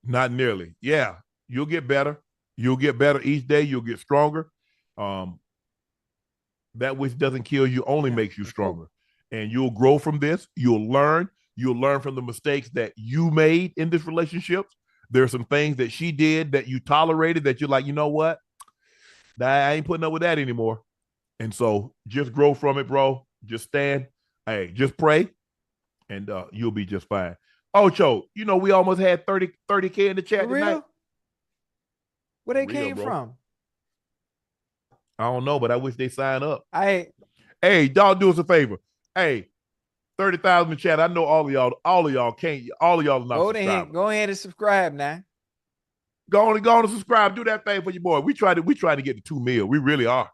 Speaker 1: Not nearly. Yeah, you'll get better. You'll get better each day. You'll get stronger. That which doesn't kill you only makes you stronger. And you'll grow from this. You'll learn. You'll learn from the mistakes that you made in this relationship. There's some things that she did that you tolerated that you're like, you know what? I ain't putting up with that anymore. And so just grow from it, bro. Just stand. Hey, just pray, and you'll be just fine. Ocho, we almost had 30K in the chat tonight.
Speaker 2: Where they came from?
Speaker 1: I don't know, but I wish they sign up.
Speaker 2: Hey,
Speaker 1: y'all do us a favor. Hey, 30,000 in the chat. I know all of y'all can't. All of y'all are not subscribing.
Speaker 2: Go ahead and subscribe now.
Speaker 1: Go on and subscribe. Do that thing for your boy. We try to get to 2 million. We really are.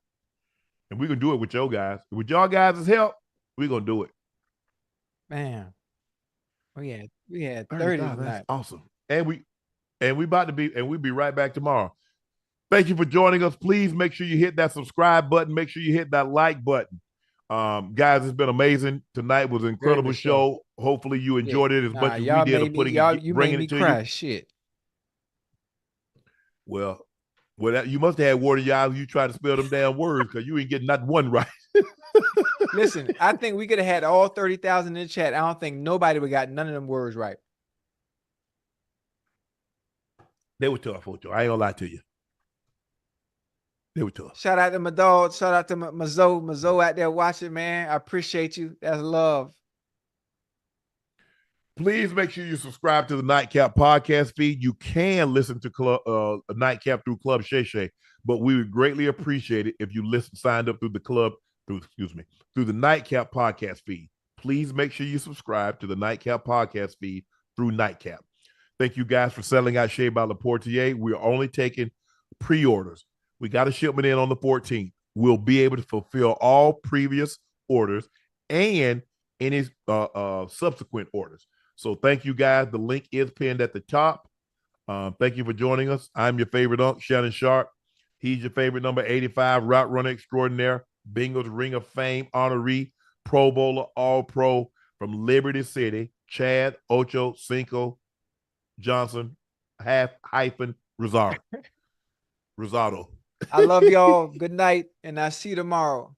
Speaker 1: And we're gonna do it with your guys. With y'all guys' help, we're gonna do it.
Speaker 2: Man. We had 30 tonight.
Speaker 1: That's awesome. And we'll be right back tomorrow. Thank you for joining us. Please make sure you hit that subscribe button. Make sure you hit that like button. Guys, it's been amazing. Tonight was an incredible show. Hopefully you enjoyed it as much as we did of bringing it to you.
Speaker 2: Shit.
Speaker 1: Well, you must have had water in your eyes when you try to spell them damn words, because you ain't getting not one right.
Speaker 2: Listen, I think we could have had all 30,000 in the chat. I don't think nobody would got none of them words right.
Speaker 1: They were tough, Ocho. I ain't gonna lie to you. They were tough.
Speaker 2: Shout out to my dog. Shout out to my Zoe out there watching, man. I appreciate you. That's love.
Speaker 1: Please make sure you subscribe to the Nightcap podcast feed. You can listen to Nightcap through Club Shay Shay, but we would greatly appreciate it if you signed up through the Nightcap podcast feed. Please make sure you subscribe to the Nightcap podcast feed through Nightcap. Thank you guys for selling out Shea by LaPortier. We're only taking pre-orders. We got a shipment in on the 14th. We'll be able to fulfill all previous orders and any subsequent orders. So thank you guys. The link is pinned at the top. Thank you for joining us. I'm your favorite Unc, Shannon Sharpe. He's your favorite number 85 route runner extraordinaire, Bengals Ring of Fame honoree, Pro Bowler, All-Pro from Liberty City, Chad Ochocinco Johnson Rosado.
Speaker 2: I love y'all. Good night, and I'll see you tomorrow.